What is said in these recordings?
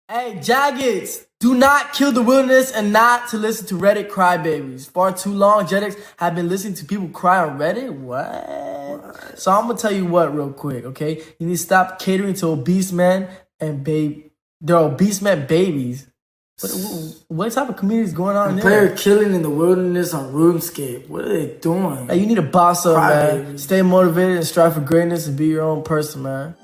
Hey, Jaggeds, do not kill the wilderness and not to listen to Reddit crybabies. Far too long, Jetix have been listening to people cry on Reddit. What? So I'm gonna tell you what real quick, okay? You need to stop catering to obese men and they're obese men babies. What type of community is going on there? Player killing in the wilderness on RuneScape. What are they doing? Hey, you need to boss up, man. Crybaby. Stay motivated and strive for greatness and be your own person, man.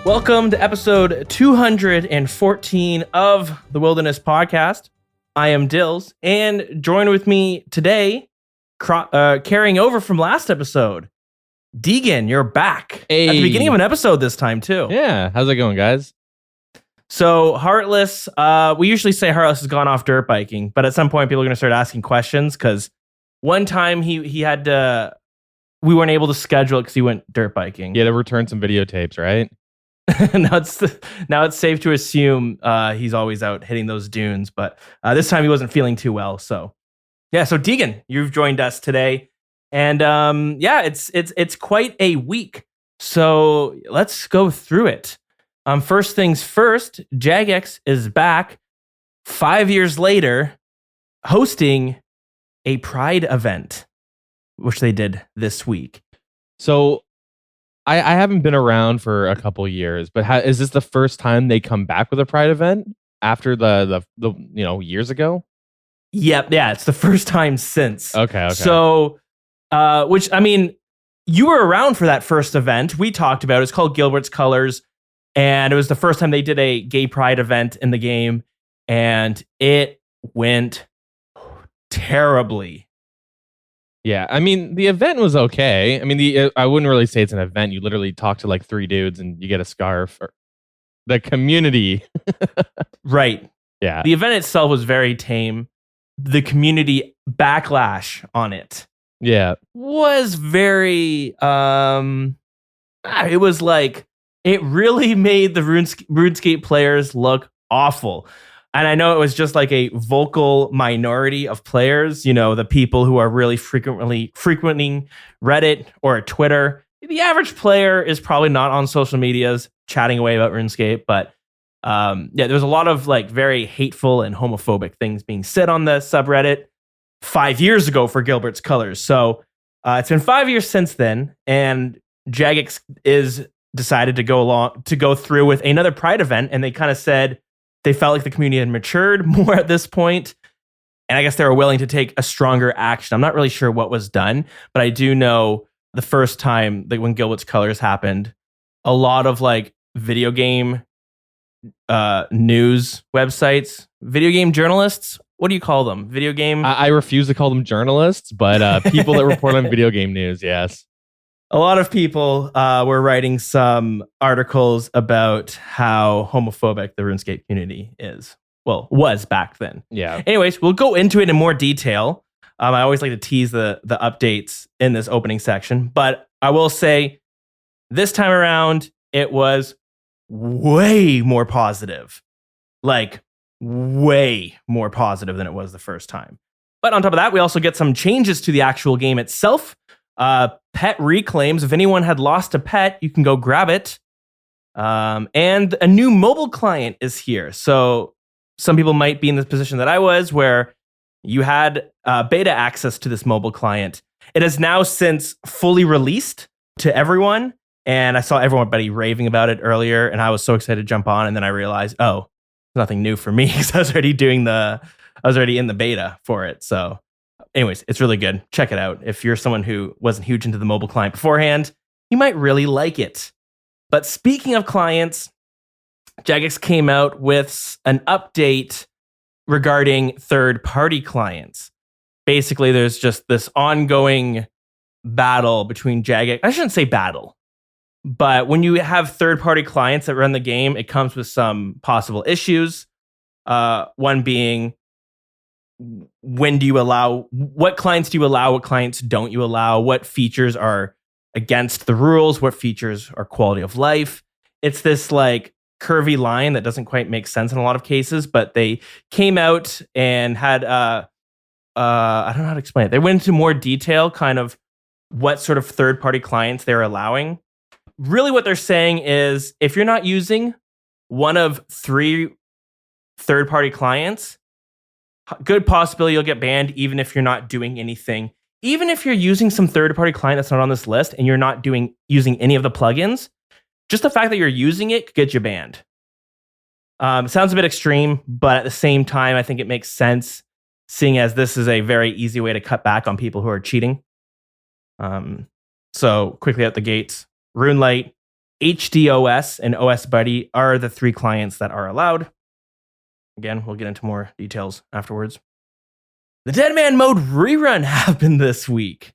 Welcome to episode 214 of the Wilderness Podcast. I am Dills, and joined with me today, carrying over from last episode, Deegan, you're back. Hey. At the beginning of an episode this time, too. Yeah, how's it going, guys? So, Heartless, we usually say Heartless has gone off dirt biking, but at some point people are going to start asking questions, because one time he had to, we weren't able to schedule it because he went dirt biking. You had to return some videotapes, right? now it's safe to assume he's always out hitting those dunes, but this time he wasn't feeling too well. So yeah, so Deegan, you've joined us today, and it's quite a week. So let's go through it. First things first, Jagex is back 5 years later, hosting a Pride event, which they did this week. So I haven't been around for a couple years, but is this the first time they come back with a Pride event after the years ago? Yep, yeah, it's the first time since. Okay. So, which, I mean, you were around for that first event. We talked about it. It's called Gilbert's Colors, and it was the first time they did a gay Pride event in the game, and it went terribly. Yeah, I mean, the event was okay. I mean, I wouldn't really say it's an event. You literally talk to like 3 dudes and you get a scarf. The community. Right. Yeah. The event itself was very tame. The community backlash on it was very, it was like, it really made the RuneScape players look awful. And I know it was just like a vocal minority of players, the people who are really frequenting Reddit or Twitter. The average player is probably not on social medias chatting away about RuneScape, but there was a lot of like very hateful and homophobic things being said on the subreddit 5 years ago for Gilbert's Colors. So it's been 5 years since then, and Jagex is decided to go through with another Pride event, and they kind of said they felt like the community had matured more at this point, and I guess they were willing to take a stronger action. I'm not really sure what was done, but I do know the first time that when Gilbert's Colors happened, a lot of like video game news websites, video game journalists, what do you call them? Video game? I refuse to call them journalists, but people that report on video game news, yes. A lot of people were writing some articles about how homophobic the RuneScape community is. Well, was back then. Yeah. Anyways, we'll go into it in more detail. I always like to tease the updates in this opening section, but I will say this time around, it was way more positive. Like, way more positive than it was the first time. But on top of that, we also get some changes to the actual game itself. Pet reclaims. If anyone had lost a pet, you can go grab it. And a new mobile client is here. So some people might be in the position that I was, where you had beta access to this mobile client. It has now since fully released to everyone. And I saw everybody raving about it earlier, and I was so excited to jump on. And then I realized, oh, nothing new for me, because I was already in the beta for it. So anyways, it's really good. Check it out. If you're someone who wasn't huge into the mobile client beforehand, you might really like it. But speaking of clients, Jagex came out with an update regarding third-party clients. Basically, there's just this ongoing battle between Jagex. I shouldn't say battle, but when you have third-party clients that run the game, it comes with some possible issues. One being, what clients do you allow, what clients don't you allow, what features are against the rules, what features are quality of life. It's this like curvy line that doesn't quite make sense in a lot of cases, but they came out and had I don't know how to explain it. They went into more detail, kind of what sort of third-party clients they're allowing. Really what they're saying is if you're not using one of 3 third-party clients, good possibility you'll get banned even if you're not doing anything. Even if you're using some third-party client that's not on this list and you're not using any of the plugins, just the fact that you're using it could get you banned. Sounds a bit extreme, but at the same time, I think it makes sense, seeing as this is a very easy way to cut back on people who are cheating. So quickly out the gates, RuneLite, HDOS, and OS Buddy are the 3 clients that are allowed. Again, we'll get into more details afterwards. The Dead Man Mode rerun happened this week.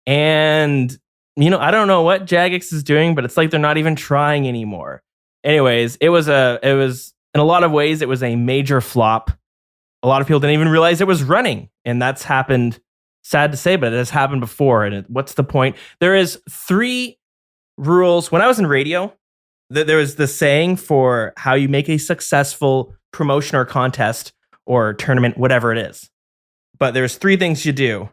And, I don't know what Jagex is doing, but it's like they're not even trying anymore. Anyways, it was in a lot of ways, it was a major flop. A lot of people didn't even realize it was running. And that's happened, sad to say, but it has happened before. And what's the point? There is 3 rules. When I was in radio, there was the saying for how you make a successful promotion or contest or tournament, whatever it is. But there's 3 things you do.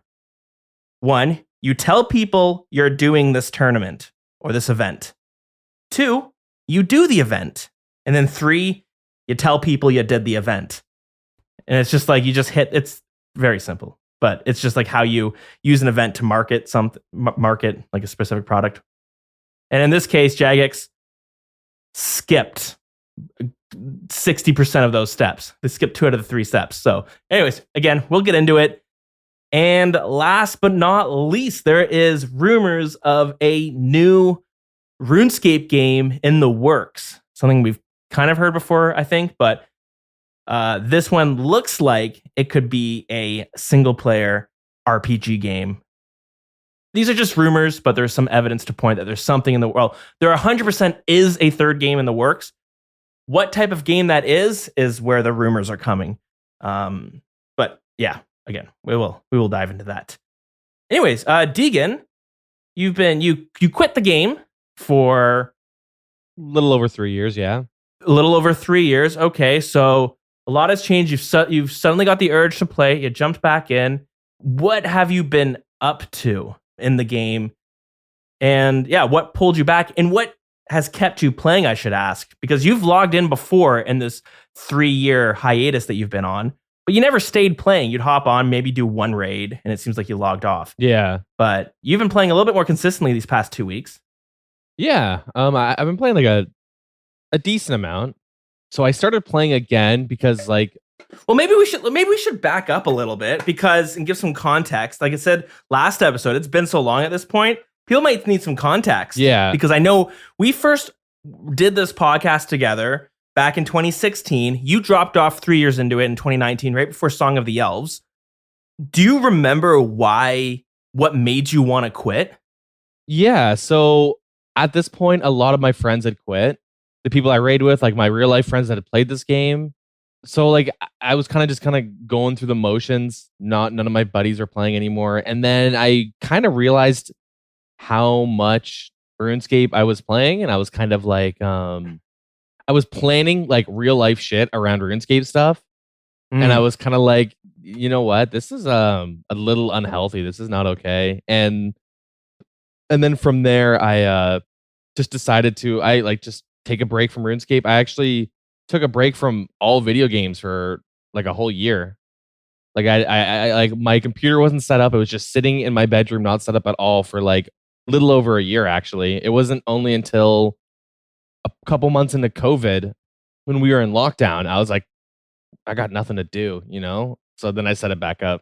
1, you tell people you're doing this tournament or this event. 2, you do the event. And then 3, you tell people you did the event. And it's just like you just hit, it's very simple, but it's just like how you use an event to market like a specific product. And in this case, Jagex skipped 60% of those steps. They skipped 2 out of the 3 steps. So anyways, again, we'll get into it. And last but not least, there is rumors of a new RuneScape game in the works. Something we've kind of heard before, I think, but this one looks like it could be a single-player RPG game. These are just rumors, but there's some evidence to point that there's something in the world. There 100% is a third game in the works. What type of game that is where the rumors are coming. But yeah, again, we will dive into that. Anyways, Deegan, you quit the game for a little over 3 years, yeah. A little over 3 years. Okay, so a lot has changed. You've suddenly got the urge to play. You jumped back in. What have you been up to in the game? And yeah, what pulled you back? And what has kept you playing, I should ask? Because you've logged in before in this 3-year hiatus that you've been on, but you never stayed playing. You'd hop on, maybe do one raid, and it seems like you logged off. Yeah. But you've been playing a little bit more consistently these past 2 weeks. Yeah. I've been playing like a decent amount. So I started playing again because well, maybe we should back up a little bit and give some context. Like I said last episode, it's been so long at this point, people might need some context. Yeah. Because I know we first did this podcast together back in 2016. You dropped off 3 years into it in 2019, right before Song of the Elves. Do you remember what made you want to quit? Yeah. So at this point, a lot of my friends had quit. The people I raid with, like my real life friends that had played this game. So I was kind of going through the motions. None of my buddies were playing anymore. And then I kind of realized how much RuneScape I was playing. And I was kind of I was planning like real life shit around RuneScape stuff. And I was kind of like, you know what? This is a little unhealthy. This is not okay. And then from there, I just decided to just take a break from RuneScape. I actually took a break from all video games for like a whole year. Like I my computer wasn't set up. It was just sitting in my bedroom, not set up at all for like a little over a year. Actually, it wasn't only until a couple months into COVID when we were in lockdown, I was like, I got nothing to do, So then I set it back up.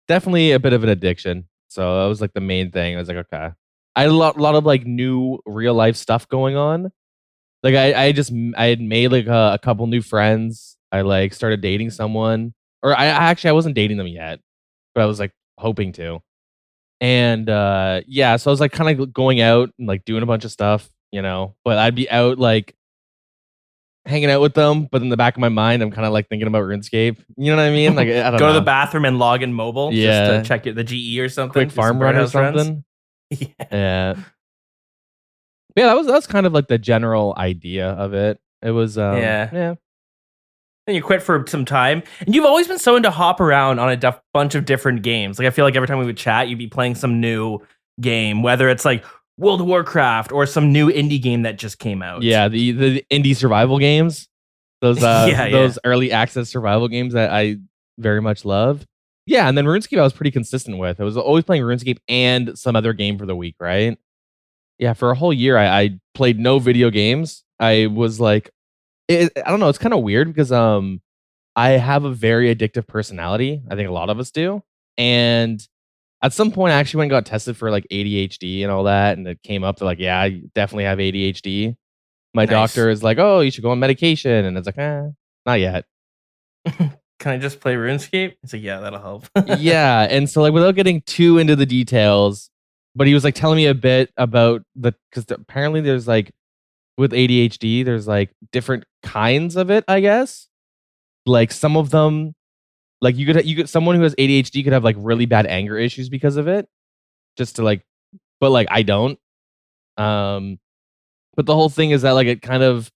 Definitely a bit of an addiction. So that was like the main thing. I was like, okay. I had a lot of like new real life stuff going on. Like I had made like a couple new friends. I started dating someone, or I wasn't dating them yet, but I was like hoping to. And yeah, so I was like kind of going out and like doing a bunch of stuff, but I'd be out like hanging out with them, but in the back of my mind, I'm kind of like thinking about RuneScape. You know what I mean? Like I don't go know. to the bathroom and log in mobile, just to check the GE or something, quick farm run or something. Yeah. Yeah, that was kind of like the general idea of it. It was yeah. then you quit for some time. And you've always been so into hop around on a bunch of different games. Like I feel like every time we would chat, you'd be playing some new game, whether it's like World of Warcraft or some new indie game that just came out. Yeah, the indie survival games, those Yeah, those early access survival games that I very much love. Yeah, and then RuneScape I was pretty consistent with. I was always playing RuneScape and some other game for the week, right? Yeah, for a whole year I played no video games. I was like, I don't know, it's kind of weird because I have a very addictive personality. I think a lot of us do. And at some point I actually went and got tested for like ADHD and all that, and it came up to like, yeah, I definitely have ADHD. My Nice. doctor is like, oh, you should go on medication, and it's like, not yet. Can I just play RuneScape? It's like, yeah, that'll help. Yeah, and so like without getting too into the details, but he was like telling me a bit about because apparently there's like with ADHD, there's like different kinds of it, I guess. Like some of them, like you could someone who has ADHD could have like really bad anger issues because of it. Just to like, but like I don't. But the whole thing is that like it kind of,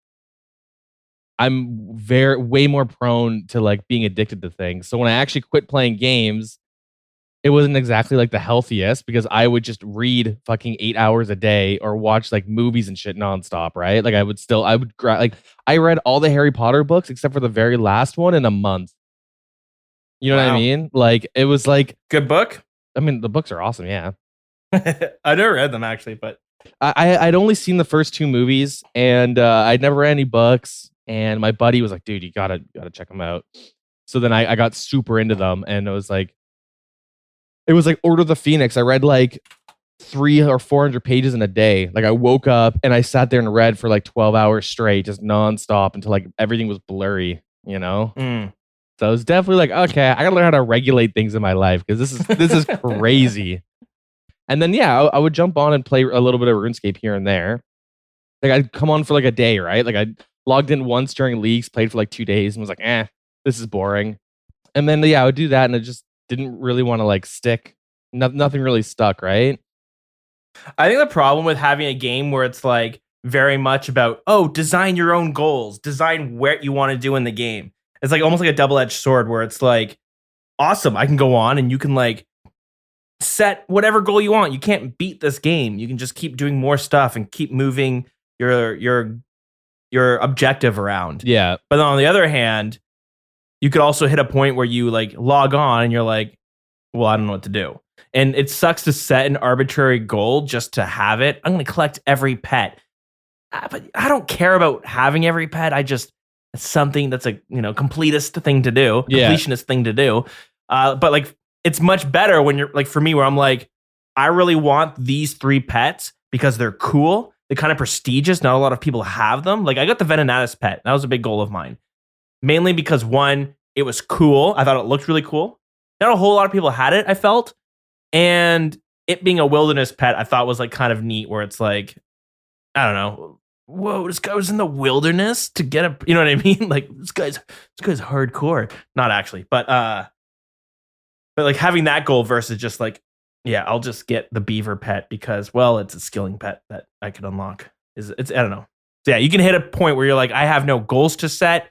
I'm way more prone to like being addicted to things. So when I actually quit playing games, it wasn't exactly like the healthiest because I would just read fucking 8 hours a day or watch like movies and shit nonstop, right? Like I read all the Harry Potter books except for the very last one in a month. You know what I Wow. mean? Like it was like, Good book? I mean, the books are awesome, yeah. I never read them actually, but I'd only seen the first 2 movies and I'd never read any books. And my buddy was like, dude, you gotta check them out. So then I got super into them, and it was like Order of the Phoenix. I read like 300 or 400 pages in a day. Like I woke up and I sat there and read for like 12 hours straight, just nonstop until like everything was blurry, you know? So I was definitely like, okay, I gotta learn how to regulate things in my life because this is crazy. And then yeah, I would jump on and play a little bit of RuneScape here and there. Like I'd come on for like a day, right? Like I logged in once during leagues, played for like 2 days, and was like, this is boring. And then yeah, I would do that, and it just didn't really want to like stick. Nothing really stuck, right? I think the problem with having a game where it's like very much about, design your own goals, design what you want to do in the game. It's like almost like a double-edged sword where it's like, awesome, I can go on and you can like set whatever goal you want. You can't beat this game. You can just keep doing more stuff and keep moving your objective around. Yeah. But then on the other hand, you could also hit a point where you like log on and you're like, well, I don't know what to do. And it sucks to set an arbitrary goal just to have it. I'm going to collect every pet. But I don't care about having every pet. It's something that's a, completist thing to do, completionist thing to do. But like, it's much better when you're like, for me, where I'm like, I really want these 3 pets because they're cool. They're kind of prestigious. Not a lot of people have them. Like I got the Venenatus pet. That was a big goal of mine. Mainly because 1, it was cool. I thought it looked really cool. Not a whole lot of people had it, I felt. And it being a wilderness pet, I thought was like kind of neat where it's like, I don't know. Whoa, this guy was in the wilderness to get you know what I mean? Like this guy's hardcore. Not actually, but like having that goal versus just like, yeah, I'll just get the beaver pet because, well, it's a skilling pet that I could unlock. It's I don't know. So yeah, you can hit a point where you're like, I have no goals to set.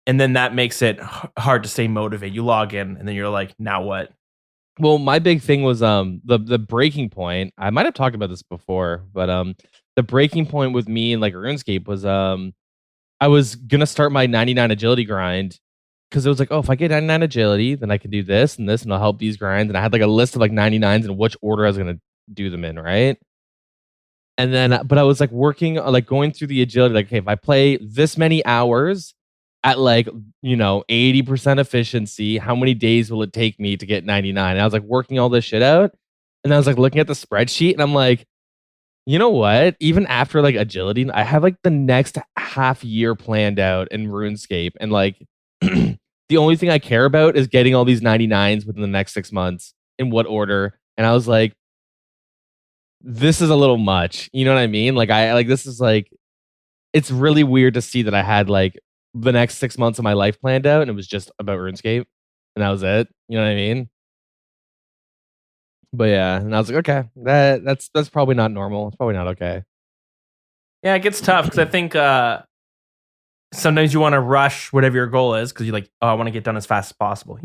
And then that makes it hard to stay motivated. You log in and then you're like, now what? Well, my big thing was the breaking point. I might have talked about this before, but the breaking point with me and like RuneScape was I was gonna start my 99 agility grind because it was like, oh, if I get 99 agility, then I can do this and this, and I'll help these grinds. And I had like a list of like 99s and which order I was gonna do them in, right? And then, but I was like working, like going through the agility, like, okay, if I play this many hours at like, 80% efficiency, how many days will it take me to get 99? And I was like working all this shit out. And I was like looking at the spreadsheet and I'm like, you know what? Even after like agility, I have like the next half year planned out in RuneScape. And like the only thing I care about is getting all these 99s within the next 6 months in what order. And I was like, this is a little much. You know what I mean? Like this is like, it's really weird to see that I had like the next 6 months of my life planned out and it was just about RuneScape and that was it. You know what I mean? But yeah, and I was like, okay, that's probably not normal. It's probably not okay. Yeah, it gets tough because I think sometimes you want to rush whatever your goal is because you're like, oh, I want to get done as fast as possible.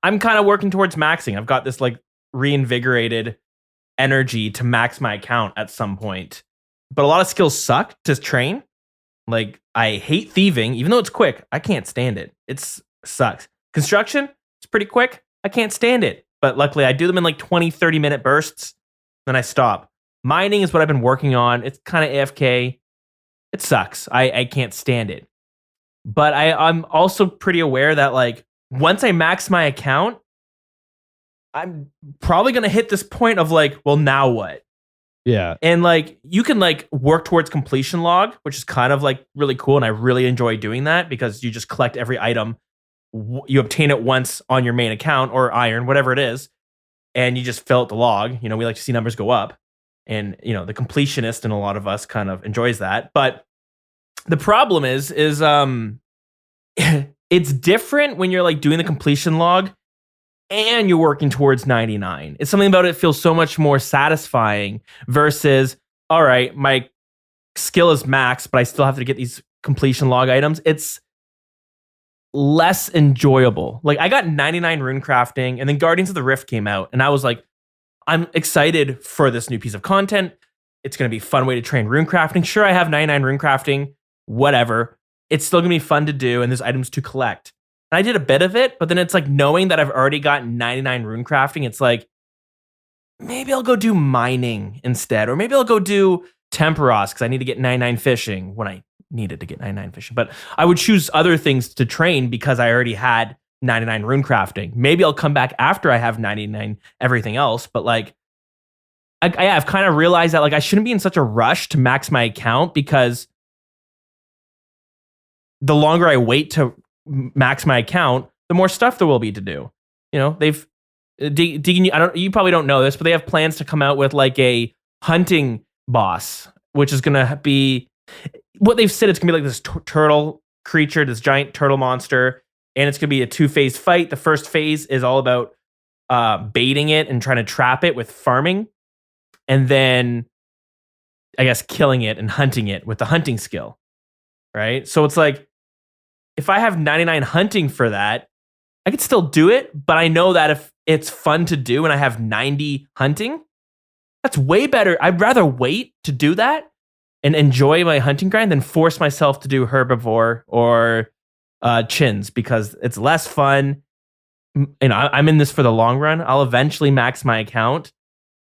I'm kind of working towards maxing. I've got this like reinvigorated energy to max my account at some point. But a lot of skills suck to train. Like, I hate thieving, even though it's quick. I can't stand it. It sucks. Construction, it's pretty quick. I can't stand it. But luckily, I do them in like 20, 30-minute bursts. Then I stop. Mining is what I've been working on. It's kind of AFK. It sucks. I can't stand it. But I'm also pretty aware that like once I max my account, I'm probably going to hit this point of like, well, now what? Yeah. And like you can like work towards completion log, which is kind of like really cool. And I really enjoy doing that because you just collect every item. You obtain it once on your main account or iron, whatever it is. And you just fill out the log. We like to see numbers go up. And, the completionist in a lot of us kind of enjoys that. But the problem is it's different when you're like doing the completion log and you're working towards 99. It's something about it feels so much more satisfying versus, all right, my skill is max, but I still have to get these completion log items. It's less enjoyable. Like I got 99 rune crafting and then Guardians of the Rift came out and I was like, I'm excited for this new piece of content. It's going to be a fun way to train rune crafting. Sure, I have 99 rune crafting, whatever. It's still going to be fun to do and there's items to collect. And I did a bit of it, but then it's like knowing that I've already got 99 rune crafting, it's like, maybe I'll go do mining instead. Or maybe I'll go do Temperos because I need to get 99 fishing when I needed to get 99 fishing. But I would choose other things to train because I already had 99 rune crafting. Maybe I'll come back after I have 99 everything else. But like, I've kind of realized that like I shouldn't be in such a rush to max my account because the longer I wait to max my account, the more stuff there will be to do. They've you probably don't know this, but they have plans to come out with like a hunting boss, which is gonna be what they've said. It's gonna be like this turtle creature, this giant turtle monster, and it's gonna be a 2-phase fight. The first phase is all about baiting it and trying to trap it with farming, and then I guess killing it and hunting it with the hunting skill. Right, so it's like, if I have 99 hunting for that, I could still do it, but I know that if it's fun to do and I have 90 hunting, that's way better. I'd rather wait to do that and enjoy my hunting grind than force myself to do herbivore or chins because it's less fun. I'm in this for the long run. I'll eventually max my account.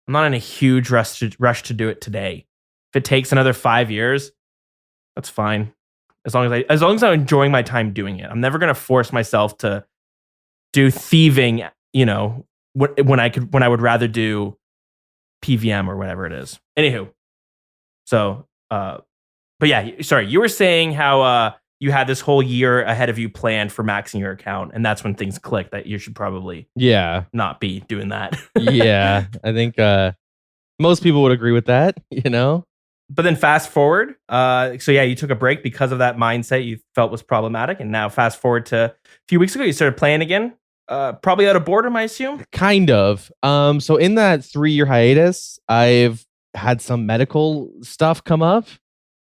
I'm not in a huge rush to do it today. If it takes another 5 years, that's fine. As long as I'm enjoying my time doing it. I'm never going to force myself to do thieving, when I would rather do PVM or whatever it is. Anywho. So, but yeah, sorry, you were saying how you had this whole year ahead of you planned for maxing your account, and that's when things clicked that you should probably not be doing that. Yeah, I think most people would agree with that, But then fast forward, so yeah, you took a break because of that mindset you felt was problematic, and now fast forward to a few weeks ago, you started playing again, probably out of boredom, I assume? Kind of. So in that 3-year hiatus, I've had some medical stuff come up,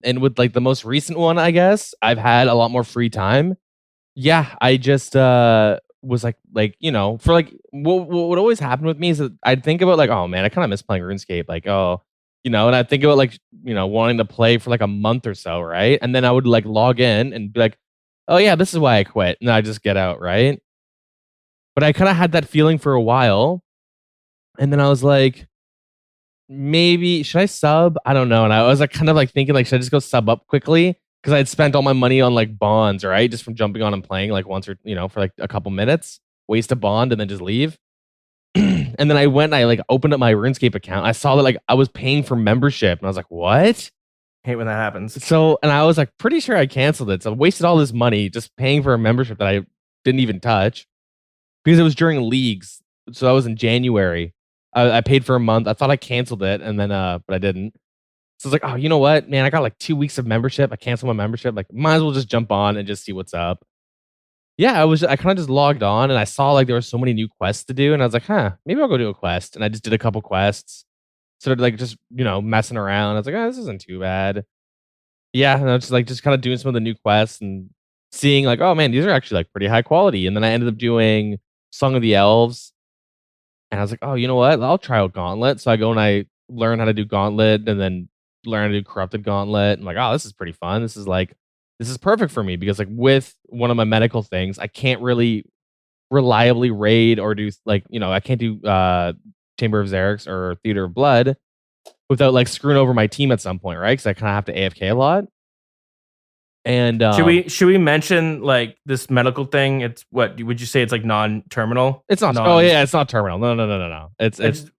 and with like the most recent one, I guess, I've had a lot more free time. Yeah, I just was like, for like, what always happened with me is that I'd think about like, oh man, I kind of miss playing RuneScape, like, oh, and I think about like, wanting to play for like a month or so, right? And then I would like log in and be like, oh yeah, this is why I quit. And I just get out, right? But I kind of had that feeling for a while. And then I was like, maybe, should I sub? I don't know. And I was like kind of like thinking like, should I just go sub up quickly? Because I had spent all my money on like bonds, right? Just from jumping on and playing like once or, for like a couple minutes, waste a bond and then just leave. And then I went and I like opened up my RuneScape account. I saw that like I was paying for membership and I was like, what? Hate when that happens. So, and I was like pretty sure I canceled it. So I wasted all this money just paying for a membership that I didn't even touch because it was during leagues. So that was in January. I paid for a month. I thought I canceled it and then, but I didn't. So I was like, oh, you know what, man, I got like 2 weeks of membership. I canceled my membership. Like might as well just jump on and just see what's up. Yeah, I kind of just logged on and I saw like there were so many new quests to do. And I was like, maybe I'll go do a quest. And I just did a couple quests. Started like just, messing around. I was like, this isn't too bad. yeah, and I was just kind of doing some of the new quests and seeing like, oh man, these are actually like pretty high quality. And then I ended up doing Song of the Elves, and I was like, oh, you know what? I'll try out Gauntlet. So I go and I learn how to do Gauntlet, and then learn how to do Corrupted Gauntlet. I'm like, oh, this is pretty fun. This is perfect for me because like with one of my medical things, I can't really reliably raid or do like I can't do Chamber of Xerix or Theater of Blood without like screwing over my team at some point, right? Because I kind of have to AFK a lot. And Should we mention like this medical thing? It's what would you say? It's like non-terminal. It's not. Oh yeah, it's not terminal. No. It's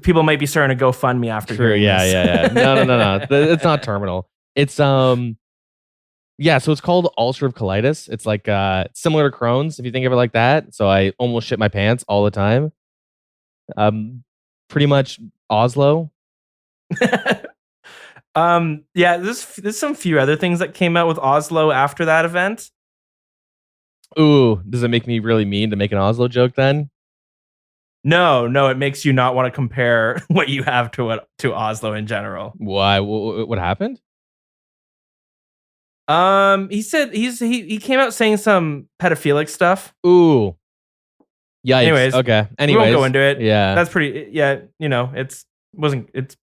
people might be starting to GoFundMe after true. hearing Yeah, this. yeah. No. It's not terminal. It's yeah. So it's called ulcerative colitis. It's like similar to Crohn's if you think of it like that. So I almost shit my pants all the time. Pretty much Oslo. Yeah, there's some few other things that came out with Oslo after that event. Ooh, does it make me really mean to make an Oslo joke then? No, it makes you not want to compare what you have to Oslo in general. Why? What happened? He said he came out saying some pedophilic stuff. Ooh. Yikes. Anyways, okay. We won't go into it. Yeah. That's pretty. Yeah, it's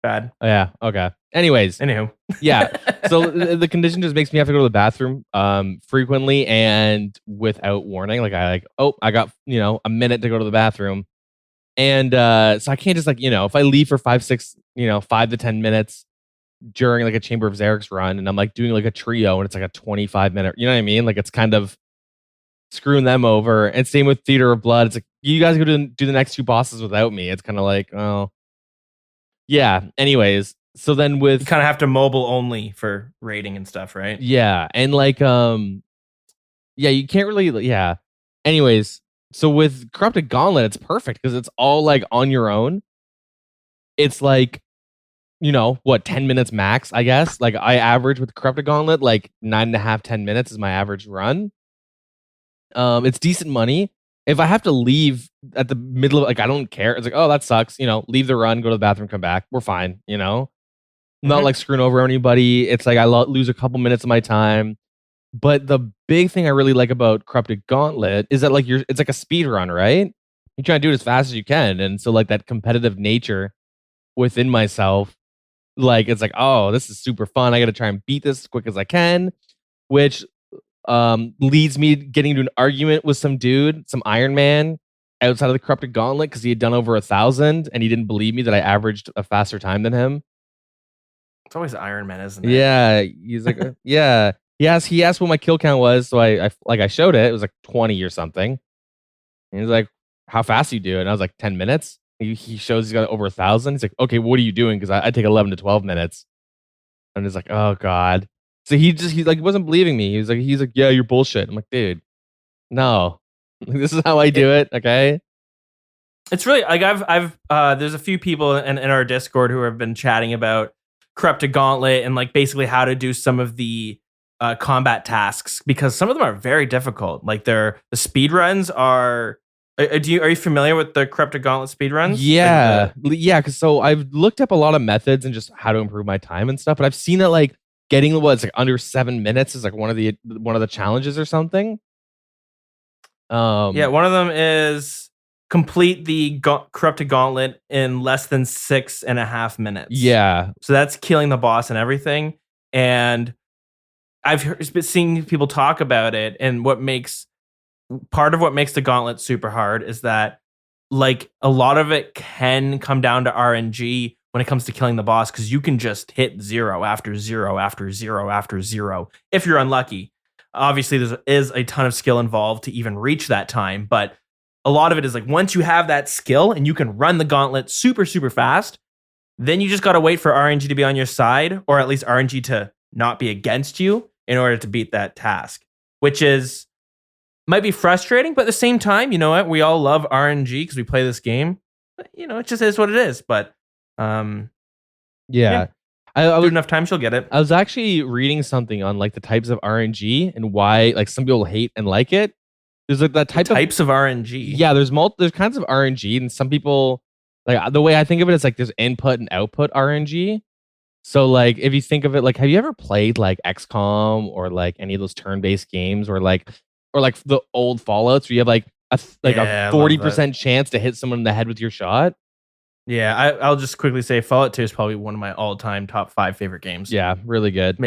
bad. Yeah. Okay. Anyways. Anywho. Yeah. So the condition just makes me have to go to the bathroom frequently and without warning. Like I got a minute to go to the bathroom, and so I can't just if I leave for 5 to 10 minutes during like a Chamber of Xerix run, and I'm like doing like a trio, and it's like a 25-minute. You know what I mean? Like it's kind of screwing them over. And same with Theater of Blood. It's like you guys go do the next two bosses without me. It's kind of like, oh, yeah. Anyways, so then You kind of have to mobile only for rating and stuff, right? yeah, and like yeah, you can't really yeah. Anyways, so with Corrupted Gauntlet, it's perfect because it's all like on your own. It's like 10 minutes max, I guess. Like I average with Corrupted Gauntlet like 9.5, 10 minutes is my average run. It's decent money. If I have to leave at the middle of I don't care. It's like, oh, that sucks. Leave the run, go to the bathroom, come back. We're fine. Not like screwing over anybody. It's like I lose a couple minutes of my time. But the big thing I really like about Corrupted Gauntlet is that like it's like a speed run, right? You try to do it as fast as you can, and so like that competitive nature within myself, like it's like, oh, this is super fun. I got to try and beat this as quick as I can, which leads me getting into an argument with some Iron Man outside of the Corrupted Gauntlet because he had done over 1,000 and he didn't believe me that I averaged a faster time than him. It's always Iron Man, isn't it? Yeah, he's like, yeah. He asked what my kill count was, so I showed it. It was like 20 or something. And he's like, "How fast do you do it?" And I was like, 10 minutes. He shows he's got over 1,000. He's like, "Okay, what are you doing?" Because I take 11 to 12 minutes. And it's like, oh god. So he like wasn't believing me. He's like, yeah, you're bullshit. I'm like, dude, no, this is how I do it. Okay. It's really like I've there's a few people in our Discord who have been chatting about Corrupted Gauntlet and like basically how to do some of the combat tasks because some of them are very difficult. Like the speed runs are. Are you familiar with the Corrupted Gauntlet speed runs? Yeah, yeah. Because so I've looked up a lot of methods and just how to improve my time and stuff. But I've seen that like getting it's like under 7 minutes is like one of the challenges or something. Yeah, one of them is complete the Corrupted Gauntlet in less than 6.5 minutes. Yeah, so that's killing the boss and everything. And I've been seeing people talk about it, and part of what makes the gauntlet super hard is that like a lot of it can come down to RNG when it comes to killing the boss because you can just hit 0 after 0 after 0 after 0 if you're unlucky. Obviously, there is a ton of skill involved to even reach that time, but a lot of it is like once you have that skill and you can run the gauntlet super, super fast, then you just got to wait for RNG to be on your side, or at least RNG to not be against you in order to beat that task, which might be frustrating, but at the same time, you know what? We all love RNG because we play this game. But, it just is what it is. But yeah. I would enough time, she'll get it. I was actually reading something on like the types of RNG and why like some people hate and like it. There's like that types of RNG. Yeah, there's kinds of RNG, and some people like the way I think of it is like there's input and output RNG. So like if you think of it, like have you ever played like XCOM or like any of those turn-based games or like the old Fallouts where you have like Yeah, a I love that. 40% chance to hit someone in the head with your shot? Yeah, I'll just quickly say Fallout 2 is probably one of my all-time top 5 favorite games. Yeah, really good.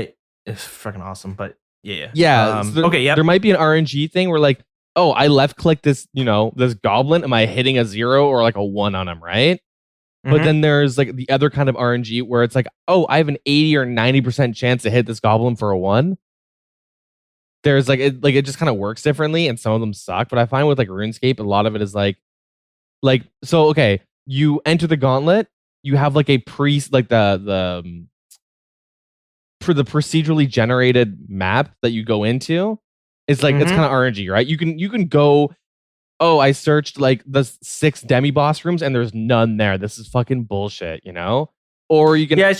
It's fucking awesome, but yeah. Yeah, so Okay, yep. there might be an RNG thing where like, oh, I left click this, this goblin. Am I hitting a 0 or like a 1 on him, right? But Mhm. then there's like the other kind of RNG where it's like, oh, I have an 80 or 90% chance to hit this goblin for a 1. There's like it just kind of works differently, and some of them suck. But I find with like RuneScape, a lot of it is like so okay, you enter the gauntlet, you have like a like for the procedurally generated map that you go into, it's like it's Mhm. kind of RNG, right? You can go, oh, I searched like the 6 demi boss rooms and there's none there. This is fucking bullshit, Or you can Yeah,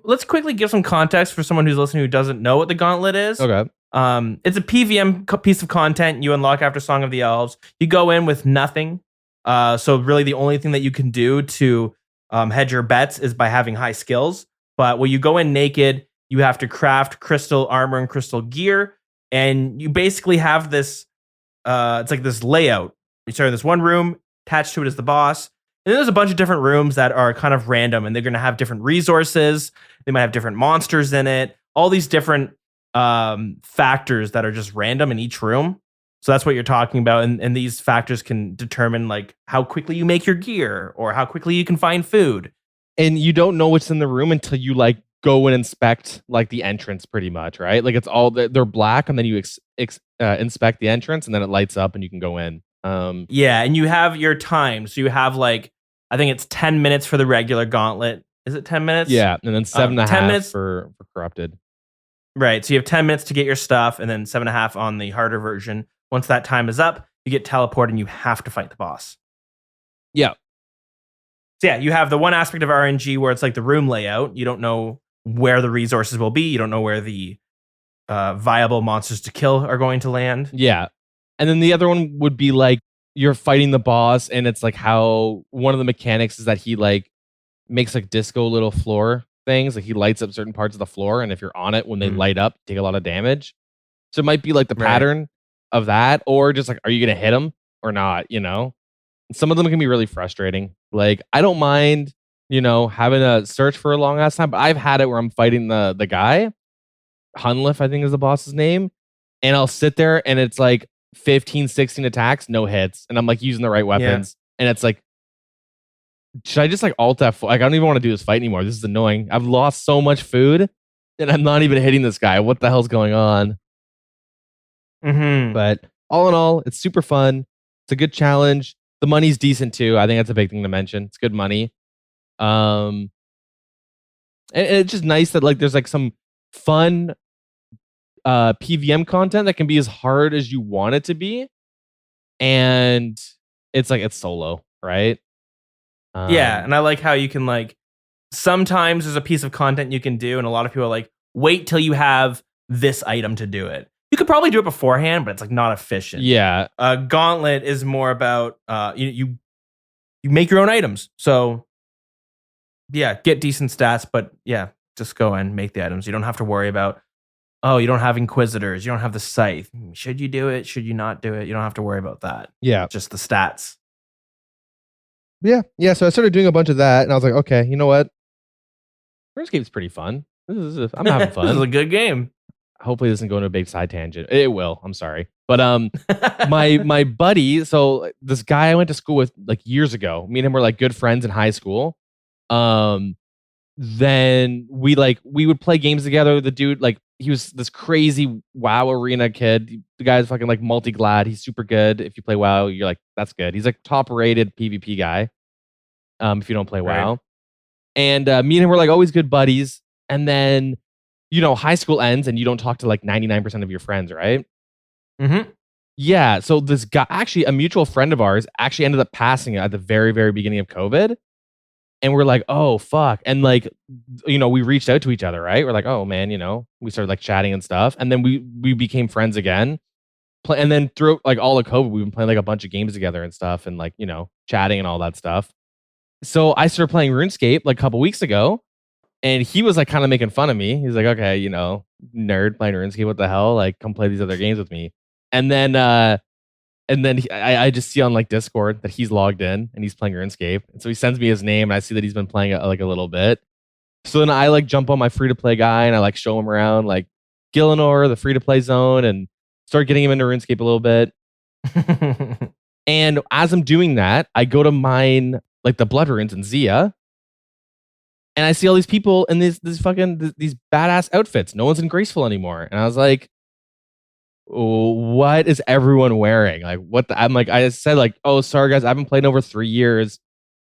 let's quickly give some context for someone who's listening who doesn't know what the Gauntlet is. okay. It's a PVM piece of content you unlock after Song of the Elves. You go in with nothing. So really the only thing that you can do to hedge your bets is by having high skills. But when you go in naked, you have to craft crystal armor and crystal gear. And you basically have this, it's like this layout. You start in this one room, attached to it is the boss. And then there's a bunch of different rooms that are kind of random, and they're going to have different resources. They might have different monsters in it. All these different factors that are just random in each room. So that's what you're talking about, and these factors can determine like how quickly you make your gear or how quickly you can find food. And you don't know what's in the room until you like go and inspect like the entrance, pretty much, right? Like it's all they're black, and then you inspect the entrance, and then it lights up, and you can go in. Yeah, and you have your time. So you have like, I think it's 10 minutes for the regular gauntlet. Is it 10 minutes? Yeah, and then 7.5 10 minutes for corrupted. Right. So you have 10 minutes to get your stuff, and then 7.5 on the harder version. Once that time is up, you get teleported and you have to fight the boss. Yeah. So yeah, you have the one aspect of RNG where it's like the room layout. You don't know where the resources will be. You don't know where the viable monsters to kill are going to land. Yeah. And then the other one would be like you're fighting the boss, and it's like how one of the mechanics is that he like makes like disco little floor things. Like he lights up certain parts of the floor, and if you're on it when they light up, take a lot of damage. So it might be like the pattern of that, or just like, are you gonna hit them or not? Some of them can be really frustrating. Like I don't mind, having a search for a long ass time, but I've had it where I'm fighting the guy, Hunliff, I think is the boss's name, and I'll sit there and it's like 15, 16 attacks, no hits, and I'm like using the right weapons, and it's like, should I just like alt F? Like I don't even want to do this fight anymore. This is annoying. I've lost so much food, and I'm not even hitting this guy. What the hell's going on? Mm-hmm. But all in all, it's super fun. It's a good challenge. The money's decent too. I think that's a big thing to mention. It's good money. And it's just nice that like there's like some fun PVM content that can be as hard as you want it to be, and it's like it's solo, right? Yeah, and I like how you can like sometimes there's a piece of content you can do, and a lot of people are like, wait till you have this item to do it. You could probably do it beforehand, but it's like not efficient. Yeah. Gauntlet is more about you make your own items. So yeah, get decent stats, but yeah, just go and make the items. You don't have to worry about, oh, you don't have Inquisitors, you don't have the Scythe. Should you do it? Should you not do it? You don't have to worry about that. Yeah. Just the stats. Yeah. So I started doing a bunch of that, and I was like, okay, you know what? RuneScape's pretty fun. I'm having fun. This is a good game. Hopefully this doesn't go into a big side tangent. It will. I'm sorry. But my buddy, so this guy I went to school with like years ago, me and him were like good friends in high school. Then we would play games together. The dude, like, he was this crazy WoW arena kid. The guy's fucking like multi-glad. He's super good. If you play WoW, you're like, that's good. He's like top rated PvP guy. If you don't play WoW. And me and him were like always good buddies. And then, high school ends and you don't talk to like 99% of your friends, right? Mm-hmm. Yeah. So this guy, actually a mutual friend of ours, actually ended up passing at the very, very beginning of COVID. And we're like, oh, fuck. And like, we reached out to each other, right? We're like, oh man, we started like chatting and stuff. And then we became friends again. And then through like all of COVID, we've been playing like a bunch of games together and stuff, and like, chatting and all that stuff. So I started playing RuneScape like a couple weeks ago. And he was like kind of making fun of me. He's like, okay, nerd playing RuneScape, what the hell? Like, come play these other games with me. And then I just see on like Discord that he's logged in and he's playing RuneScape. And so he sends me his name and I see that he's been playing it like a little bit. So then I like jump on my free to play guy and I like show him around like Gillinor, the free to play zone, and start getting him into RuneScape a little bit. And as I'm doing that, I go to mine like the blood runes in Zia. And I see all these people in these badass outfits. No one's in graceful anymore. And I was like, what is everyone wearing? Like, I'm like, I said, like, oh, sorry, guys, I haven't played in over 3 years.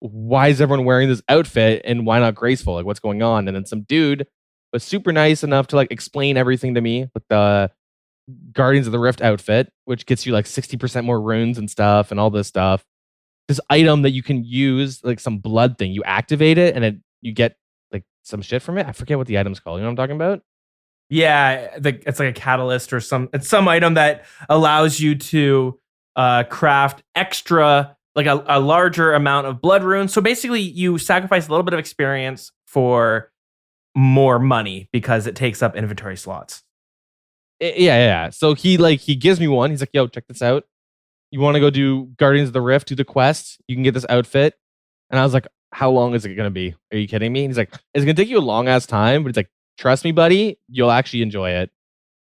Why is everyone wearing this outfit? And why not graceful? Like, what's going on? And then some dude was super nice enough to like explain everything to me with the Guardians of the Rift outfit, which gets you like 60% more runes and stuff and all this stuff. This item that you can use, like some blood thing, you activate it and you get like some shit from it. I forget what the item's called. You know what I'm talking about? Yeah, it's like a catalyst or it's some item that allows you to craft extra, like a larger amount of blood runes. So basically, you sacrifice a little bit of experience for more money because it takes up inventory slots. Yeah. So he gives me one. He's like, yo, check this out. You want to go do Guardians of the Rift, do the quest? You can get this outfit. And I was like, how long is it going to be? Are you kidding me? And he's like, it's going to take you a long ass time, but it's like, trust me, buddy, you'll actually enjoy it.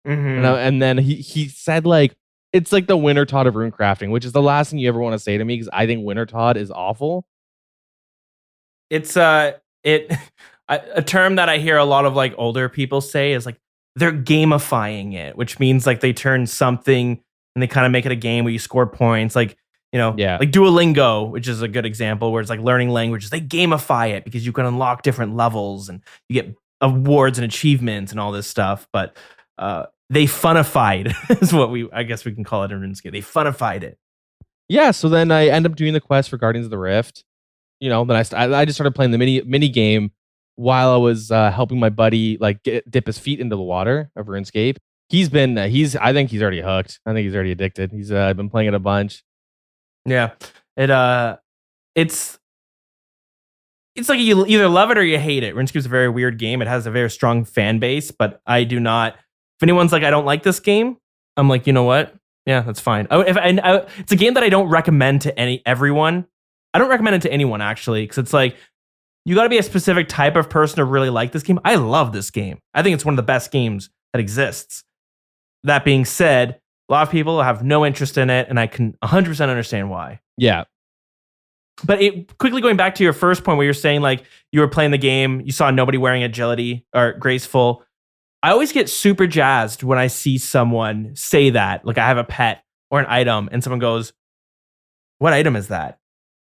Mm-hmm. And then he said like, it's like the Winter Todd of rune crafting, which is the last thing you ever want to say to me because I think Winter Todd is awful. It's a term that I hear a lot of like older people say is like they're gamifying it, which means like they turn something and they kind of make it a game where you score points, like like Duolingo, which is a good example where it's like learning languages. They gamify it because you can unlock different levels and you get awards and achievements and all this stuff, but they funified is what I guess we can call it in RuneScape. They funified it. Yeah, so then I end up doing the quest for Guardians of the Rift. Then I just started playing the mini game while I was helping my buddy like dip his feet into the water of RuneScape. I think he's already hooked. I think he's already addicted. He's been playing it a bunch. Yeah. It's like you either love it or you hate it. RuneScape's a very weird game. It has a very strong fan base, but I do not. If anyone's like, I don't like this game, I'm like, you know what? Yeah, that's fine. It's a game that I don't recommend to everyone. I don't recommend it to anyone actually, because it's like you got to be a specific type of person to really like this game. I love this game. I think it's one of the best games that exists. That being said, a lot of people have no interest in it, and I can 100% understand why. Yeah. But quickly going back to your first point where you're saying like you were playing the game, you saw nobody wearing agility or graceful. I always get super jazzed when I see someone say that. Like I have a pet or an item and someone goes, what item is that?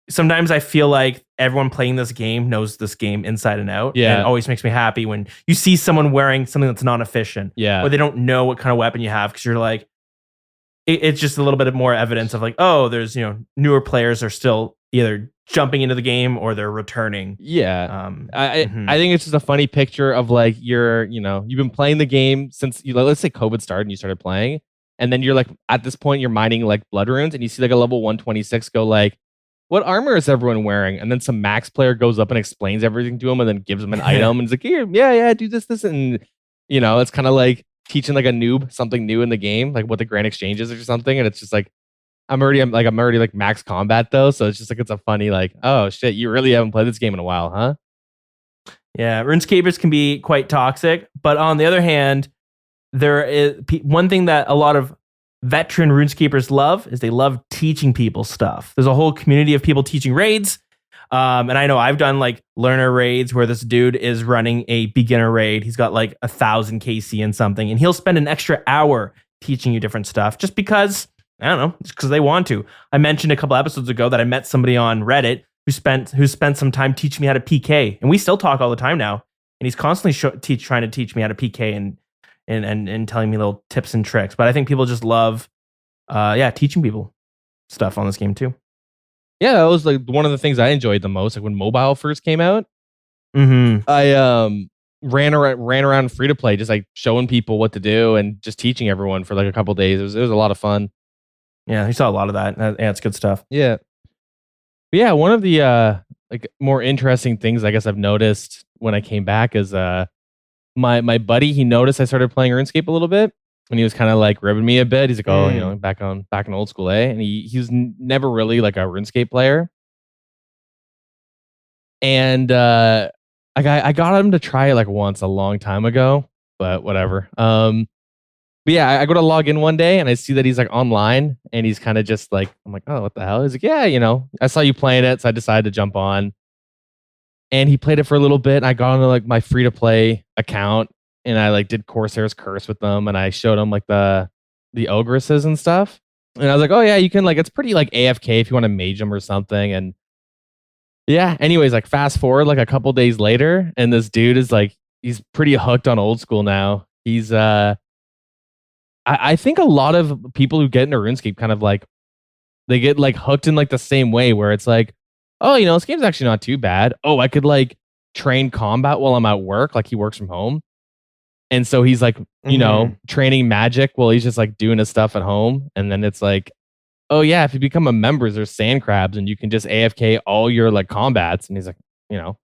Sometimes I feel like everyone playing this game knows this game inside and out. Yeah. And it always makes me happy when you see someone wearing something that's non-efficient. Yeah. Or they don't know what kind of weapon you have because you're like, it's just a little bit more evidence of like, oh, there's, newer players are still either jumping into the game or they're returning. Yeah. I think it's just a funny picture of like you've been playing the game since let's say COVID started and you started playing. And then you're like, at this point, you're mining like blood runes and you see like a level 126 go like, what armor is everyone wearing? And then some max player goes up and explains everything to him and then gives him an item and it's like, here, yeah, do this. And, it's kind of like teaching like a noob something new in the game, like what the grand exchange is or something. And it's just like, I'm already like max combat though. So it's just like, it's a funny like, oh shit, you really haven't played this game in a while, huh? Yeah. RuneScapers can be quite toxic. But on the other hand, there is one thing that a lot of veteran RuneScapers love is they love teaching people stuff. There's a whole community of people teaching raids. And I know I've done like learner raids where this dude is running a beginner raid. He's got like 1,000 KC and something, and he'll spend an extra hour teaching you different stuff just because, I don't know, just because they want to. I mentioned a couple episodes ago that I met somebody on Reddit who spent some time teaching me how to PK, and we still talk all the time now. And he's constantly trying to teach me how to PK and telling me little tips and tricks. But I think people just love, teaching people stuff on this game too. Yeah, that was like one of the things I enjoyed the most. Like when mobile first came out, I ran around free to play, just like showing people what to do and just teaching everyone for like a couple days. It was a lot of fun. Yeah, you saw a lot of that. Yeah, it's good stuff. Yeah, but yeah. One of the like more interesting things I guess I've noticed when I came back is my buddy, he noticed I started playing RuneScape a little bit, and he was kind of like ribbing me a bit. He's like, "Oh, back in old school, eh?" And he was never really like a RuneScape player. And I got him to try it like once a long time ago, but whatever. But yeah, I go to log in one day and I see that he's like online, and he's kind of just like, I'm like, "Oh, what the hell?" He's like, "Yeah, I saw you playing it, so I decided to jump on." And he played it for a little bit. And I got into like my free to play account, and I like did Corsair's Curse with them, and I showed him like the ogresses and stuff. And I was like, "Oh yeah, you can like it's pretty like AFK if you want to mage them or something." And yeah, anyways, like fast forward like a couple days later, and this dude is like he's pretty hooked on old school now. He's I think a lot of people who get into RuneScape kind of like they get like hooked in like the same way where it's like, oh, this game's actually not too bad. Oh, I could like train combat while I'm at work. Like he works from home. And so he's like, training magic while he's just like doing his stuff at home. And then it's like, oh yeah, if you become a member, there's sand crabs and you can just AFK all your like combats. And he's like,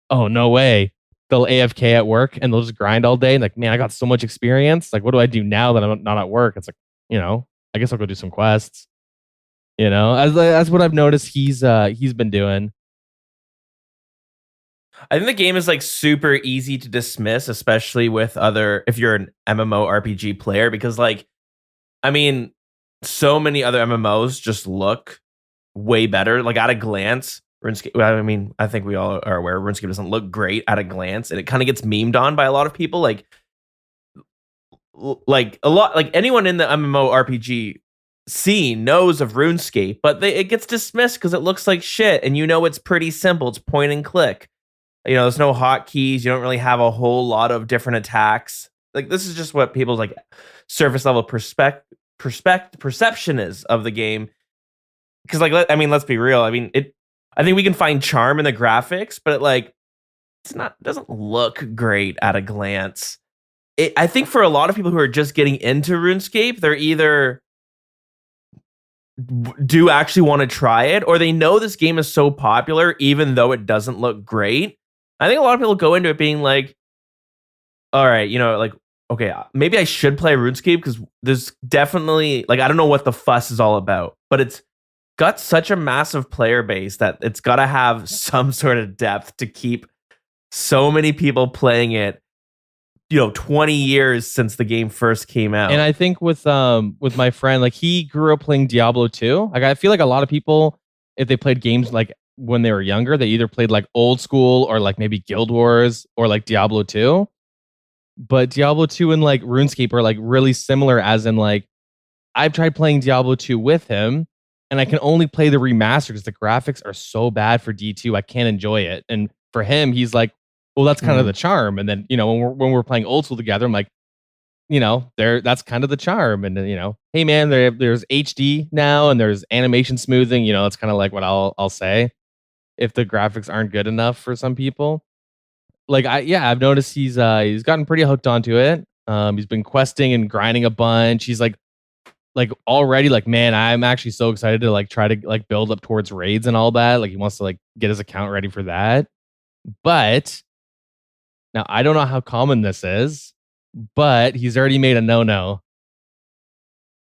oh no way. They'll AFK at work and they'll just grind all day. And like, man, I got so much experience. Like, what do I do now that I'm not at work? It's like, I guess I'll go do some quests. As what I've noticed he's been doing. I think the game is like super easy to dismiss, especially with if you're an MMORPG player, because like, I mean, so many other MMOs just look way better. Like at a glance, RuneScape, I mean, I think we all are aware RuneScape doesn't look great at a glance, and it kind of gets memed on by a lot of people. Like a lot, like anyone in the MMORPG scene knows of RuneScape, but it gets dismissed because it looks like shit, and it's pretty simple. It's point and click. There's no hotkeys. You don't really have a whole lot of different attacks. Like this is just what people's like surface level perception is of the game. Because like, let's be real. I think we can find charm in the graphics, but it doesn't look great at a glance. I think for a lot of people who are just getting into RuneScape, they're either do actually want to try it, or they know this game is so popular, even though it doesn't look great. I think a lot of people go into it being like, all right, like, okay, maybe I should play RuneScape because there's definitely, like, I don't know what the fuss is all about, but it's got such a massive player base that it's got to have some sort of depth to keep so many people playing it, 20 years since the game first came out. And I think with my friend, like he grew up playing Diablo 2. Like I feel like a lot of people, if they played games like when they were younger, they either played like old school or like maybe Guild Wars or like Diablo 2. But Diablo 2 and like RuneScape are like really similar, as in like I've tried playing Diablo 2 with him and I can only play the remaster because the graphics are so bad for D2. I can't enjoy it. And for him, he's like, well, that's kind of the charm. And then, when we're playing old school together, I'm like, that's kind of the charm. And then, hey man, there's HD now and there's animation smoothing. That's kind of like what I'll say if the graphics aren't good enough for some people. Like I've noticed he's gotten pretty hooked onto it. He's been questing and grinding a bunch. He's like already like, man, I'm actually so excited to like try to like build up towards raids and all that. Like he wants to like get his account ready for that. But now I don't know how common this is, but he's already made a no.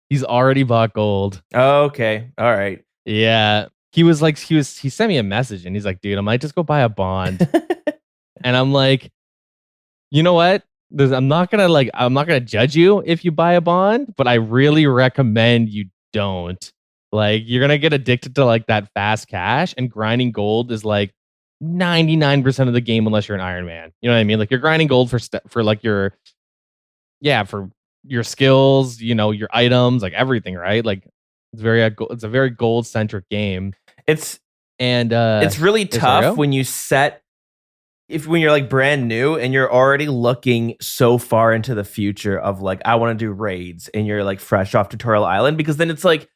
He's already bought gold. Oh, okay. All right. Yeah. He sent me a message and he's like, dude, I might just go buy a bond. And I'm like, you know what? I'm not gonna judge you if you buy a bond, but I really recommend you don't. Like, you're gonna get addicted to like that fast cash, and grinding gold is like 99% of the game unless you're an Iron Man. You know what I mean? Like you're grinding gold for like your skills, your items, like everything, right? Like it's a very gold centric game. It's really tough when you're like brand new and you're already looking so far into the future of like, I want to do raids, and you're like fresh off Tutorial Island, because then it's like,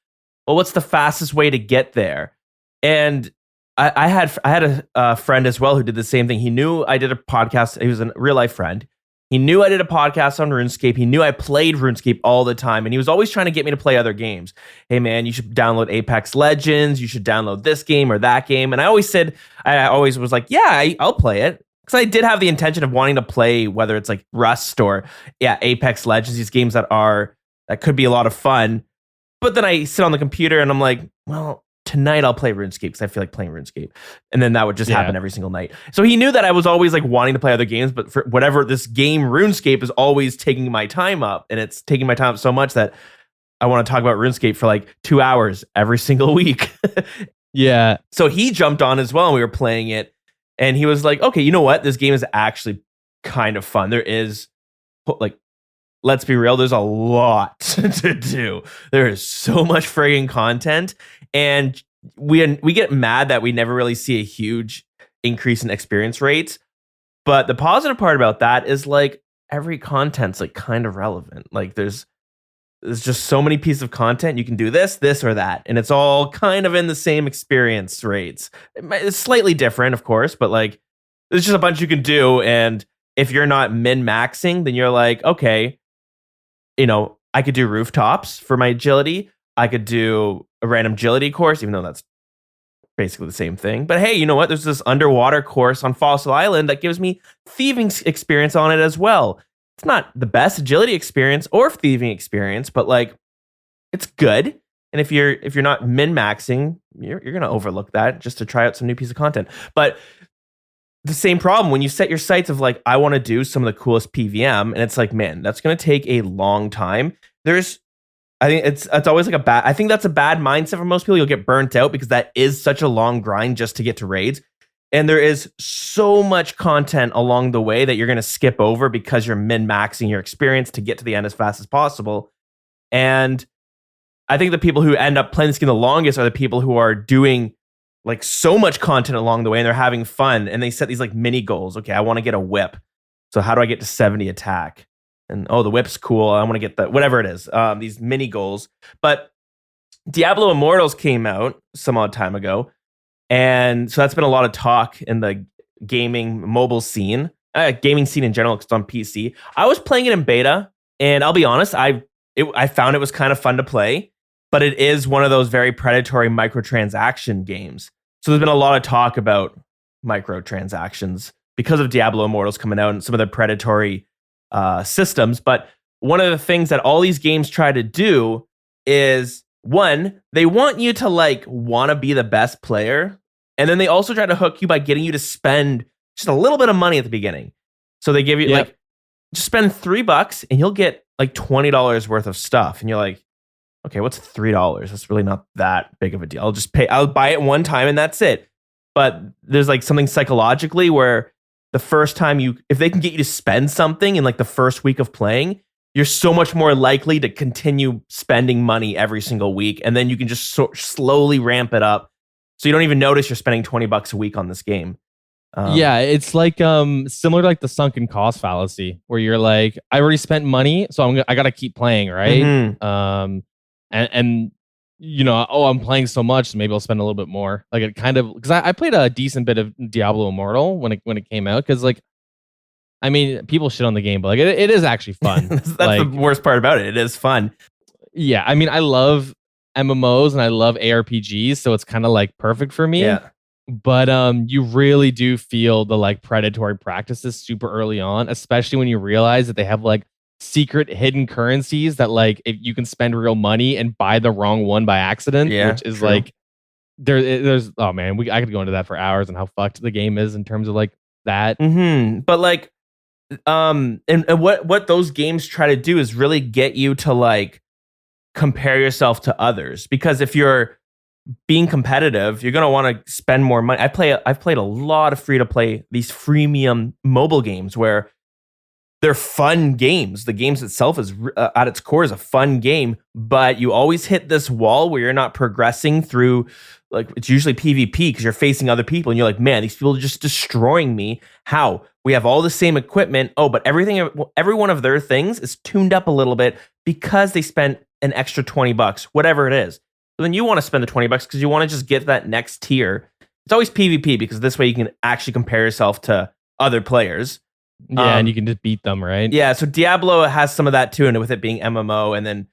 well, what's the fastest way to get there? And I had a friend as well who did the same thing. He knew I did a podcast. He was a real life friend. He knew I did a podcast on RuneScape. He knew I played RuneScape all the time, and he was always trying to get me to play other games. Hey man, you should download Apex Legends. You should download this game or that game. And I always was like, yeah, I'll play it. because I did have the intention of wanting to play, whether it's like Rust or Apex Legends, these games that could be a lot of fun. But then I sit on the computer and I'm like, well, tonight I'll play RuneScape because I feel like playing RuneScape. And then that would just happen every single night. So he knew that I was always like wanting to play other games, but for whatever, this game RuneScape is always taking my time up, and it's taking my time up so much that I want to talk about RuneScape for like 2 hours every single week. Yeah. So he jumped on as well and we were playing it, and he was like, okay, you know what? This game is actually kind of fun. There is, like, let's be real, there's a lot to do. There is so much friggin' content, and we get mad that we never really see a huge increase in experience rates. But the positive part about that is like every content's like kind of relevant. Like there's just so many pieces of content. You can do this, this, or that, and it's all kind of in the same experience rates. It's slightly different, of course, but like there's just a bunch you can do. And if you're not min-maxing, then you're like, okay, you know, I could do rooftops for my agility. I could do a random agility course, even though that's basically the same thing. But hey, you know what? There's this underwater course on Fossil Island that gives me thieving experience on it as well. It's not the best agility experience or thieving experience, but like it's good. And if you're not min-maxing, you're gonna overlook that just to try out some new piece of content. But the same problem when you set your sights of like, I want to do some of the coolest PVM, and it's like, man, that's going to take a long time. I think it's always like I think that's a bad mindset for most people. You'll get burnt out because that is such a long grind just to get to raids. And there is so much content along the way that you're going to skip over because you're min-maxing your experience to get to the end as fast as possible. And I think the people who end up playing this game the longest are the people who are doing like so much content along the way, and they're having fun, and they set these like mini goals. Okay, I want to get a whip. So how do I get to 70 attack? And the whip's cool. I want to get whatever it is. These mini goals. But Diablo Immortals came out some odd time ago. And so that's been a lot of talk in the gaming mobile scene, gaming scene in general, because it's on PC. I was playing it in beta, and I'll be honest, I found it was kind of fun to play. But it is one of those very predatory microtransaction games. So there's been a lot of talk about microtransactions because of Diablo Immortals coming out and some of the predatory systems. But one of the things that all these games try to do is, one, they want you to like want to be the best player. And then they also try to hook you by getting you to spend just a little bit of money at the beginning. So they give you like, just spend $3 and you'll get like $20 worth of stuff. And you're like, okay, what's $3? That's really not that big of a deal. I'll buy it one time and that's it. But there's like something psychologically where the first time if they can get you to spend something in like the first week of playing, you're so much more likely to continue spending money every single week. And then you can just slowly ramp it up. So you don't even notice you're spending $20 a week on this game. Yeah, it's like similar to like the sunken cost fallacy, where you're like, I already spent money, so I gotta keep playing, right? Mm-hmm. And you know, I'm playing so much, so maybe I'll spend a little bit more. Like it kind of, because I played a decent bit of Diablo Immortal when it came out, because like, I mean, people shit on the game, but like it is actually fun. That's like, the worst part about it. It is fun. Yeah, I mean, I love MMOs and I love ARPGs, so it's kind of like perfect for me. Yeah. But you really do feel the like predatory practices super early on, especially when you realize that they have like secret hidden currencies that like if you can spend real money and buy the wrong one by accident, which is true. Like there's oh man, I could go into that for hours and how fucked the game is in terms of like that. Mm-hmm. But like and what those games try to do is really get you to like compare yourself to others, because if you're being competitive, you're going to want to spend more money. I've played a lot of free to play, these freemium mobile games where they're fun games. The games itself is at its core is a fun game, but you always hit this wall where you're not progressing through, like it's usually PvP because you're facing other people and you're like, man, these people are just destroying me. How? We have all the same equipment. Oh, but every one of their things is tuned up a little bit because they spent an extra $20, whatever it is. So then you want to spend the $20 because you want to just get that next tier. It's always PvP because this way you can actually compare yourself to other players. Yeah, and you can just beat them, right? Yeah, so Diablo has some of that too, and with it being MMO, and then,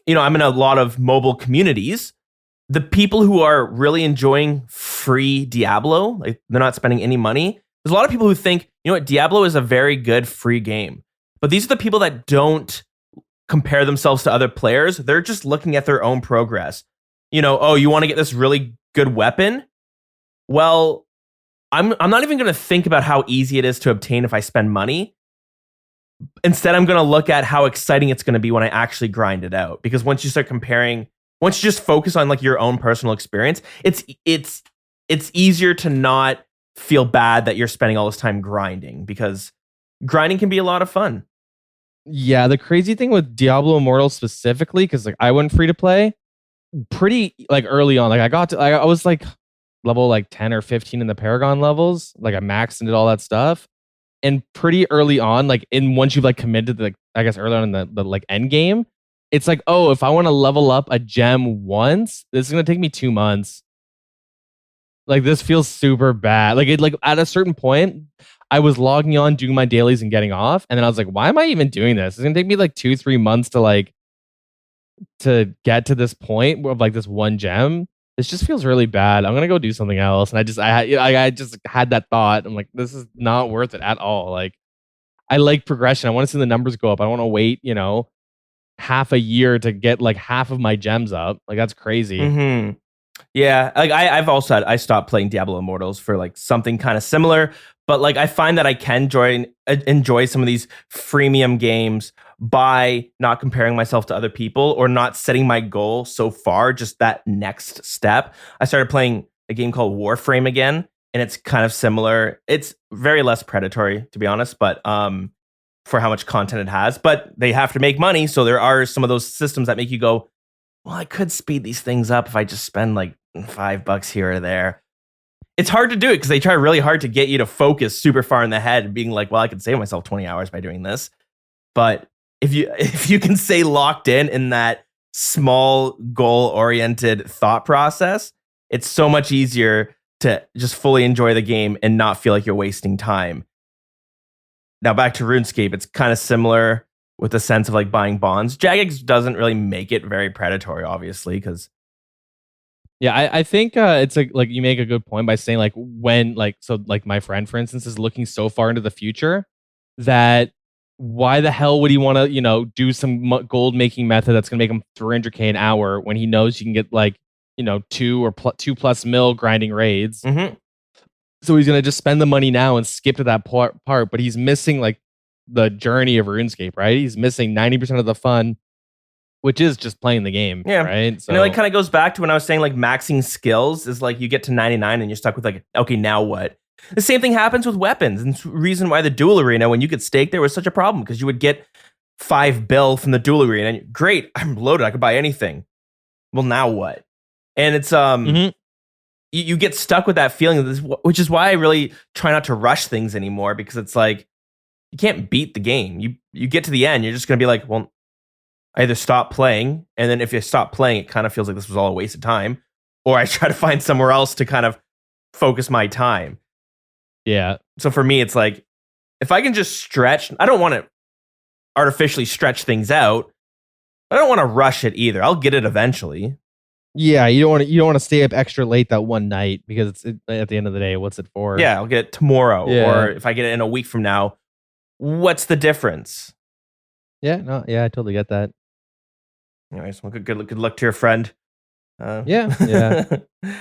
you know, I'm in a lot of mobile communities. The people who are really enjoying free Diablo, like they're not spending any money, There's a lot of people who think, you know what, Diablo is a very good free game. But these are the people that don't compare themselves to other players. They're just looking at their own progress. You know, oh, you want to get this really good weapon? Well, I'm not even going to think about how easy it is to obtain if I spend money. Instead, I'm going to look at how exciting it's going to be when I actually grind it out. Because once you start comparing, once you just focus on like your own personal experience, it's easier to not feel bad that you're spending all this time grinding, because grinding can be a lot of fun. Yeah, the crazy thing with Diablo Immortal specifically, because like I went free to play pretty like early on. Like I was like level like 10 or 15 in the Paragon levels. Like I maxed and did all that stuff. And pretty early on, like once you've like committed to like I guess early on in the like end game, it's like, oh, if I want to level up a gem once, this is gonna take me 2 months. Like this feels super bad. Like at a certain point, I was logging on, doing my dailies and getting off. And then I was like, why am I even doing this? It's gonna take me like 2-3 months to get to this point of like this one gem. This just feels really bad. I'm gonna go do something else. And I just had that thought. I'm like, this is not worth it at all. Like I like progression. I want to see the numbers go up. I don't want to wait, half a year to get like half of my gems up. Like that's crazy. Mm-hmm. Yeah, like I've also I stopped playing Diablo Immortals for like something kind of similar, but like I find that I can enjoy some of these freemium games by not comparing myself to other people or not setting my goal so far, just that next step. I started playing a game called Warframe again, and it's kind of similar. It's very less predatory, to be honest, but for how much content it has, but they have to make money, so there are some of those systems that make you go, well, I could speed these things up if I just spend like $5 here or there. It's hard to do it because they try really hard to get you to focus super far in the head, being like, well, I could save myself 20 hours by doing this. But if you can stay locked in that small goal-oriented thought process, it's so much easier to just fully enjoy the game and not feel like you're wasting time. Now back to RuneScape, it's kind of similar with the sense of like buying bonds. Jagex doesn't really make it very predatory, obviously, because yeah, I think it's like you make a good point by saying like when like so like my friend for instance is looking so far into the future that why the hell would he want to do some gold making method that's gonna make him 300K an hour when he knows you can get like 2+ mil grinding raids. Mm-hmm. So he's gonna just spend the money now and skip to that part, but he's missing like the journey of RuneScape, right? He's missing 90% of the fun, which is just playing the game, yeah, right? So and it like kind of goes back to when I was saying like maxing skills is like you get to 99 and you're stuck with like, okay, now what? The same thing happens with weapons, and it's the reason why the duel arena, when you could stake there, was such a problem, because you would get 5 bill from the duel arena and great, I'm loaded, I could buy anything. Well, now what? And it's you get stuck with that feeling, which is why I really try not to rush things anymore, because it's like you can't beat the game. You get to the end, you're just gonna be like, well, I either stop playing, and then if you stop playing, it kind of feels like this was all a waste of time, or I try to find somewhere else to kind of focus my time. yeah. So for me, it's like, if I can just stretch, I don't want to artificially stretch things out. I don't want to rush it either. I'll get it eventually. Yeah, you don't want to stay up extra late that one night, because at the end of the day, what's it for? Yeah, I'll get it tomorrow, Yeah. or if I get it in a week from now, what's the difference? Yeah, no, yeah, I totally get that. Anyways, well, good luck to your friend. Yeah.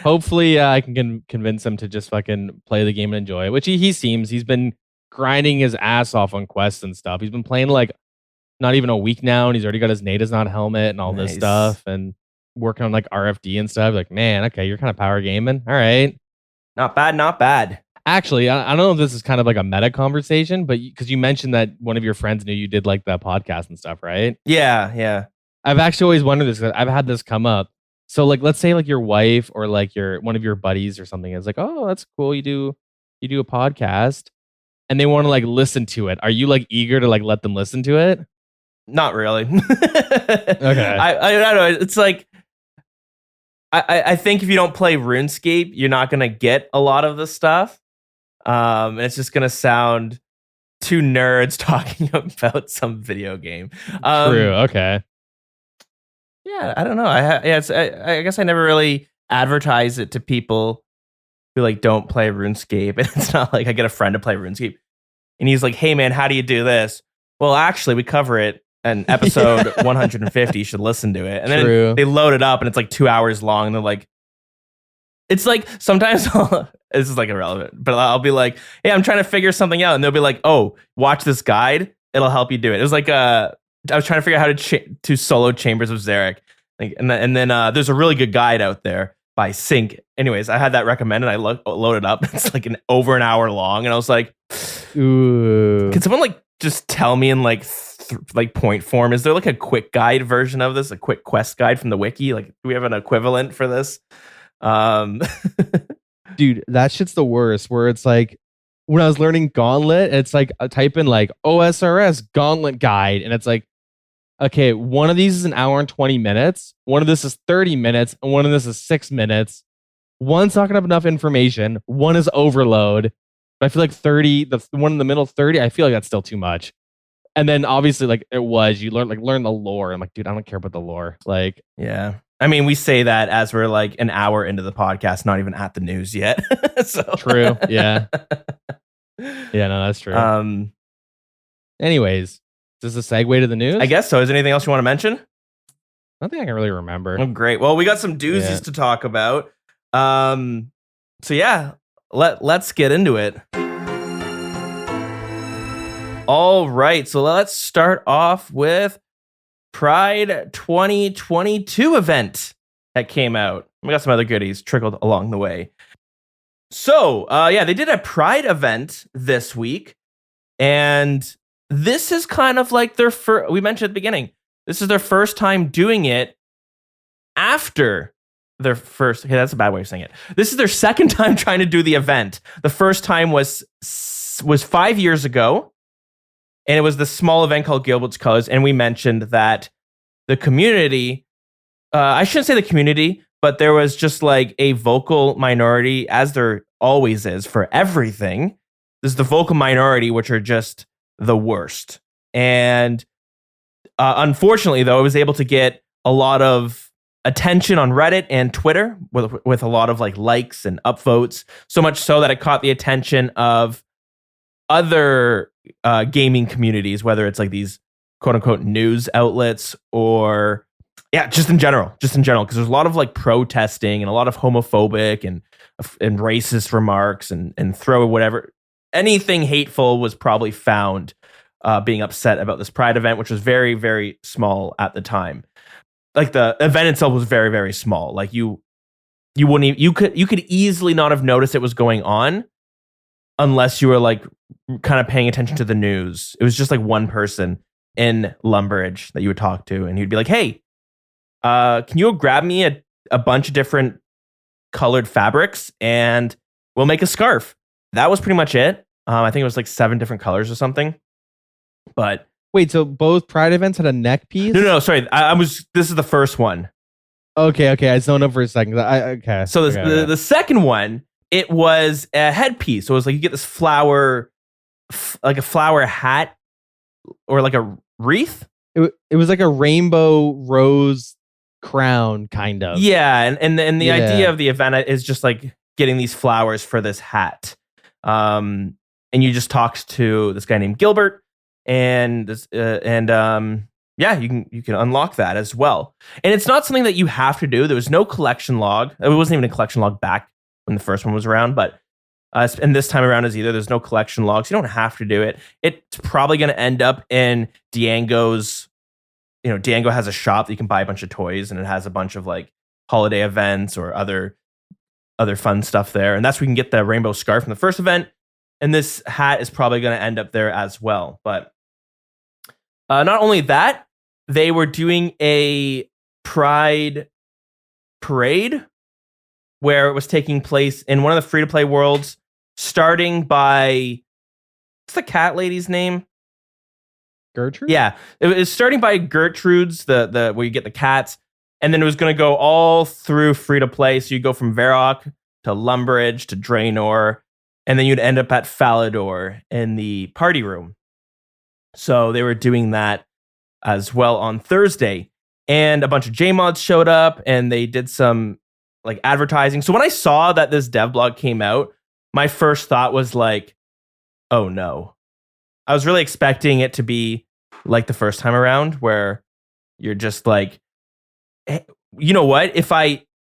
Hopefully, I can convince him to just fucking play the game and enjoy it. Which he's been grinding his ass off on quests and stuff. He's been playing like not even a week now, and he's already got his Nate is not helmet and all this Nice. stuff, and working on like RFD and stuff. Like, man, okay, you're kind of power gaming. All right. Not bad, not bad. Actually, I don't know if this is kind of like a meta conversation, but because you mentioned that one of your friends knew you did like the podcast and stuff, right? Yeah. I've actually always wondered this, 'cause I've had this come up. So like, let's say like your wife or like one of your buddies or something is like, oh, that's cool. You do a podcast, and they want to like listen to it. Are you like eager to like let them listen to it? Not really. Okay. I don't know. It's like, I think if you don't play RuneScape, you're not gonna get a lot of the stuff. And it's just gonna sound two nerds talking about some video game. True. Okay. Yeah, I don't know. I guess I never really advertise it to people who like don't play RuneScape, and it's not like I get a friend to play RuneScape, and he's like, "Hey man, how do you do this?" Well, actually, we cover it in episode 150. You should listen to it, and True. then they load it up, and it's like 2 hours long, and they're like, it's like sometimes this is like irrelevant, but I'll be like, "Hey, I'm trying to figure something out," and they'll be like, "Oh, watch this guide; it'll help you do it." It was like I was trying to figure out how to solo Chambers of Xeric, like, and then there's a really good guide out there by Sync. Anyways, I had that recommended. I loaded up. It's like over an hour long, and I was like, Ooh. "Can someone like just tell me in like point form? Is there like a quick guide version of this? A quick quest guide from the wiki? Like, do we have an equivalent for this?" Dude, that shit's the worst. Where it's like when I was learning Gauntlet, it's like I type in like OSRS Gauntlet guide, and it's like, okay, one of these is an hour and 20 minutes, one of this is 30 minutes, and one of this is 6 minutes. One's not gonna have enough information, one is overload. But I feel like 30, the one in the middle 30, I feel like that's still too much. And then obviously, like you learn the lore. I'm like, dude, I don't care about the lore. Like, yeah. I mean, we say that as we're like an hour into the podcast, not even at the news yet. So true. Yeah. Yeah, no, that's true. Anyways, is this a segue to the news? I guess so. Is there anything else you want to mention? I don't think I can really remember. Oh, great. Well, we got some doozies to talk about. So yeah, let's get into it. All right, so let's start off with Pride 2022 event that came out. We got some other goodies trickled along the way. So, yeah, they did a Pride event this week, and this is kind of like their first, we mentioned at the beginning, this is their first time doing it after their first, okay, that's a bad way of saying it. This is their second time trying to do the event. The first time was 5 years ago, and it was the small event called Gilbert's Colors, and we mentioned that the community, I shouldn't say the community, but there was just like a vocal minority, as there always is for everything. There's the vocal minority, which are just the worst. And unfortunately, though, it was able to get a lot of attention on Reddit and Twitter with a lot of like likes and upvotes, so much so that it caught the attention of other gaming communities, whether it's like these quote unquote news outlets or just in general, because there's a lot of like protesting and a lot of homophobic and racist remarks and throw whatever, anything hateful was probably found being upset about this Pride event, which was very, very small at the time. Like the event itself was very, very small. Like you wouldn't even, you could easily not have noticed it was going on unless you were like kind of paying attention to the news. It was just like one person in Lumbridge that you would talk to, and he'd be like, "Hey, can you grab me a bunch of different colored fabrics and we'll make a scarf?" That was pretty much it. I think it was like 7 different colors or something. But wait, so both Pride events had a neck piece? No, sorry. This is the first one. Okay. I zoned up for a second. Okay. So the second one, it was a headpiece. So it was like you get this flower, like a flower hat or like a wreath. It was like a rainbow rose crown, kind of. Yeah, and the idea of the event is just like getting these flowers for this hat. And you just talked to this guy named Gilbert, and you can unlock that as well. And it's not something that you have to do. There was no collection log. It wasn't even a collection log back when the first one was around, but and this time around as either. There's no collection logs. You don't have to do it. It's probably going to end up in Diango's. You know, Diango has a shop that you can buy a bunch of toys, and it has a bunch of like holiday events or other fun stuff there. And that's where you can get the rainbow scarf from the first event. And this hat is probably going to end up there as well. But not only that, they were doing a Pride parade where it was taking place in one of the free-to-play worlds, starting by, what's the cat lady's name? Gertrude? Yeah, it was starting by Gertrude's, the where you get the cats, and then it was going to go all through free-to-play. So you go from Varrock to Lumbridge to Draenor, and then you'd end up at Falador in the party room. So they were doing that as well on Thursday. And a bunch of JMods showed up, and they did some like advertising. So when I saw that this devlog came out, my first thought was like, oh no. I was really expecting it to be like the first time around where you're just like, hey, you know what?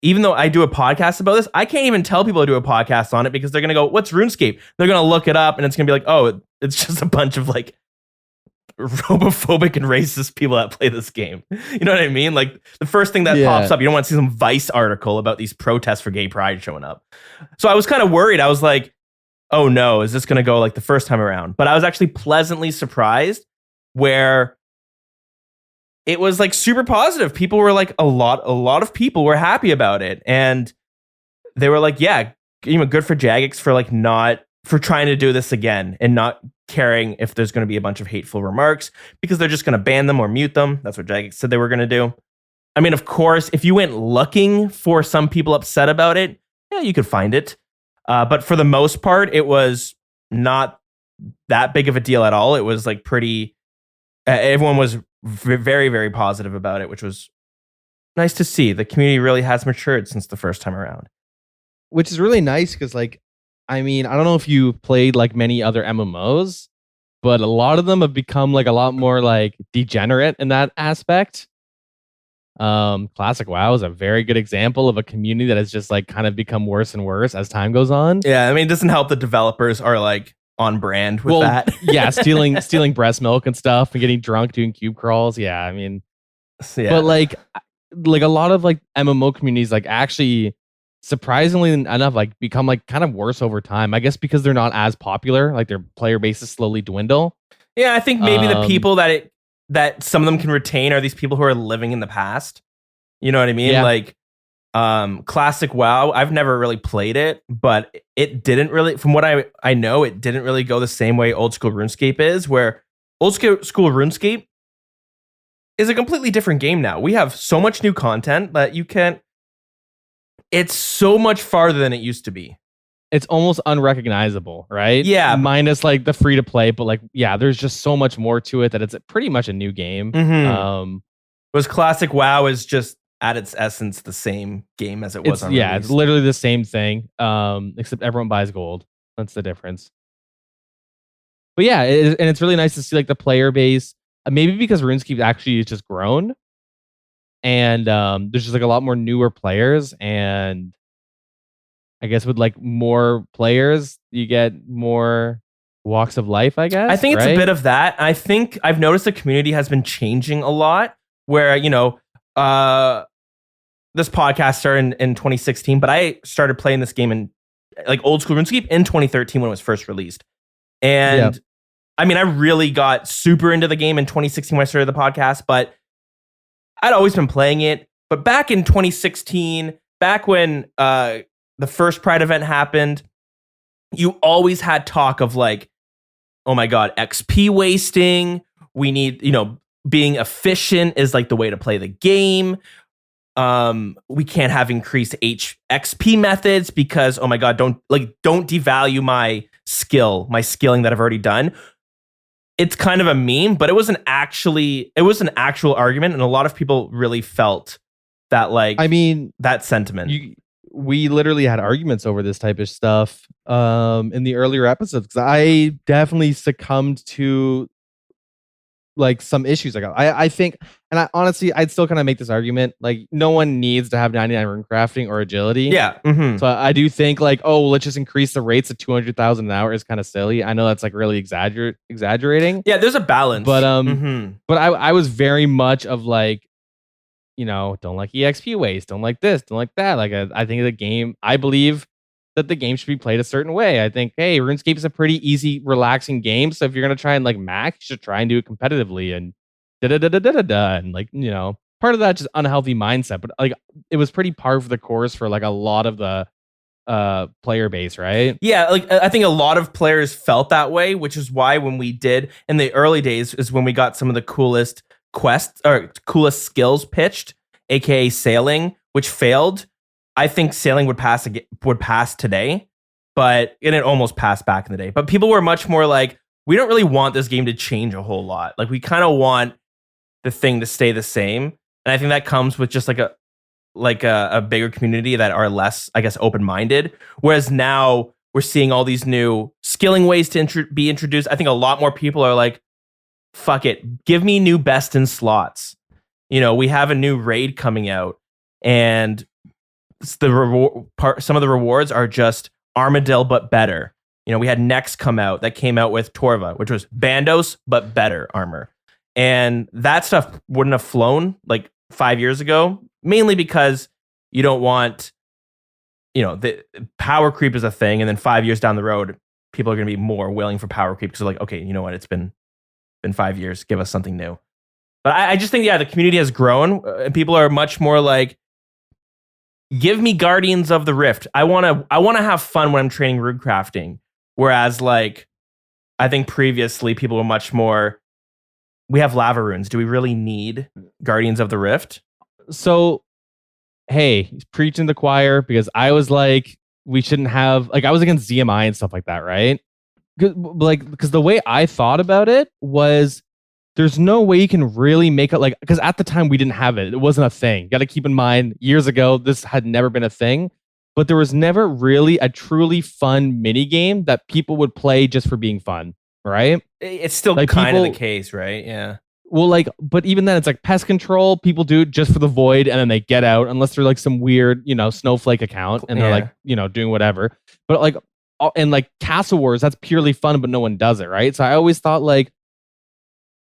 Even though I do a podcast about this, I can't even tell people to do a podcast on it because they're going to go, what's RuneScape? They're going to look it up and it's going to be like, oh, it's just a bunch of like homophobic and racist people that play this game. You know what I mean? Like the first thing that pops up, you don't want to see some Vice article about these protests for gay pride showing up. So I was kind of worried. I was like, oh no, is this going to go like the first time around? But I was actually pleasantly surprised where it was like super positive. People were like, a lot of people were happy about it. And they were like, yeah, good for Jagex for like for trying to do this again and not caring if there's going to be a bunch of hateful remarks because they're just going to ban them or mute them. That's what Jagex said they were going to do. I mean, of course, if you went looking for some people upset about it, yeah, you could find it. But for the most part, it was not that big of a deal at all. It was like pretty, everyone was very, very positive about it, which was nice to see. The community really has matured since the first time around. Which is really nice because, like, I mean, I don't know if you played like many other MMOs, but a lot of them have become like a lot more like degenerate in that aspect. Classic WoW is a very good example of a community that has just like kind of become worse and worse as time goes on. Yeah, I mean, it doesn't help that developers are like on brand with that. Yeah, stealing breast milk and stuff and getting drunk doing cube crawls. Yeah, I mean, yeah. But like a lot of like MMO communities like actually surprisingly enough like become like kind of worse over time. I guess because they're not as popular, like their player bases slowly dwindle. Yeah, I think maybe the people that some of them can retain are these people who are living in the past. You know what I mean? Yeah. Like classic WoW, I've never really played it, but it didn't really, from what I know, it didn't really go the same way old school RuneScape is, where old school RuneScape is a completely different game now. We have so much new content that it's so much farther than it used to be. It's almost unrecognizable, right? Yeah. Minus like the free to play, but like, yeah, there's just so much more to it that it's pretty much a new game. Mm-hmm. Whereas classic WoW is just at its essence the same game as it was on release. It's literally the same thing, except everyone buys gold. That's the difference. But yeah, and it's really nice to see like the player base. Maybe because RuneScape actually has just grown, and there's just like a lot more newer players, and I guess with like more players, you get more walks of life, I guess. I think it's a bit of that. I think I've noticed the community has been changing a lot where, this podcast started in 2016, but I started playing this game in like old school RuneScape in 2013 when it was first released. And I mean, I really got super into the game in 2016 when I started the podcast, but I'd always been playing it. But back in 2016, back when the first Pride event happened, you always had talk of like, oh my God, XP wasting. We need, being efficient is like the way to play the game. We can't have increased XP methods because, oh my God, don't devalue my skilling that I've already done. It's kind of a meme, but it was an actual argument. And a lot of people really felt that, like, I mean, that sentiment. We literally had arguments over this type of stuff in the earlier episodes because I definitely succumbed to like some issues I think, and honestly I'd still kind of make this argument like no one needs to have 99 rune crafting or agility. Yeah. Mm-hmm. So I do think like, oh, let's just increase the rates to 200,000 an hour is kind of silly. I know that's like really exaggerating. Yeah, there's a balance. But but I was very much of like, don't like EXP waste, don't like this, don't like that. Like I think the game, I believe that the game should be played a certain way. I think, hey, RuneScape is a pretty easy, relaxing game. So if you're gonna try and like max, you should try and do it competitively and and like, part of that just unhealthy mindset. But like it was pretty par for the course for like a lot of the player base, right? Yeah, like I think a lot of players felt that way, which is why when we did in the early days is when we got some of the coolest quests or coolest skills pitched, aka sailing, which failed. I think sailing would pass today, but it almost passed back in the day. But people were much more like, we don't really want this game to change a whole lot. Like we kind of want the thing to stay the same. And I think that comes with just like like a bigger community that are less, I guess, open-minded. Whereas now we're seeing all these new skilling ways to be introduced. I think a lot more people are like, fuck it, give me new best in slots. We have a new raid coming out, and some of the rewards are just Armadillo but better. We had Next come out that came out with Torva, which was Bandos but better armor. And that stuff wouldn't have flown like 5 years ago, mainly because you don't want, the power creep is a thing. And then 5 years down the road, people are going to be more willing for power creep because they're like, okay, you know what? It's been 5 years. Give us something new. But I just think, the community has grown and people are much more like, give me Guardians of the Rift. I want to have fun when I'm training rune crafting. Whereas like, I think previously people were much more, we have lava runes. Do we really need Guardians of the Rift? So, hey, he's preaching the choir because I was like, we shouldn't have, like, I was against ZMI and stuff like that, right? Because the way I thought about it was, there's no way you can really make it like, because at the time we didn't have it. It wasn't a thing. Got to keep in mind, years ago, this had never been a thing. But there was never really a truly fun mini game that people would play just for being fun, right? It's still like kind of the case, right? Yeah. Well, like, but even then, it's like pest control. People do it just for the void, and then they get out, unless they're like some weird, snowflake account, and they're like, doing whatever. But like, and like Castle Wars, that's purely fun, but no one does it, right? So I always thought like,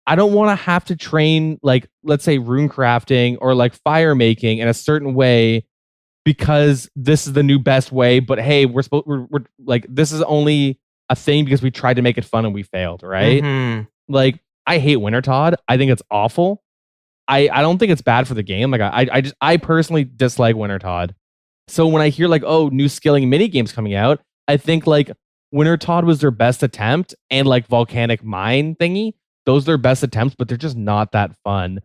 I don't want to have to train like, let's say, rune crafting or like fire making in a certain way because this is the new best way. But hey, we're like, this is only a thing because we tried to make it fun and we failed, right? Mm-hmm. Like, I hate Winter Todd. I think it's awful. I don't think it's bad for the game. Like, I personally dislike Winter Todd. So when I hear like, oh, new skilling mini games coming out, I think like Winter Todd was their best attempt, and like Volcanic Mine thingy, those are their best attempts, but they're just not that fun.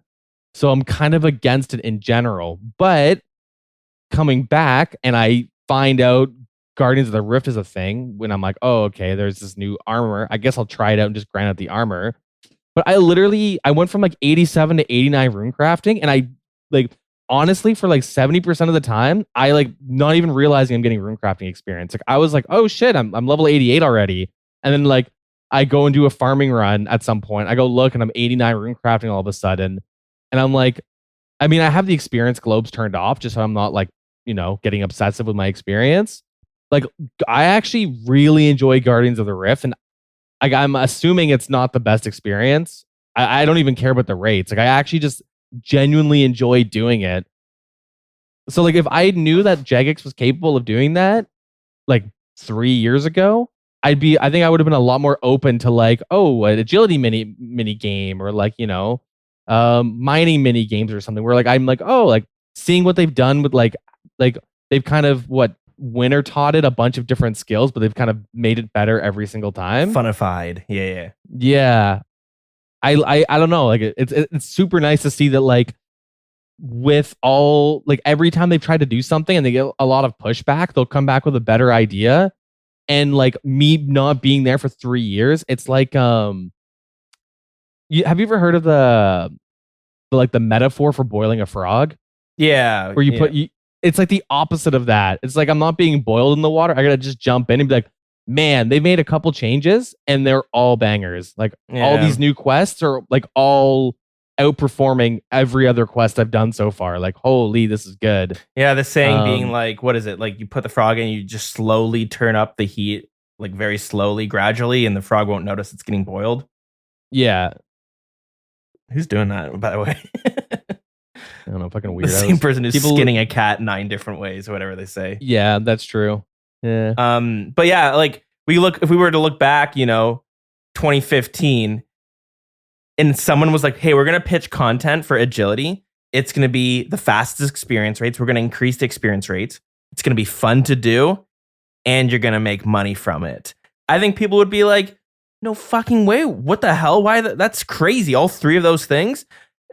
So I'm kind of against it in general. But coming back and I find out Guardians of the Rift is a thing, when I'm like, oh, okay, there's this new armor. I guess I'll try it out and just grind out the armor. But I went from like 87 to 89 rune crafting, and I like, honestly, for like 70% of the time, I like not even realizing I'm getting rune crafting experience. Like I was like, oh shit, I'm level 88 already. And then like I go and do a farming run at some point. I go look and I'm 89 rune crafting all of a sudden. And I'm like, I mean, I have the experience globes turned off just so I'm not like, getting obsessive with my experience. Like I actually really enjoy Guardians of the Rift, and I'm assuming it's not the best experience. I don't even care about the rates. Like I actually just genuinely enjoy doing it. So like if I knew that Jagex was capable of doing that like 3 years ago, I think I would have been a lot more open to like, oh, an agility mini game, or like, mining mini games or something, where like I'm like, oh, like seeing what they've done with like they've kind of Winter Todded a bunch of different skills, but they've kind of made it better every single time. Funified. Yeah. Yeah. I don't know. Like it's super nice to see that like with all like every time they've tried to do something and they get a lot of pushback, they'll come back with a better idea. And like me not being there for 3 years, it's like have you ever heard of the metaphor for boiling a frog? Yeah. Where it's like the opposite of that. It's like I'm not being boiled in the water. I gotta just jump in and be like, man, they made a couple changes and they're all bangers. Like all these new quests are like all outperforming every other quest I've done so far. Like, holy, this is good. Yeah, the saying being like, what is it? Like you put the frog in, you just slowly turn up the heat, like very slowly, gradually, and the frog won't notice it's getting boiled. Yeah. Who's doing that, by the way? I don't know, fucking weirdos. The same person who's skinning a cat 9 different ways, or whatever they say. Yeah, that's true. Yeah. But yeah, like if we were to look back, 2015, and someone was like, hey, we're gonna pitch content for agility. It's gonna be the fastest experience rates. We're gonna increase the experience rates. It's gonna be fun to do, and you're gonna make money from it. I think people would be like, no fucking way. What the hell? Why? That's crazy. All 3 of those things.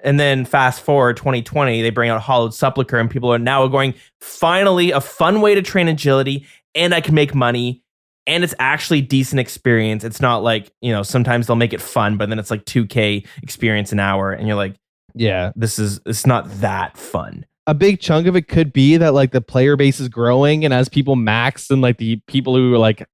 And then fast forward 2020, they bring out Hollowed Sepulchre, and people are now going, finally, a fun way to train agility, and I can make money, and it's actually decent experience. It's not like, sometimes they'll make it fun, but then it's like 2K experience an hour, and you're like, yeah, it's not that fun. a big chunk of it could be that like the player base is growing, and as people max and like the people who like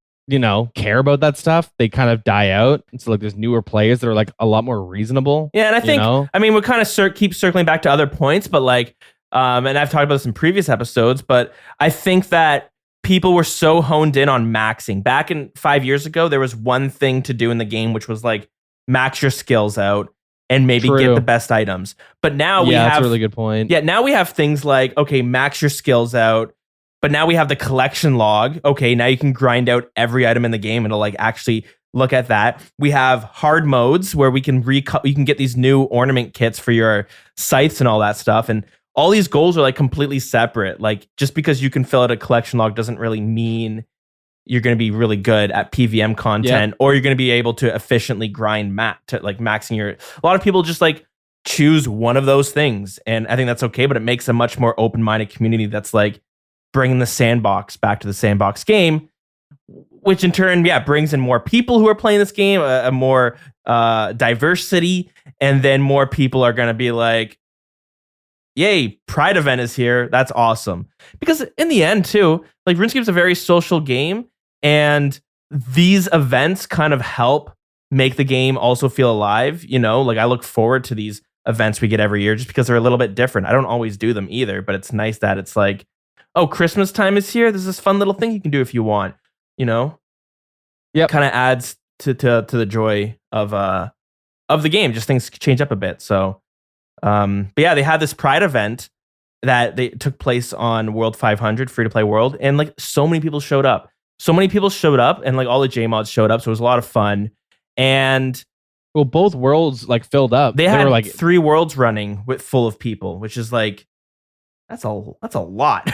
care about that stuff, they kind of die out. And so like there's newer players that are like a lot more reasonable. Yeah, and I think I mean we kind of keep circling back to other points, but like and I've talked about this in previous episodes, but I think that people were so honed in on maxing. Back in 5 years ago, there was one thing to do in the game, which was like max your skills out and maybe get the best items. But now we have... that's a really good point. Yeah, now we have things like, okay, max your skills out, but now we have the collection log. Okay, now you can grind out every item in the game and it'll like actually look at that. We have hard modes where we can you can get these new ornament kits for your scythes and all that stuff. And all these goals are like completely separate. Like just because you can fill out a collection log doesn't really mean you're going to be really good at PVM content or you're going to be able to efficiently grind maxing your... A lot of people just like choose one of those things. And I think that's okay, but it makes a much more open-minded community that's like bringing the sandbox back to the sandbox game, which in turn, brings in more people who are playing this game, a more diversity. And then more people are going to be like, yay, Pride event is here. That's awesome. Because in the end, too, like RuneScape's a very social game, and these events kind of help make the game also feel alive. Like I look forward to these events we get every year just because they're a little bit different. I don't always do them either, but it's nice that it's like, oh, Christmas time is here. There's this fun little thing you can do if you want. Yeah, kind of adds to the joy of the game. Just things change up a bit. So. But yeah, they had this Pride event that they took place on World 500, free to play world, and like so many people showed up. And like all the J mods showed up, so it was a lot of fun. And well, both worlds like filled up. They had were like 3 worlds running with full of people, which is like that's a lot.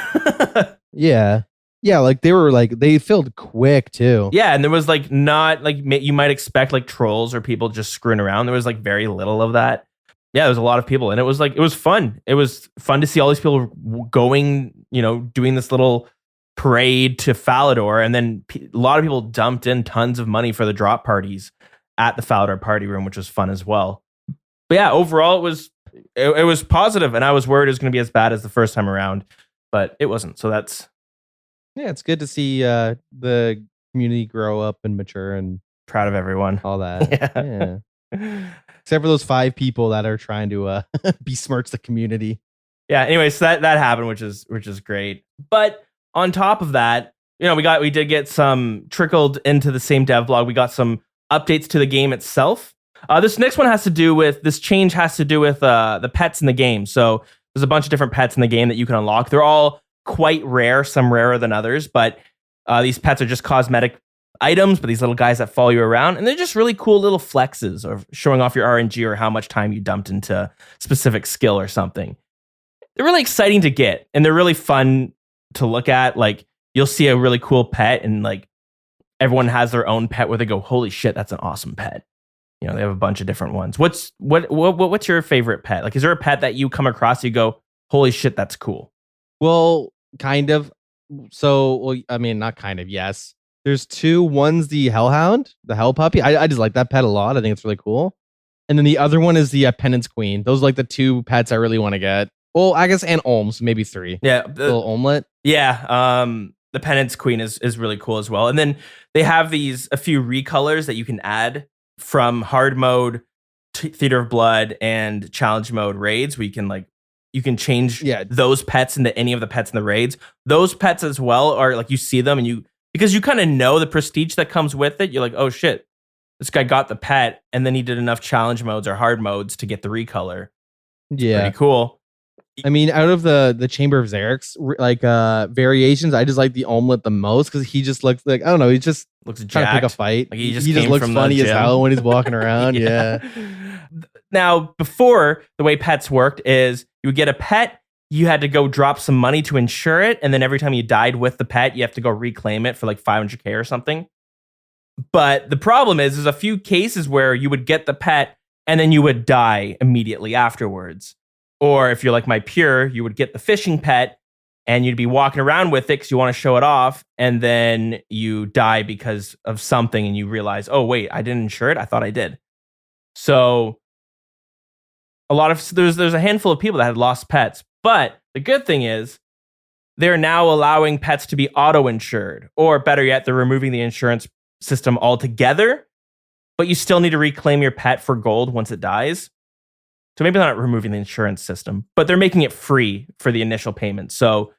Yeah, like they filled quick too. Yeah, and there was like not like you might expect like trolls or people just screwing around. There was like very little of that. Yeah, there was a lot of people, and it was fun. It was fun to see all these people going, doing this little parade to Falador, and then a lot of people dumped in tons of money for the drop parties at the Falador party room, which was fun as well. But yeah, overall, it was positive, and I was worried it was going to be as bad as the first time around, but it wasn't. So that's it's good to see the community grow up and mature, and proud of everyone. All that, yeah. Except for those 5 people that are trying to besmirch the community. Yeah. Anyway, so that happened, which is great. But on top of that, we did get some trickled into the same dev blog. We got some updates to the game itself. This next one this change has to do with the pets in the game. So there's a bunch of different pets in the game that you can unlock. They're all quite rare, some rarer than others, but these pets are just cosmetic items, but these little guys that follow you around, and they're just really cool little flexes of showing off your RNG or how much time you dumped into specific skill or something. They're really exciting to get, and they're really fun to look at. Like you'll see a really cool pet, and like everyone has their own pet where they go, "Holy shit, that's an awesome pet." They have a bunch of different ones. What's your favorite pet? Like, is there a pet that you come across you go, "Holy shit, that's cool"? Well, kind of. So, I mean, not kind of. Yes. There's 2. One's the Hellhound, the Hell Puppy. I just like that pet a lot. I think it's really cool. And then the other one is the Penance Queen. Those are like the 2 pets I really want to get. Well, I guess, and Olms, maybe 3. Yeah. Little Olmlet. Yeah. The Penance Queen is really cool as well. And then they have a few recolors that you can add from hard mode, Theater of Blood, and challenge mode raids, where you can change those pets into any of the pets in the raids. Those pets as well are like, you see them and because you kind of know the prestige that comes with it. You're like, oh shit, this guy got the pet, and then he did enough challenge modes or hard modes to get the recolor. It's pretty cool. I mean, out of the Chamber of Xeric's variations, I just like the Omelette the most because he just looks like, I don't know, he just looks trying to pick a fight. Like he just looks funny as hell when he's walking around. Yeah. Now, before, the way pets worked is you would get a pet, you had to go drop some money to insure it, and then every time you died with the pet, you have to go reclaim it for like 500k or something. But the problem is, there's a few cases where you would get the pet and then you would die immediately afterwards. Or if you're like my Pure, you would get the fishing pet and you'd be walking around with it because you want to show it off, and then you die because of something and you realize, oh wait, I didn't insure it? I thought I did. So there's a handful of people that had lost pets, but The good thing is they're now allowing pets to be auto-insured, or better yet, they're removing the insurance system altogether, but you still need to reclaim your pet for gold once it dies. So maybe they're not removing the insurance system, but they're making it free for the initial payment. So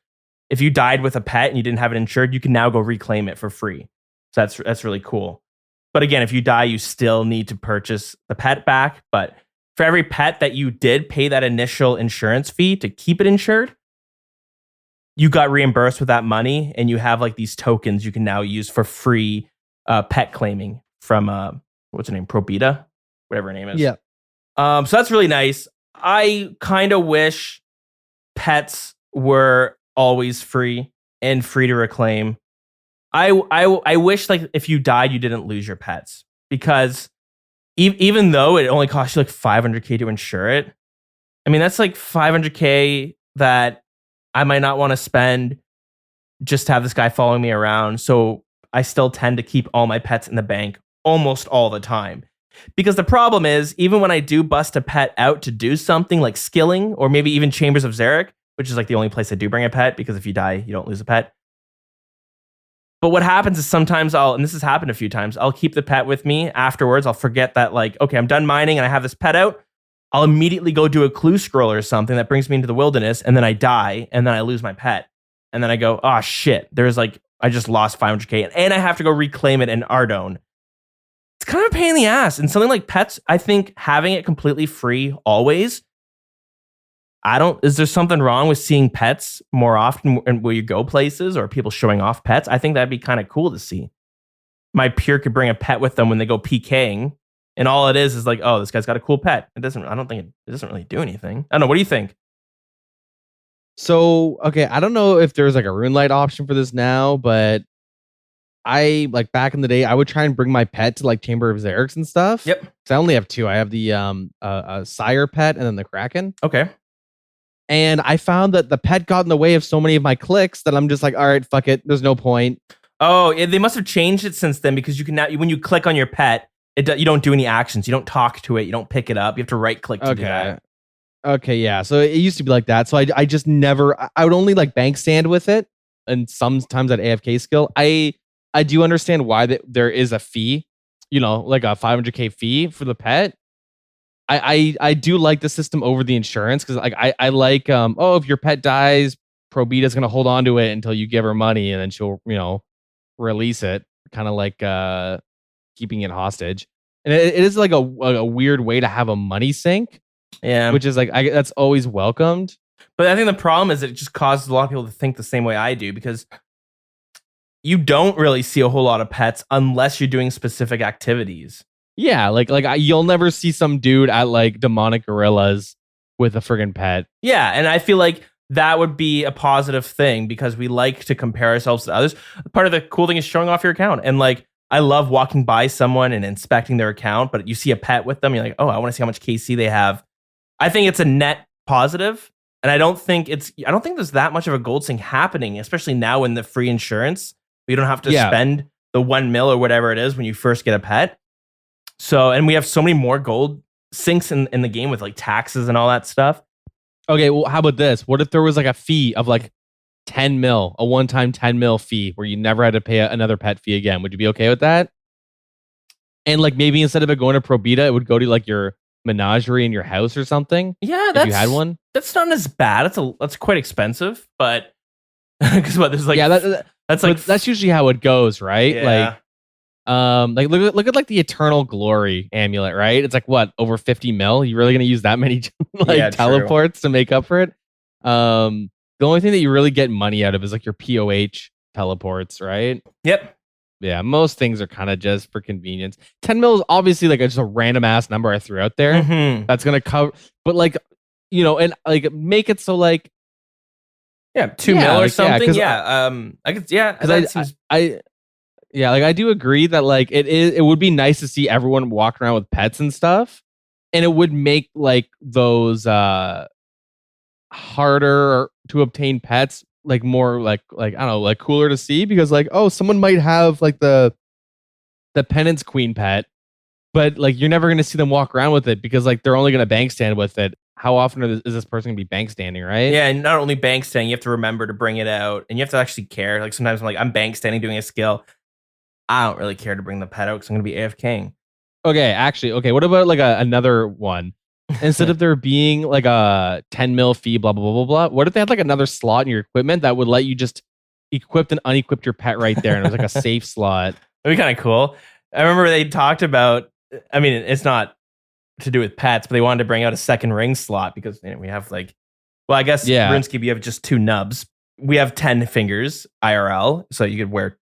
if you died with a pet and you didn't have it insured, you can now go reclaim it for free. So that's really cool. But again, if you die, you still need to purchase the pet back. But for every pet that you did pay that initial insurance fee to keep it insured, you got reimbursed with that money, and you have like these tokens you can now use for free pet claiming from what's her name, Probita, whatever her name is. Yeah. So that's really nice. I kind of wish pets were always free and free to reclaim. I wish like if you died, you didn't lose your pets, because even though it only costs you like $500K to insure it, I mean, that's like $500K that I might not want to spend just to have this guy following me around. So I still tend to keep all my pets in the bank almost all the time. Because the problem is, even when I do bust a pet out to do something like skilling, or maybe even Chambers of Xeric, which is like the only place I do bring a pet, because if you die, you don't lose a pet. But what happens is sometimes and this has happened a few times, I'll keep the pet with me afterwards. I'll forget that, like, okay, I'm done mining and I have this pet out. I'll immediately go do a clue scroll or something that brings me into the wilderness, and then I die, and then I lose my pet. And then I go, oh shit, I just lost 500K, and I have to go reclaim it in Ardone. It's kind of a pain in the ass. And something like pets, I think having it completely free always, is there something wrong with seeing pets more often where you go places, or people showing off pets? I think that'd be kind of cool to see. My peer could bring a pet with them when they go PKing, and all it is like, oh, this guy's got a cool pet. It doesn't really do anything. I don't know. What do you think? So, okay, I don't know if there's like a rune light option for this now, but I like back in the day, I would try and bring my pet to like Chamber of Xeric and stuff. Yep. 'Cause I only have two. I have the sire pet and then the Kraken. Okay. And I found that the pet got in the way of so many of my clicks that I'm just like, all right, fuck it. There's no point. Oh, they must have changed it since then, because you can now, when you click on your pet, you don't do any actions. You don't talk to it. You don't pick it up. You have to right click to do that. Okay, yeah. So it used to be like that. So I just never, I would only like bank stand with it. And sometimes at AFK skill, I do understand why there is a fee, like a 500K fee for the pet. I do like the system over the insurance, because like I like, if your pet dies, Probita's going to hold on to it until you give her money, and then she'll, release it, kind of like keeping it hostage. And it is like a weird way to have a money sink. Yeah. Which is like, that's always welcomed. But I think the problem is it just causes a lot of people to think the same way I do, because you don't really see a whole lot of pets unless you're doing specific activities. Yeah, you'll never see some dude at like Demonic Gorillas with a friggin' pet. Yeah, and I feel like that would be a positive thing, because we like to compare ourselves to others. Part of the cool thing is showing off your account. And like, I love walking by someone and inspecting their account, but you see a pet with them, you're like, oh, I want to see how much KC they have. I think it's a net positive, and I don't think there's that much of a gold sink happening, especially now in the free insurance. You don't have to spend the 1 mil or whatever it is when you first get a pet. So, and we have so many more gold sinks in the game with like taxes and all that stuff. Okay, well, how about this? What if there was like a fee of like 10 mil, a one-time 10 mil fee where you never had to pay another pet fee again? Would you be okay with that? And like maybe instead of it going to Probita, it would go to like your menagerie in your house or something. Yeah, if you had one. That's not as bad. That's quite expensive, but because there's like that's usually how it goes, right? Yeah. Like look at like the Eternal Glory amulet, right? It's like what, over 50 mil? You really gonna use that many teleports to make up for it? The only thing that you really get money out of is like your POH teleports, right? Yep. Yeah, most things are kind of just for convenience. 10 mil is obviously like just a random ass number I threw out there. Mm-hmm. That's gonna cover, but like, and like make it so like 2 mil or something. I do agree that like it would be nice to see everyone walk around with pets and stuff, and it would make like those harder to obtain pets like more like I don't know, like cooler to see, because like, oh, someone might have like the Penance Queen pet, but like you're never gonna see them walk around with it because like they're only gonna bank stand with it how often is this person gonna be bank standing, right? Yeah, and not only bank standing, you have to remember to bring it out, and you have to actually care. Like sometimes I'm like, I'm bank standing doing a skill. I don't really care to bring the pet out because I'm gonna be AFKing. Okay, actually, okay. What about like another one? Instead of there being like a 10 mil fee, blah blah blah blah blah. What if they had like another slot in your equipment that would let you just equip and unequip your pet right there, and it was like a safe slot? That'd be kind of cool. I remember they talked about. I mean, it's not to do with pets, but they wanted to bring out a second ring slot because we have like, well, I guess Yeah. RuneScape you have just 2 nubs. We have 10 fingers IRL, so you could wear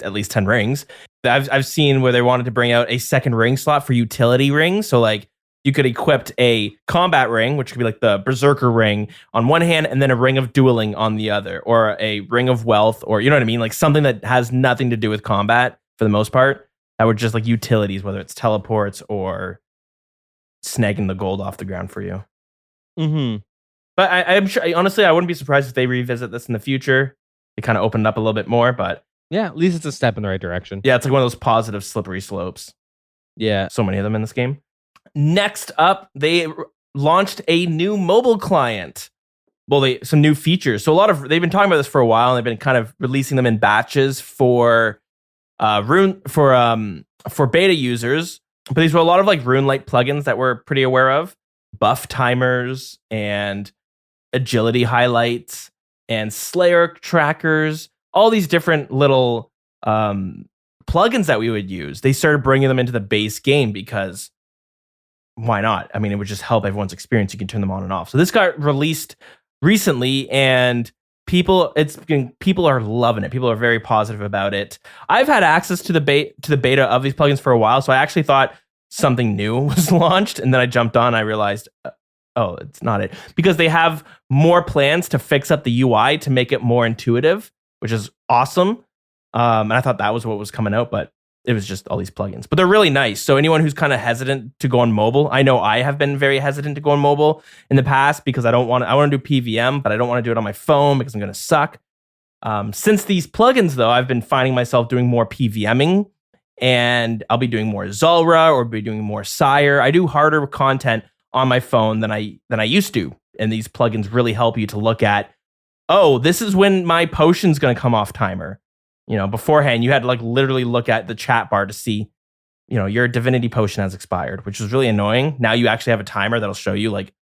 at least 10 rings. I've seen where they wanted to bring out a second ring slot for utility rings. So like you could equip a combat ring, which could be like the berserker ring on one hand, and then a ring of dueling on the other, or a ring of wealth, or you know what I mean? Like something that has nothing to do with combat for the most part. That were just like utilities, whether it's teleports or snagging the gold off the ground for you. Mm-hmm. But I'm sure, honestly, I wouldn't be surprised if they revisit this in the future. They kind of opened up a little bit more, but Yeah, at least it's a step in the right direction. yeah, it's like one of those positive slippery slopes. Yeah. So many of them in this game. Next up, they launched a new mobile client. Well, some new features. So they've been talking about this for a while, and they've been kind of releasing them in batches for beta users. But these were a lot of like RuneLite plugins that we're pretty aware of, buff timers and agility highlights and Slayer trackers, all these different little plugins that we would use. They started bringing them into the base game because why not? I mean, it would just help everyone's experience. You can turn them on and off. So this got released recently, and people are loving it. People are very positive about it. I've had access to the beta of these plugins for a while, so I actually thought something new was launched, and then I jumped on. I realized, oh, it's not it, because they have more plans to fix up the UI to make it more intuitive, which is awesome. And I thought that was what was coming out, but it was just all these plugins. But they're really nice. So anyone who's kind of hesitant to go on mobile, I know I have been very hesitant to go on mobile in the past because I want to do PVM, but I don't want to do it on my phone because I'm going to suck. Since these plugins, though, I've been finding myself doing more PVMing, and I'll be doing more Zulrah or be doing more Sire. I do harder content on my phone than I used to. And these plugins really help you to look at, oh, this is when my potion's going to come off timer. You know, beforehand, you had to like literally look at the chat bar to see, you know, your divinity potion has expired, which was really annoying. Now you actually have a timer that'll show you like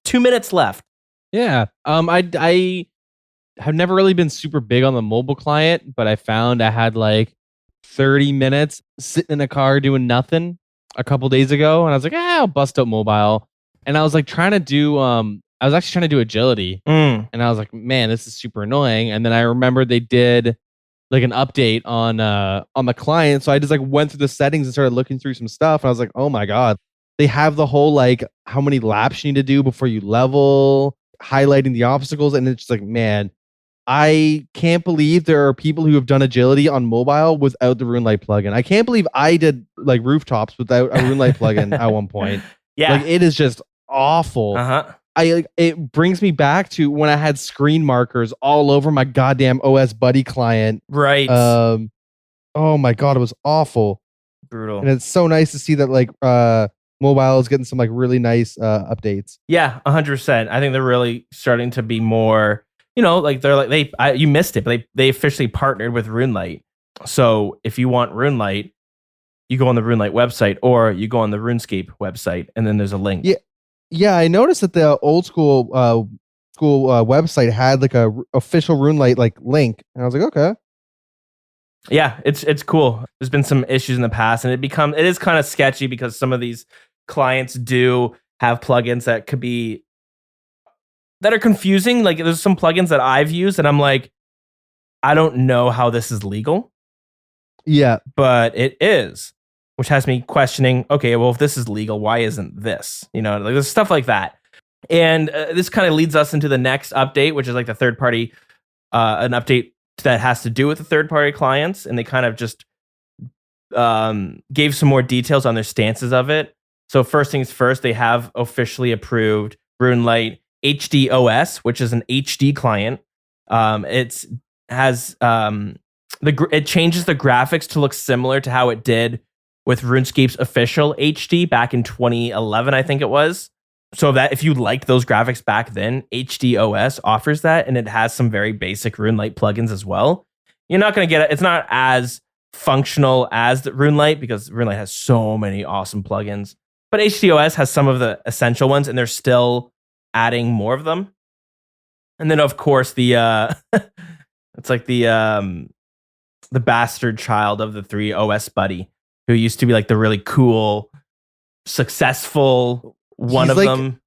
2 minutes left. Yeah. I have never really been super big on the mobile client, but I found I had like 30 minutes sitting in a car doing nothing a couple days ago, and I was like, I'll bust out mobile. And I was like trying to do I was actually trying to do agility. And I was like, man, this is super annoying. And then I remembered they did like an update on the client. So I just like went through the settings and started looking through some stuff. And I was like, oh my God, they have the whole like how many laps you need to do before you level, highlighting the obstacles. And it's just like, man, I can't believe there are people who have done agility on mobile without the RuneLite plugin. I can't believe I did like rooftops without a RuneLite plugin at one point. Yeah. Like it is just awful. It brings me back to when I had screen markers all over my goddamn OS Buddy client. Right. Oh my God, it was awful. Brutal. And it's so nice to see that like mobile is getting some like really nice updates. Yeah, 100%. I think they're really starting to be more, you know, like they're like you missed it, but they officially partnered with RuneLite. So if you want RuneLite, you go on the RuneLite website, or you go on the RuneScape website, and then there's a link. Yeah, I noticed that the old school website had like a official RuneLite like link, and I was like, okay. Yeah, it's cool. There's been some issues in the past, and it is kind of sketchy because some of these clients do have plugins that are confusing. Like there's some plugins that I've used, and I'm like, I don't know how this is legal. Yeah, but it is, which has me questioning, okay, well, if this is legal, why isn't this? You know, like there's stuff like that. And this kind of leads us into the next update, which is like the third party, an update that has to do with the third party clients. And they kind of just gave some more details on their stances of it. So first things first, they have officially approved RuneLite HDOS, which is an HD client. It changes the graphics to look similar to how it did with RuneScape's official HD back in 2011, I think it was. So that if you liked those graphics back then, HDOS offers that, and it has some very basic RuneLite plugins as well. You're not going to get it. It's not as functional as the RuneLite because RuneLite has so many awesome plugins. But HDOS has some of the essential ones, and they're still adding more of them. And then, of course, the it's like the bastard child of the three, OS Buddy, who used to be like the really cool, successful one of them.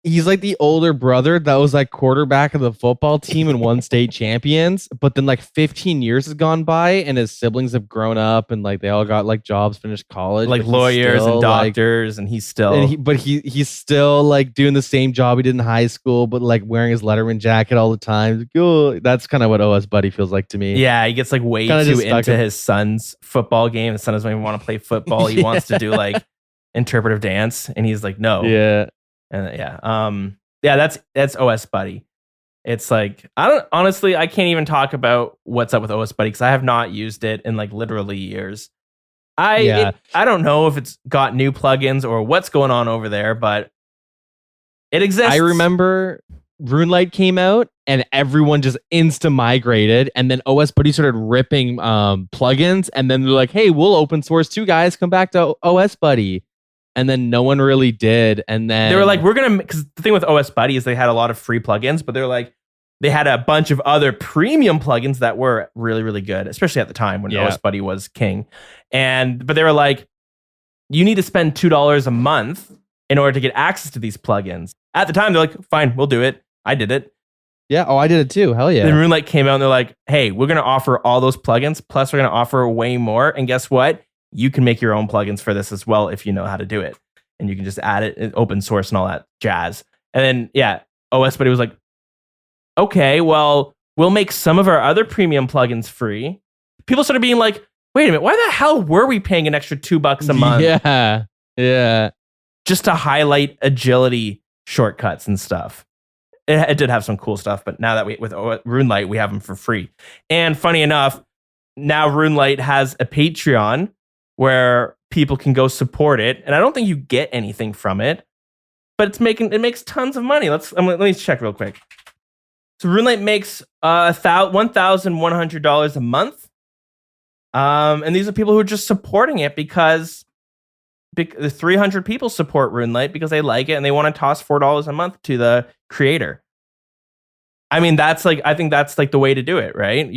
He's like the older brother that was like quarterback of the football team and won state champions. But then like 15 years has gone by and his siblings have grown up and like they all got like jobs, finished college, like lawyers and doctors, and he's still. He's still like doing the same job he did in high school, but like wearing his Letterman jacket all the time. That's kind of what OS Buddy feels like to me. Yeah, he gets like way too into his son's football game. His son doesn't even want to play football. He wants to do like interpretive dance, and he's like, no. Yeah. And that's OS Buddy. It's like I can't even talk about what's up with OS Buddy because I have not used it in like literally years. I don't know if it's got new plugins or what's going on over there, but it exists. I remember RuneLite came out and everyone just insta migrated, and then OS Buddy started ripping plugins, and then they're like, "Hey, we'll open source too, guys. Come back to OS Buddy." And then no one really did. And then they were like, because the thing with OS Buddy is they had a lot of free plugins, but they're like, they had a bunch of other premium plugins that were really, really good, especially at the time when OS Buddy was king. But they were like, you need to spend $2 a month in order to get access to these plugins. At the time, they're like, fine, we'll do it. I did it. Yeah. Oh, I did it too. Hell yeah. Then RuneLite came out and they're like, hey, we're going to offer all those plugins. Plus, we're going to offer way more. And guess what? You can make your own plugins for this as well if you know how to do it. And you can just add it in open source and all that jazz. And then, OS Buddy was like, okay, well, we'll make some of our other premium plugins free. People started being like, wait a minute, why the hell were we paying an extra $2 a month? Yeah. Yeah. Just to highlight agility shortcuts and stuff. It did have some cool stuff, but now that with RuneLite, we have them for free. And funny enough, now RuneLite has a Patreon where people can go support it, and I don't think you get anything from it, but it makes tons of money. Let me check real quick. So RuneLite makes $1,100 a month, and these are people who are just supporting it because the 300 people support RuneLite because they like it and they want to toss $4 a month to the creator. I mean, I think that's like the way to do it, right?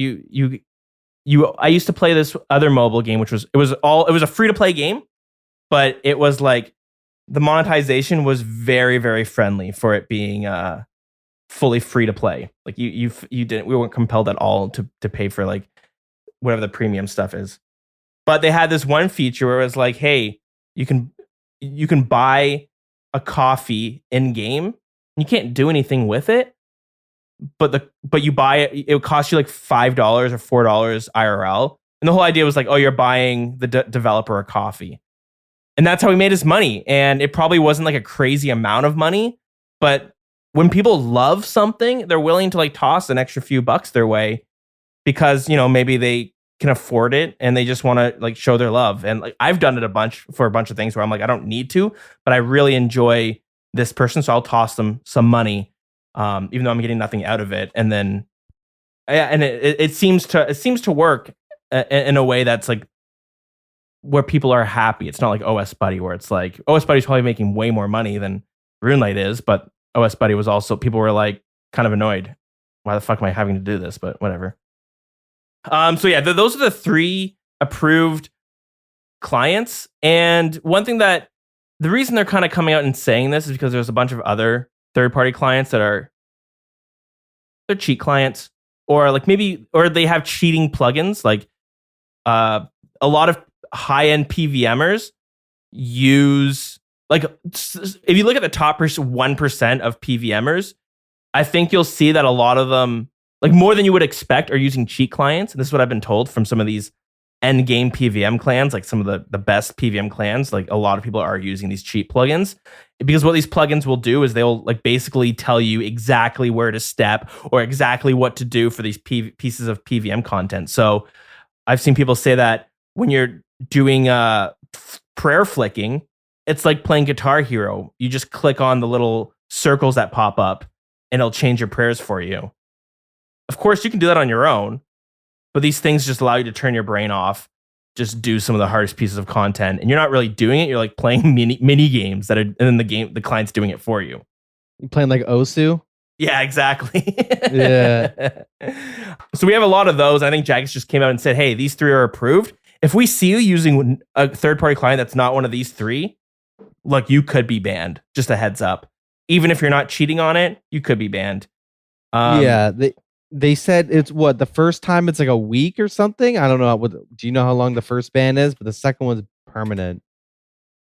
I used to play this other mobile game, which was a free to play game, but it was like the monetization was very, very friendly for it being fully free to play. Like we weren't compelled at all to pay for like whatever the premium stuff is. But they had this one feature where it was like, hey, you can buy a coffee in game. You can't do anything with it. But you buy it, it would cost you like $5 or $4 IRL. And the whole idea was like, oh, you're buying the developer a coffee. And that's how he made his money. And it probably wasn't like a crazy amount of money. But when people love something, they're willing to like toss an extra few bucks their way because, maybe they can afford it and they just want to like show their love. And like I've done it for a bunch of things where I'm like, I don't need to, but I really enjoy this person. So I'll toss them some money. Even though I'm getting nothing out of it, and then, and it seems to work in a way that's like where people are happy. It's not like OS Buddy where it's like OS Buddy's probably making way more money than RuneLite is, but OS Buddy was also people were like kind of annoyed. Why the fuck am I having to do this? But whatever. So yeah, those are the 3 approved clients, and one thing that the reason they're kind of coming out and saying this is because there's a bunch of other third-party clients they're cheat clients, or like or they have cheating plugins. Like a lot of high-end PVMers use, like, if you look at the top 1% of PVMers, I think you'll see that a lot of them, like more than you would expect, are using cheat clients. And this is what I've been told from some of these end game PVM clans, like some of the best PVM clans. Like a lot of people are using these cheat plugins because what these plugins will do is they'll like basically tell you exactly where to step or exactly what to do for these pieces of PVM content. So I've seen people say that when you're doing prayer flicking, it's like playing Guitar Hero. You just click on the little circles that pop up and it'll change your prayers for you. Of course, you can do that on your own, but these things just allow you to turn your brain off, just do some of the hardest pieces of content, and you're not really doing it. You're like playing mini games that are, and then the client's doing it for you. You playing like Osu? Yeah, exactly. Yeah. So we have a lot of those. I think Jagex just came out and said, hey, these 3 are approved. If we see you using a third-party client that's not one of these 3, look, you could be banned. Just a heads up. Even if you're not cheating on it, you could be banned. Yeah, they said it's what, the first time it's like a week or something. I don't know. Do you know how long the first ban is? But the second one's permanent.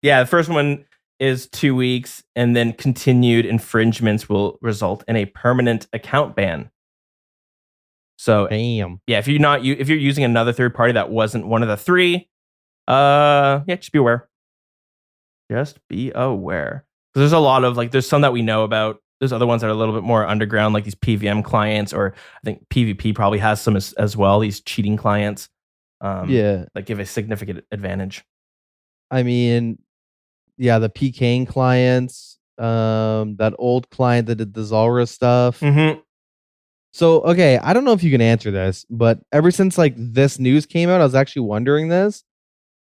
Yeah, the first one is 2 weeks, and then continued infringements will result in a permanent account ban. So, Damn. yeah, if you're using another third party that wasn't one of the 3, yeah, just be aware. Just be aware. Because there's a lot of there's some that we know about. There's other ones that are a little bit more underground, like these PVM clients, or I think PvP probably has some as well. These cheating clients, that give a significant advantage. I mean, yeah, the PKing clients, that old client that did the Zalra stuff. Mm-hmm. So, okay, I don't know if you can answer this, but ever since this news came out, I was actually wondering this.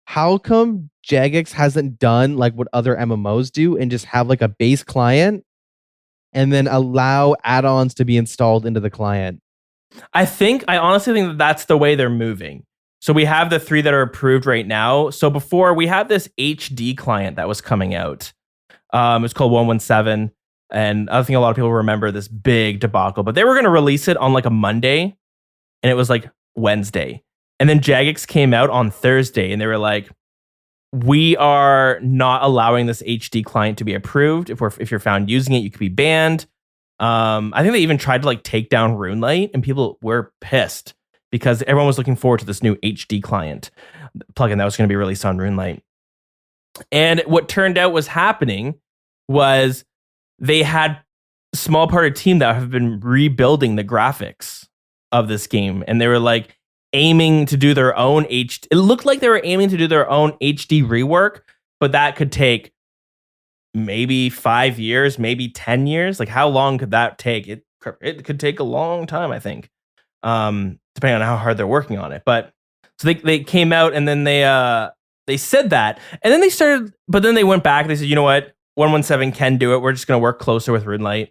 How come Jagex hasn't done what other MMOs do and just have a base client and then allow add-ons to be installed into the client? I honestly think that that's the way they're moving. So we have the 3 that are approved right now. So before, we had this HD client that was coming out. It's called 117. And I think a lot of people remember this big debacle, but they were going to release it on a Monday, and it was Wednesday. And then Jagex came out on Thursday, and they were like, we are not allowing this HD client to be approved. If you're found using it, you could be banned. I think they even tried to take down RuneLite, and people were pissed because everyone was looking forward to this new HD client plugin that was going to be released on RuneLite. And what turned out was happening was they had a small part of the team that have been rebuilding the graphics of this game, and they were aiming to do their own HD. It looked like they were aiming to do their own HD rework, but that could take maybe 5 years, maybe 10 years. How long could that take? It could take a long time, I think, depending on how hard they're working on it. But so they came out, and then they said that, and then they started, but then they went back and they said, you know what? 117 can do it. We're just going to work closer with RuneLite.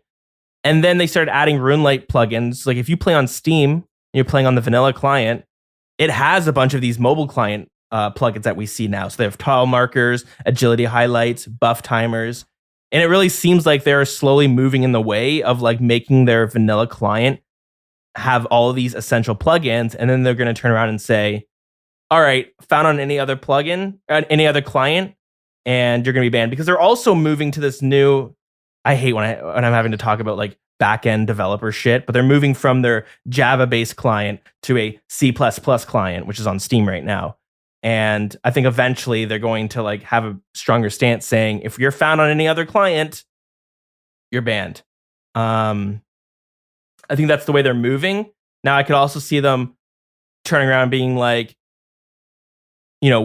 And then they started adding RuneLite plugins. If you play on Steam, you're playing on the vanilla client, it has a bunch of these mobile client plugins that we see now. So they have tile markers, agility highlights, buff timers. And it really seems like they're slowly moving in the way of making their vanilla client have all of these essential plugins. And then they're going to turn around and say, all right, found on any other plugin, any other client, and you're going to be banned, because they're also moving to this new, I hate when I'm having to talk about back-end developer shit, but they're moving from their Java-based client to a C++ client, which is on Steam right now. And I think eventually they're going to have a stronger stance saying, if you're found on any other client, you're banned. I think that's the way they're moving. Now I could also see them turning around and being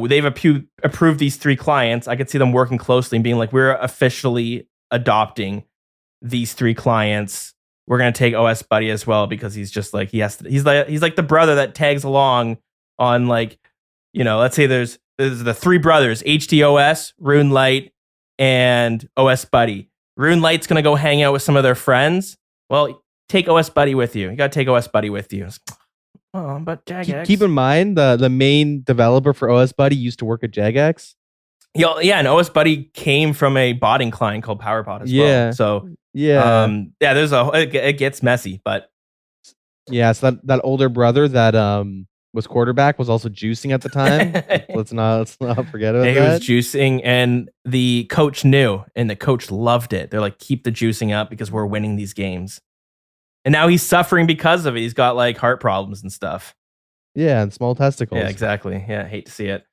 they've approved these 3 clients. I could see them working closely and being we're officially adopting these 3 clients. We're going to take OS Buddy as well, because he's just he's like the brother that tags along on let's say there's the 3 brothers, HDOS, RuneLite, and OS Buddy. RuneLite's going to go hang out with some of their friends. Well, take OS Buddy with you. You got to take OS Buddy with you. Oh, but Jagex. Keep in mind, the main developer for OS Buddy used to work at Jagex. Yeah, and OS Buddy came from a botting client called PowerPod as well. So it gets messy, but yeah, so that older brother that was quarterback was also juicing at the time. let's not forget about that. He was juicing, and the coach knew, and the coach loved it. They're keep the juicing up because we're winning these games. And now he's suffering because of it. He's got heart problems and stuff. Yeah, and small testicles. Yeah, exactly. Yeah, I hate to see it.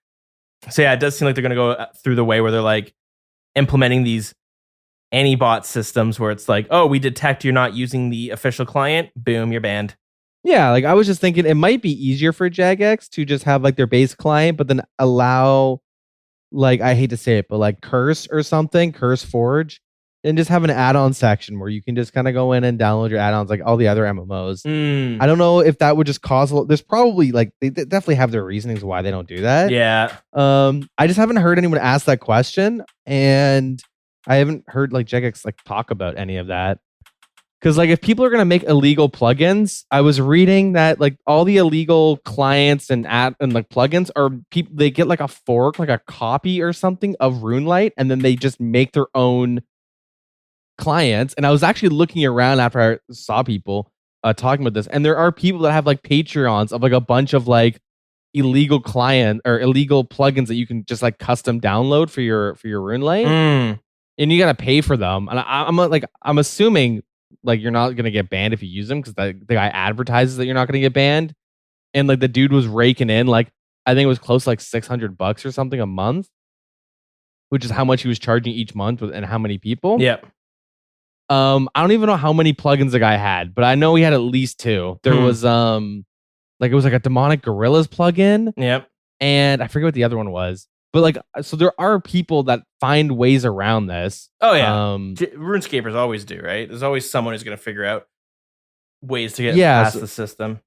So yeah, it does seem like they're going to go through the way where they're implementing these anti-bot systems where it's oh, we detect you're not using the official client. Boom, you're banned. Yeah, I was just thinking it might be easier for Jagex to just have their base client, but then allow like I hate to say it, but like Curse or something, Curse Forge, and just have an add-on section where you can just kind of go in and download your add-ons like all the other MMOs. I don't know if that would just cause there's probably like they definitely have their reasonings why they don't do that. Yeah. I just haven't heard anyone ask that question, and I haven't heard like Jagex like talk about any of that. Because like if people are gonna make illegal plugins, I was reading that like all the illegal clients and like plugins are people, they get like a fork, like a copy or something of RuneLite, and then they just make their own clients. And I was actually looking around after I saw people talking about this, and there are people that have like Patreons of like a bunch of like illegal client or illegal plugins that you can just like custom download for your RuneLite, and you gotta pay for them. And I'm assuming like you're not gonna get banned if you use them because the guy advertises that you're not gonna get banned. And like the dude was raking in like I think it was close to like $600 or something a month, which is how much he was charging each month and how many people. Yep. I don't even know how many plugins the guy had, but I know he had at least 2. There was like it was like a Demonic Gorillas plugin. Yep. And I forget what the other one was. But like so there are people that find ways around this. Oh yeah. RuneScapers always do, right? There's always someone who's going to figure out ways to get past the system.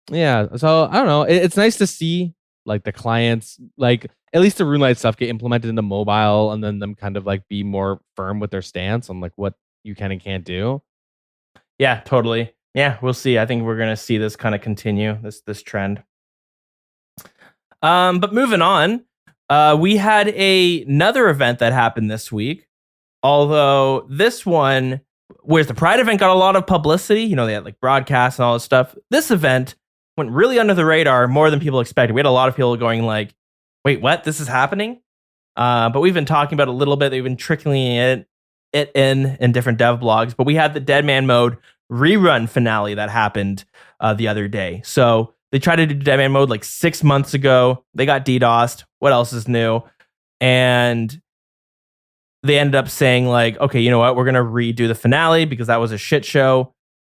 Yeah. So I don't know. It's nice to see like the clients, like at least the RuneLite stuff get implemented into mobile, and then them kind of like be more firm with their stance on like what you can and can't do. Yeah, totally. Yeah, we'll see. I think we're going to see this kind of continue, this trend. But moving on, we had another event that happened this week. Although this one, whereas the Pride event got a lot of publicity, you know, they had like broadcasts and all this stuff. This event went really under the radar more than people expected. We had a lot of people going like, wait, what? This is happening? But we've been talking about it a little bit. They've been trickling it in different dev blogs. But we had the Dead Man Mode rerun finale that happened the other day. So they tried to do Dead Man Mode like 6 months ago. They got DDoSed. What else is new? And they ended up saying like, okay, you know what? We're going to redo the finale because that was a shit show.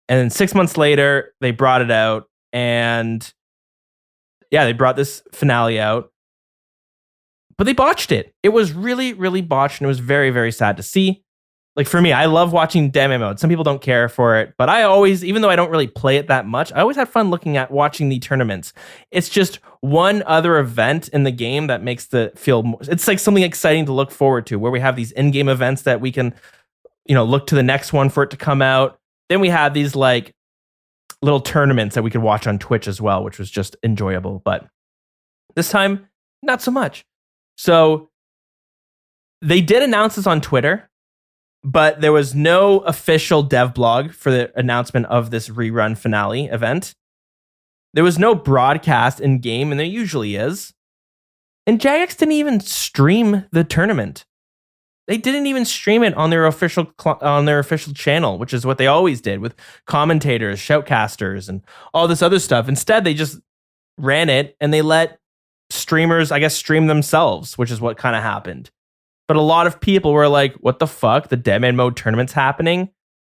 And then 6 months later, they brought it out. And yeah, they brought this finale out. But they botched it. It was really, really botched. And it was very, very sad to see. Like for me, I love watching Dead Man Mode. Some people don't care for it, but I always, even though I don't really play it that much, I always had fun watching the tournaments. It's just one other event in the game that makes it's like something exciting to look forward to, where we have these in-game events that we can, you know, look to the next one for it to come out. Then we have these like little tournaments that we could watch on Twitch as well, which was just enjoyable. But this time, not so much. So they did announce this on Twitter, but there was no official dev blog for the announcement of this rerun finale event. There was no broadcast in game, and there usually is. And Jagex didn't even stream the tournament. They didn't even stream it on their official channel, which is what they always did with commentators, shoutcasters, and all this other stuff. Instead, they just ran it and they let streamers, I guess, stream themselves, which is what kind of happened. But a lot of people were like, what the fuck? The Dead Man Mode tournament's happening?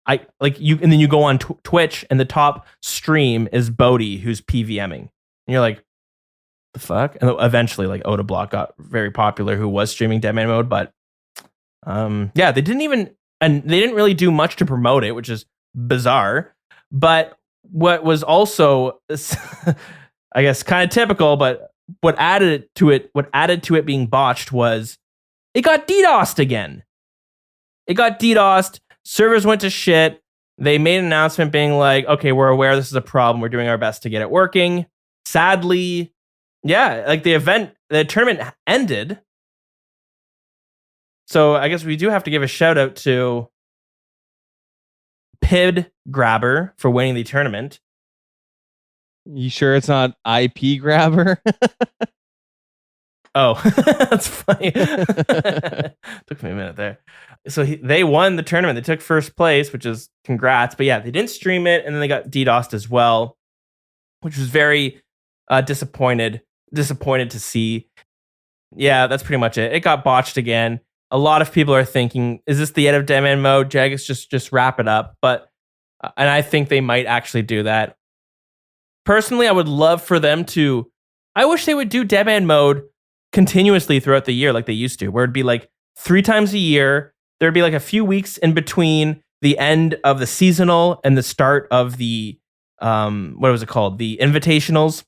And then you go on Twitch and the top stream is Bodhi, who's PVMing. And you're like, the fuck? And eventually like Odablock got very popular, who was streaming Dead Man Mode. But yeah, they didn't really do much to promote it, which is bizarre. But what was also, I guess, kind of typical, but what added to it being botched was it got DDoSed again. It got DDoSed. Servers went to shit. They made an announcement being like, okay, we're aware this is a problem. We're doing our best to get it working. Sadly, yeah, like the tournament ended. So I guess we do have to give a shout out to Pid Grabber for winning the tournament. You sure it's not IP Grabber? Oh, that's funny. Took me a minute there. So they won the tournament. They took first place, which is congrats. But yeah, they didn't stream it, and then they got DDoSed as well, which was very disappointed to see. Yeah, that's pretty much it. It got botched again. A lot of people are thinking, is this the end of Dead Man Mode? Jagex, just wrap it up. But and I think they might actually do that. Personally, I would love for them to. I wish they would do Dead Man Mode continuously throughout the year like they used to, where it'd be like 3 times a year. There'd be like a few weeks in between the end of the seasonal and the start of the what was it called? The invitationals.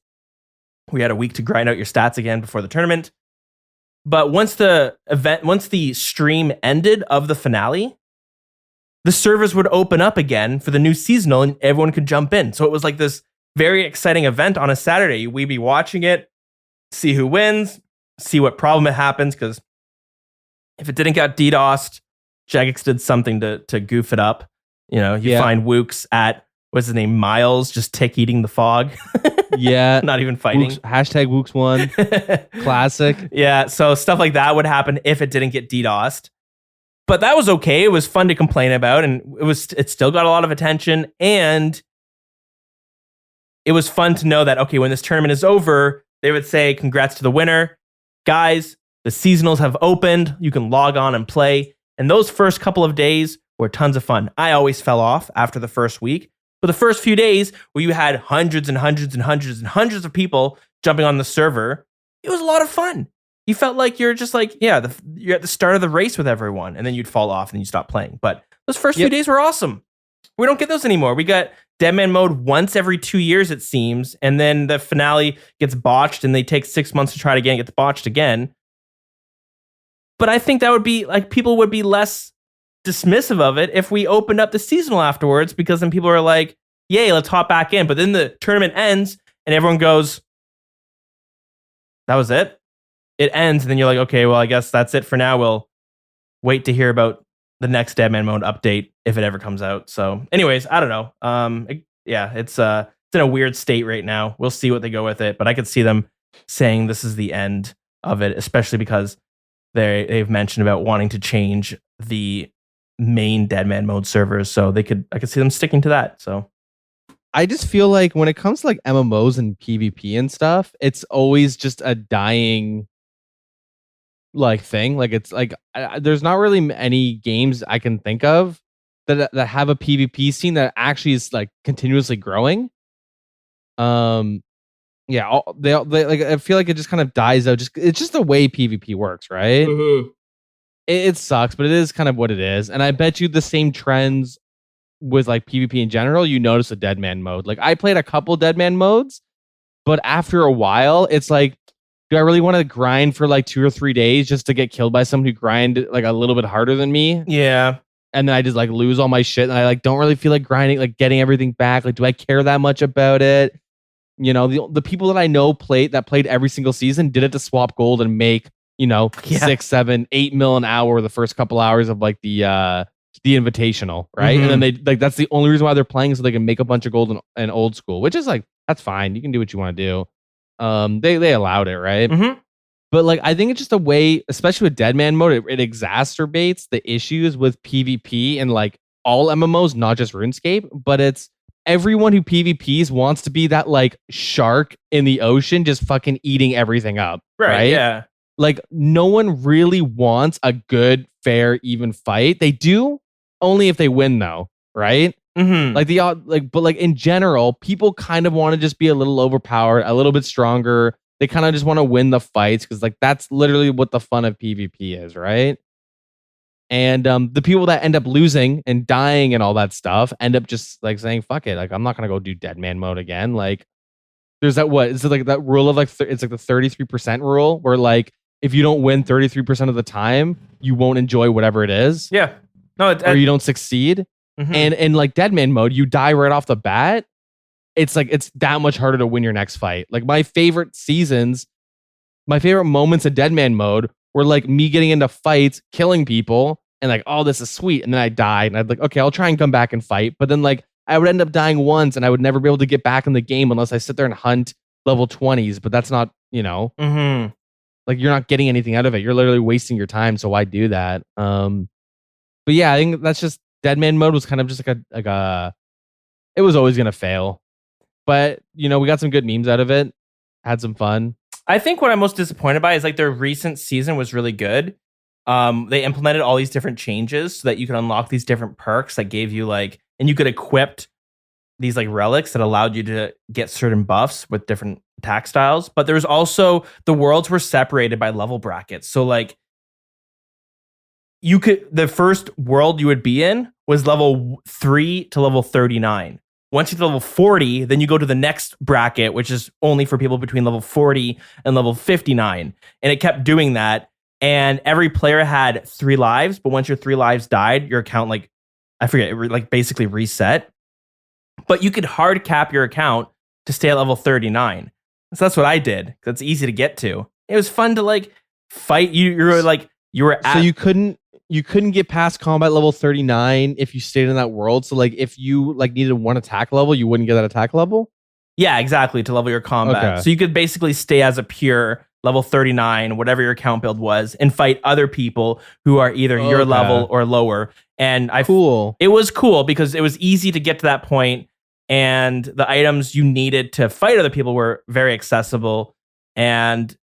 We had a week to grind out your stats again before the tournament. But once the stream ended of the finale, the servers would open up again for the new seasonal and everyone could jump in. So it was like this very exciting event on a Saturday. We'd be watching it, see who wins, see what problem it happens, because if it didn't get DDoSed, Jagex did something to goof it up. You know, you find Wooks at, what's his name, Miles, just tick eating the fog. Yeah. Not even fighting. Hashtag Wooks1. Classic. Yeah, so stuff like that would happen if it didn't get DDoSed. But that was okay. It was fun to complain about, and it still got a lot of attention. And it was fun to know that, okay, when this tournament is over, they would say, congrats to the winner. Guys, the seasonals have opened. You can log on and play. And those first couple of days were tons of fun. I always fell off after the first week. But the first few days where you had hundreds and hundreds and hundreds and hundreds of people jumping on the server, it was a lot of fun. You felt like you're just like, you're at the start of the race with everyone, and then you'd fall off and you stop playing. But those first few days were awesome. We don't get those anymore. We got Deadman mode once every 2 years, it seems, and then the finale gets botched and they take 6 months to try it again, gets botched again. But I think that would be like, people would be less dismissive of it if we opened up the seasonal afterwards, because then people are like, yay, let's hop back in. But then the tournament ends and everyone goes, that was it? It ends, and then you're like, okay, well, I guess that's it for now. We'll wait to hear about the next Deadman mode update if it ever comes out. So anyways, I don't know. It's in a weird state right now. We'll see what they go with it, but I could see them saying this is the end of it, especially because they've mentioned about wanting to change the main Deadman mode servers. So I could see them sticking to that. So I just feel like when it comes to like MMOs and PvP and stuff, it's always just a dying like thing. Like it's like there's not really any games I can think of that have a PvP scene that actually is like continuously growing. They like, I feel like it just kind of dies out. It's just the way PvP works, right? Mm-hmm. It sucks, but it is kind of what it is. And I bet you the same trends with like PvP in general, you notice a Deadman mode. Like I played a couple Deadman modes, but after a while, it's like, do I really want to grind for like 2 or 3 days just to get killed by someone who grind like a little bit harder than me? Yeah. And then I just like lose all my shit, and I like don't really feel like grinding, like getting everything back. Like, do I care that much about it? You know, the people that I know played every single season did it to swap gold and make, you know, 6, 7, 8 mil an hour the first couple hours of like the invitational, right? Mm-hmm. And then they like, that's the only reason why they're playing, so they can make a bunch of gold in old school, which is like, that's fine. You can do what you want to do. They allowed it, right? Mm-hmm. But like, I think it's just a way, especially with Deadman mode, it exacerbates the issues with PvP and like all MMOs, not just RuneScape. But it's everyone who PvPs wants to be that like shark in the ocean, just fucking eating everything up, right? Yeah. Like no one really wants a good, fair, even fight. They do only if they win, though, right? Mm-hmm. But in general, people kind of want to just be a little overpowered, a little bit stronger. They kind of just want to win the fights because like that's literally what the fun of PvP is, right? And the people that end up losing and dying and all that stuff end up just like saying, "Fuck it, like I'm not gonna go do Deadman mode again." Like, there's that is it like that rule of like it's like the 33% rule where like if you don't win 33% of the time, you won't enjoy whatever it is. Yeah, no, or you don't succeed. Mm-hmm. And in like Deadman mode, you die right off the bat. It's like it's that much harder to win your next fight. Like my favorite moments of Deadman mode were like me getting into fights, killing people, and like, oh, this is sweet. And then I died, and I'd like, okay, I'll try and come back and fight. But then like I would end up dying once, and I would never be able to get back in the game unless I sit there and hunt level 20s. But that's not, you know, like you're not getting anything out of it. You're literally wasting your time. So why do that? But yeah, I think that's just Deadman mode was kind of just like a it was always gonna fail. But you know, we got some good memes out of it, had some fun. I think what I'm most disappointed by is like their recent season was really good. They implemented all these different changes so that you could unlock these different perks that gave you like, and you could equip these like relics that allowed you to get certain buffs with different attack styles. But there's also the worlds were separated by level brackets. So like the first world you would be in was level 3 to level 39. Once you get to level 40, then you go to the next bracket, which is only for people between level 40 and level 59. And it kept doing that. And every player had 3 lives, but once your 3 lives died, your account, like, I forget, it like basically reset. But you could hard cap your account to stay at level 39. So that's what I did. That's easy to get to. It was fun to like fight. You were at, So you couldn't get past combat level 39 if you stayed in that world. So like if you like needed one attack level, you wouldn't get that attack level? yeah, exactly, to level your combat. Okay. So you could basically stay as a pure level 39, whatever your account build was, and fight other people who are either your Okay. level or lower. And Cool. it was cool because it was easy to get to that point, and the items you needed to fight other people were very accessible. And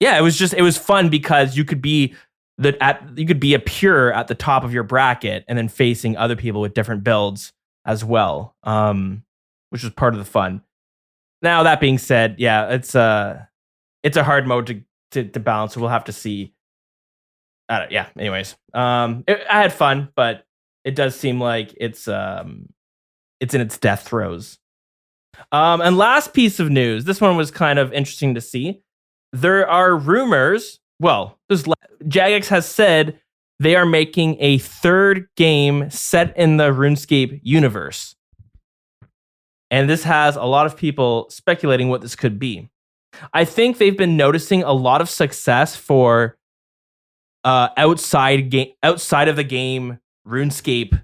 yeah, it was fun because you could be a pure at the top of your bracket and then facing other people with different builds as well, which was part of the fun. Now that being said, yeah, it's a hard mode to balance, so we'll have to see. Yeah. Anyways, I had fun, but it does seem like it's in its death throes. And last piece of news, this one was kind of interesting to see. There are rumors. Well, Jagex has said they are making a 3rd game set in the RuneScape universe. And this has a lot of people speculating what this could be. I think they've been noticing a lot of success for outside of the game RuneScape,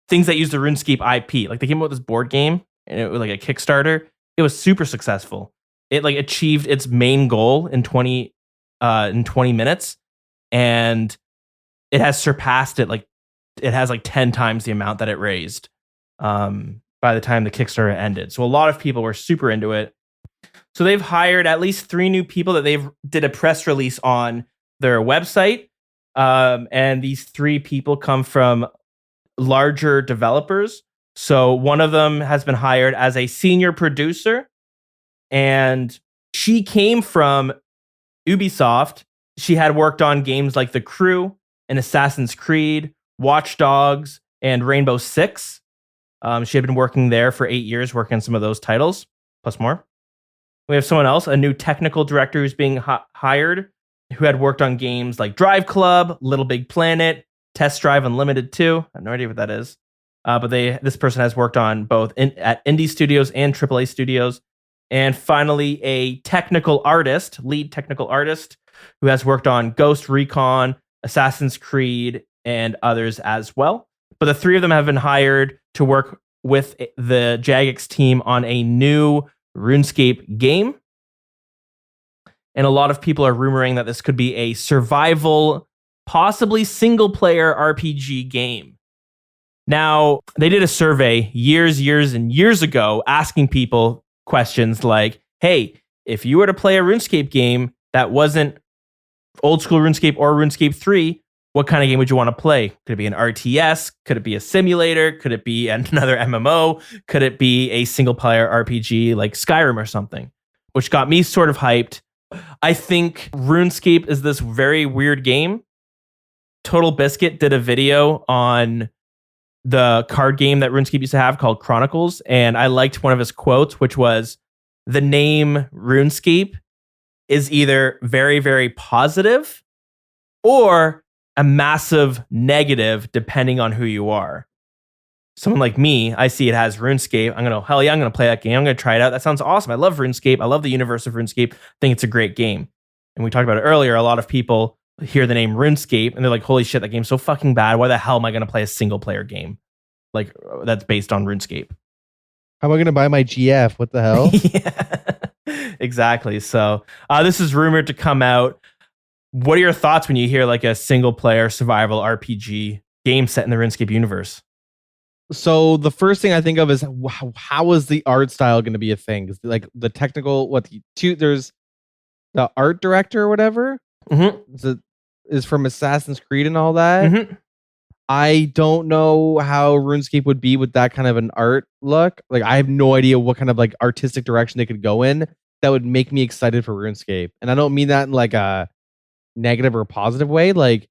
things that use the RuneScape IP. Like they came out with this board game and it was like a Kickstarter. It was super successful. It like achieved its main goal in 20 minutes, and it has surpassed it. Like it has like 10 times the amount that it raised by the time the Kickstarter ended. So a lot of people were super into it. So they've hired at least 3 new people that they've did a press release on their website. And these 3 people come from larger developers. So one of them has been hired as a senior producer, and she came from Ubisoft. She had worked on games like The Crew and Assassin's Creed, Watch Dogs, and Rainbow Six. She had been working there for 8 years, working on some of those titles, plus more. We have someone else, a new technical director who's being hired, who had worked on games like Drive Club, Little Big Planet, Test Drive Unlimited 2. I have no idea what that is. But this person has worked on both at indie studios and AAA studios. And finally, a lead technical artist, who has worked on Ghost Recon, Assassin's Creed, and others as well. But the 3 of them have been hired to work with the Jagex team on a new RuneScape game. And a lot of people are rumoring that this could be a survival, possibly single-player RPG game. Now, they did a survey years and years ago asking people questions like, hey, if you were to play a RuneScape game that wasn't old school RuneScape or RuneScape 3, what kind of game would you want to play? Could it be an RTS? Could it be a simulator? Could it be another MMO? Could it be a single player RPG like Skyrim or something? Which got me sort of hyped. I think RuneScape is this very weird game. Total Biscuit did a video on the card game that RuneScape used to have called Chronicles, and I liked one of his quotes, which was, the name RuneScape is either very, very positive or a massive negative depending on who you are. Someone like me, I see it has RuneScape. I'm gonna play that game. I'm gonna try it out. That sounds awesome. I love RuneScape. I love the universe of RuneScape. I think it's a great game. And we talked about it earlier. A lot of people hear the name RuneScape and they're like, holy shit, that game's so fucking bad. Why the hell am I gonna play a single player game like that's based on RuneScape? How am I going to buy my GF? What the hell? Yeah, exactly. So this is rumored to come out. What are your thoughts when you hear like a single player survival RPG game set in the RuneScape universe? So the first thing I think of is how is the art style going to be a thing? 'Cause, like the technical, there's the art director or whatever Mm-hmm. is from Assassin's Creed and all that. Mm-hmm. I don't know how RuneScape would be with that kind of an art look. Like, I have no idea what kind of like artistic direction they could go in that would make me excited for RuneScape. And I don't mean that in like a negative or positive way. Like,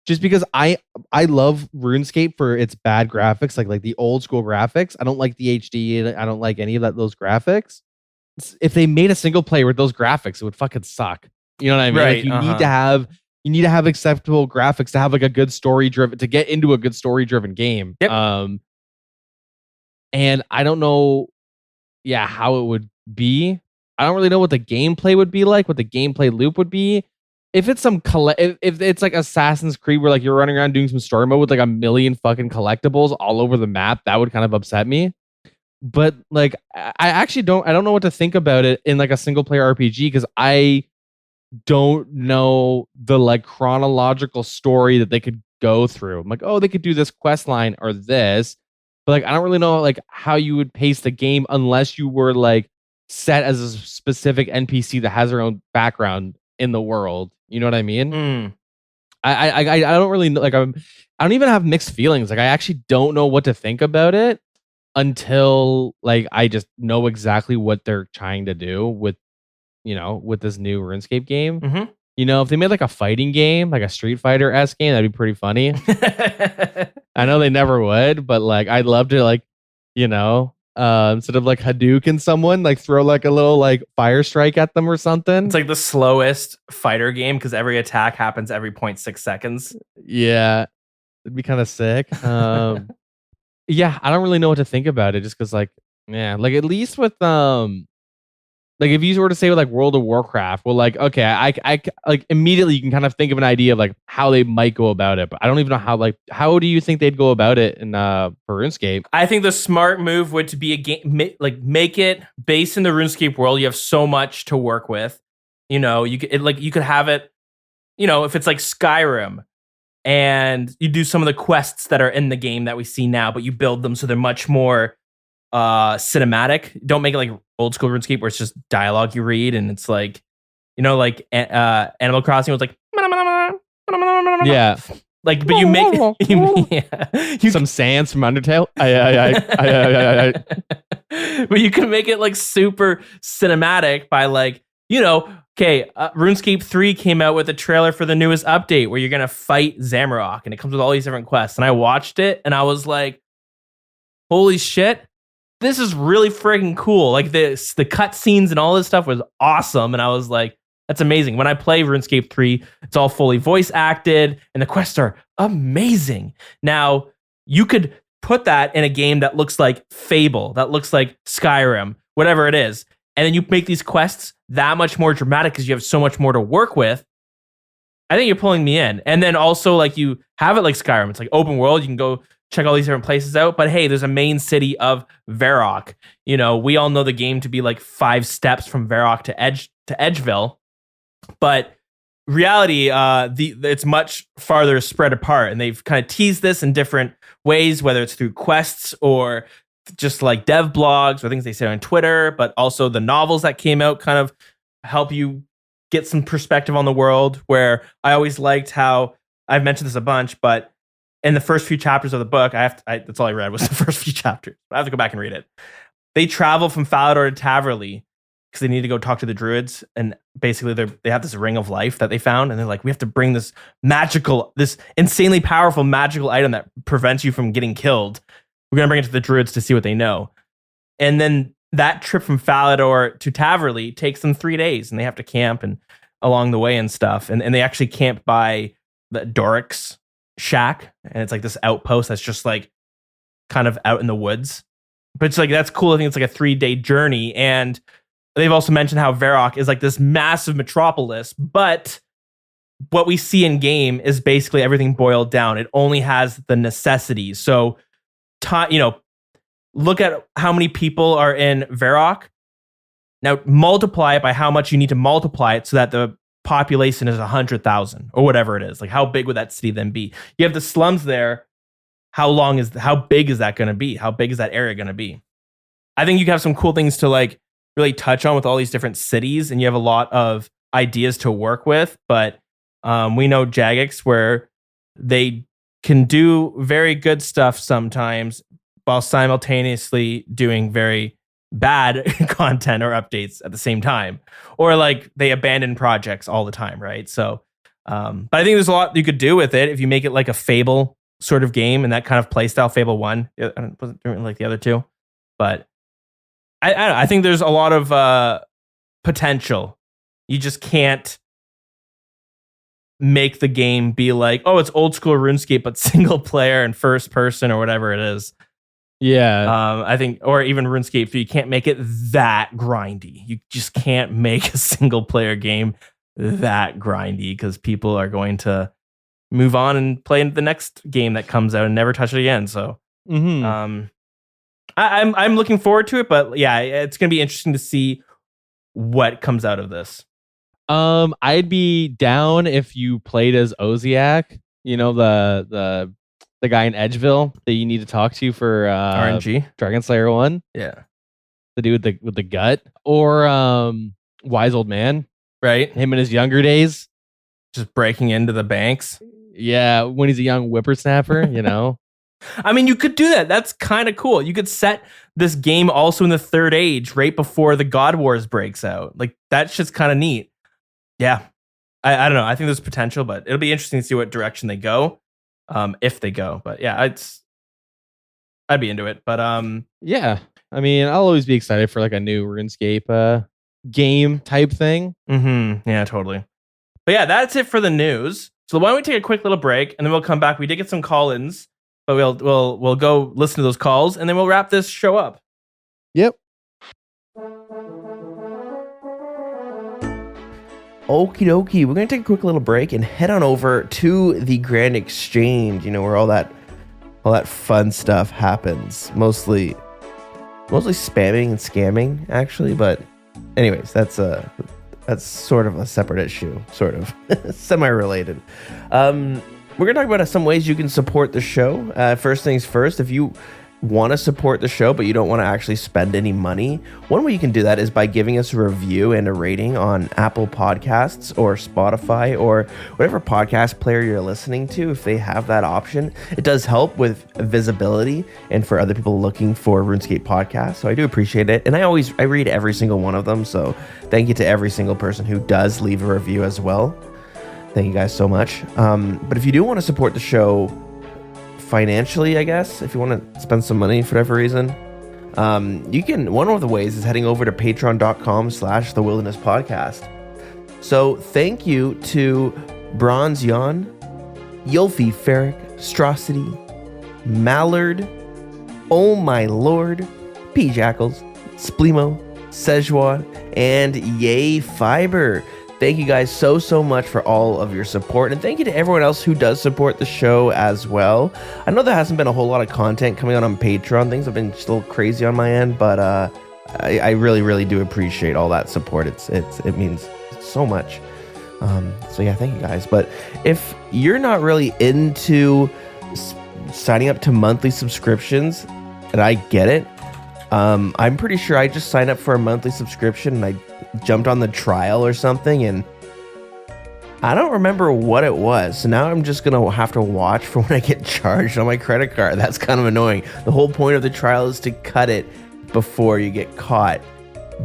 just because I love RuneScape for its bad graphics, like the old school graphics. I don't like the HD, and I don't like any of those graphics. If they made a single player with those graphics, it would fucking suck. You know what I mean? Right, Like, you need to have acceptable graphics to have like a good story driven to get into a good story driven game. Yep. And I don't know, how it would be. I don't really know what the gameplay would be like, what the gameplay loop would be. If it's if it's like Assassin's Creed where like you're running around doing some story mode with like a million fucking collectibles all over the map, that would kind of upset me. But like I don't know what to think about it in like a single player RPG because I don't know the like chronological story that they could go through. I'm like, oh, they could do this quest line or this, but like I don't really know like how you would pace the game unless you were like set as a specific NPC that has their own background in the world. You know what I mean? I don't really like I don't even have mixed feelings. Like I actually don't know what to think about it until like I just know exactly what they're trying to do with with this new RuneScape game. Mm-hmm. If they made like a fighting game, like a Street Fighter-esque game, that'd be pretty funny. I know they never would, but like I'd love to like, instead of like Hadouken someone, like throw like a little like fire strike at them or something. It's like the slowest fighter game because every attack happens every 0.6 seconds. Yeah. It'd be kind of sick. Yeah, I don't really know what to think about it just because like, like at least with like if you were to say with like World of Warcraft, well, like, okay, I like immediately you can kind of think of an idea of like how they might go about it, but I don't even know how do you think they'd go about it in for RuneScape? I think the smart move would to be a game, like make it based in the RuneScape world. You have so much to work with. You could have it, if it's like Skyrim and you do some of the quests that are in the game that we see now, but you build them so they're much more cinematic. Don't make it like old school RuneScape where it's just dialogue you read and it's like like Animal Crossing was like yeah, like, but you make some sands from Undertale. But you can make it like super cinematic by like RuneScape 3 came out with a trailer for the newest update where you're gonna fight Zamorak and it comes with all these different quests, and I watched it and I was like, holy shit, this is really freaking cool. Like the cutscenes and all this stuff was awesome. And I was like, that's amazing. When I play RuneScape 3, it's all fully voice acted and the quests are amazing. Now, you could put that in a game that looks like Fable, that looks like Skyrim, whatever it is. And then you make these quests that much more dramatic because you have so much more to work with. I think you're pulling me in. And then also like you have it like Skyrim. It's like open world. You can go check all these different places out. But hey, there's a main city of Varrock. We all know the game to be like 5 steps from Varrock to Edgeville. But reality, it's much farther spread apart. And they've kind of teased this in different ways, whether it's through quests or just like dev blogs or things they say on Twitter, but also the novels that came out kind of help you get some perspective on the world, where I always liked how, I've mentioned this a bunch, but in the first few chapters of the book, that's all I read was the first few chapters. I have to go back and read it. They travel from Falador to Taverley because they need to go talk to the druids. And basically they have this ring of life that they found. And they're like, we have to bring this insanely powerful magical item that prevents you from getting killed. We're going to bring it to the druids to see what they know. And then that trip from Falador to Taverley takes them 3 days, and they have to camp and along the way and stuff. And they actually camp by the Doric's shack, and it's like this outpost that's just like kind of out in the woods. But it's like, that's cool. I think it's like a 3-day journey. And they've also mentioned how Varrock is like this massive metropolis, but what we see in game is basically everything boiled down. It only has the necessities. So look at how many people are in Varrock. Now multiply it by how much you need to multiply it so that the population is 100,000 or whatever it is. Like, how big would that city then be? You have the slums there. How big is that going to be? How big is that area going to be? I think you have some cool things to like really touch on with all these different cities, and you have a lot of ideas to work with. But we know Jagex, where they can do very good stuff sometimes while simultaneously doing very bad content or updates at the same time, or like they abandon projects all the time, right? So but I think there's a lot you could do with it if you make it like a Fable sort of game and that kind of playstyle. Fable 1 I wasn't doing like the other two, but I don't know, I think there's a lot of potential. You just can't make the game be like, oh, it's old school RuneScape but single player and first person or whatever it is. Yeah. I think, or even RuneScape 3, you can't make it that grindy. You just can't make a single player game that grindy because people are going to move on and play the next game that comes out and never touch it again. So, I'm looking forward to it, but yeah, it's going to be interesting to see what comes out of this. I'd be down if you played as Oziak, you know, the guy in Edgeville that you need to talk to for RNG Dragon Slayer 1. Yeah. The dude with the gut. Or Wise Old Man. Right. Him in his younger days. Just breaking into the banks. Yeah, when he's a young whippersnapper, you know. I mean, you could do that. That's kind of cool. You could set this game also in the Third Age right before the God Wars breaks out. Like, that's just kind of neat. Yeah. I don't know. I think there's potential, but it'll be interesting to see what direction they go. If they go. But yeah, I'd be into it. But yeah. I mean, I'll always be excited for like a new RuneScape game type thing. Yeah, totally. But yeah, that's it for the news. So why don't we take a quick little break and then we'll come back. We did get some call-ins, but we'll go listen to those calls and then we'll wrap this show up. Yep. Okie dokie, we're going to take a quick little break and head on over to the Grand Exchange, you know, where all that fun stuff happens. Mostly spamming and scamming, actually, but anyways, that's sort of a separate issue, sort of semi-related. We're going to talk about some ways you can support the show. First things first, if you want to support the show but you don't want to actually spend any money, one way you can do that is by giving us a review and a rating on Apple Podcasts or Spotify or whatever podcast player you're listening to. If they have that option, it does help with visibility and for other people looking for RuneScape podcasts, so I do appreciate it. And I read every single one of them, so thank you to every single person who does leave a review as well. Thank you guys so much. But if you do want to support the show financially, I guess, if you want to spend some money for whatever reason, you can. One of the ways is heading over to patreon.com/The Wilderness Podcast. So thank you to Bronze Yon, Yulfi Ferric, Strosity, Mallard, Oh My Lord, P Jackals, Splimo, Szechuan, and Yay Fiber. Thank you guys so much for all of your support, and thank you to everyone else who does support the show as well. I know there hasn't been a whole lot of content coming out on Patreon. Things have been just a little crazy on my end, but I really do appreciate all that support. It means so much. So yeah, thank you guys. But if you're not really into signing up to monthly subscriptions, and I get it, I'm pretty sure I just signed up for a monthly subscription and I jumped on the trial or something, and I don't remember what it was. So now I'm just gonna have to watch for when I get charged on my credit card. That's kind of annoying. The whole point of the trial is to cut it before you get caught,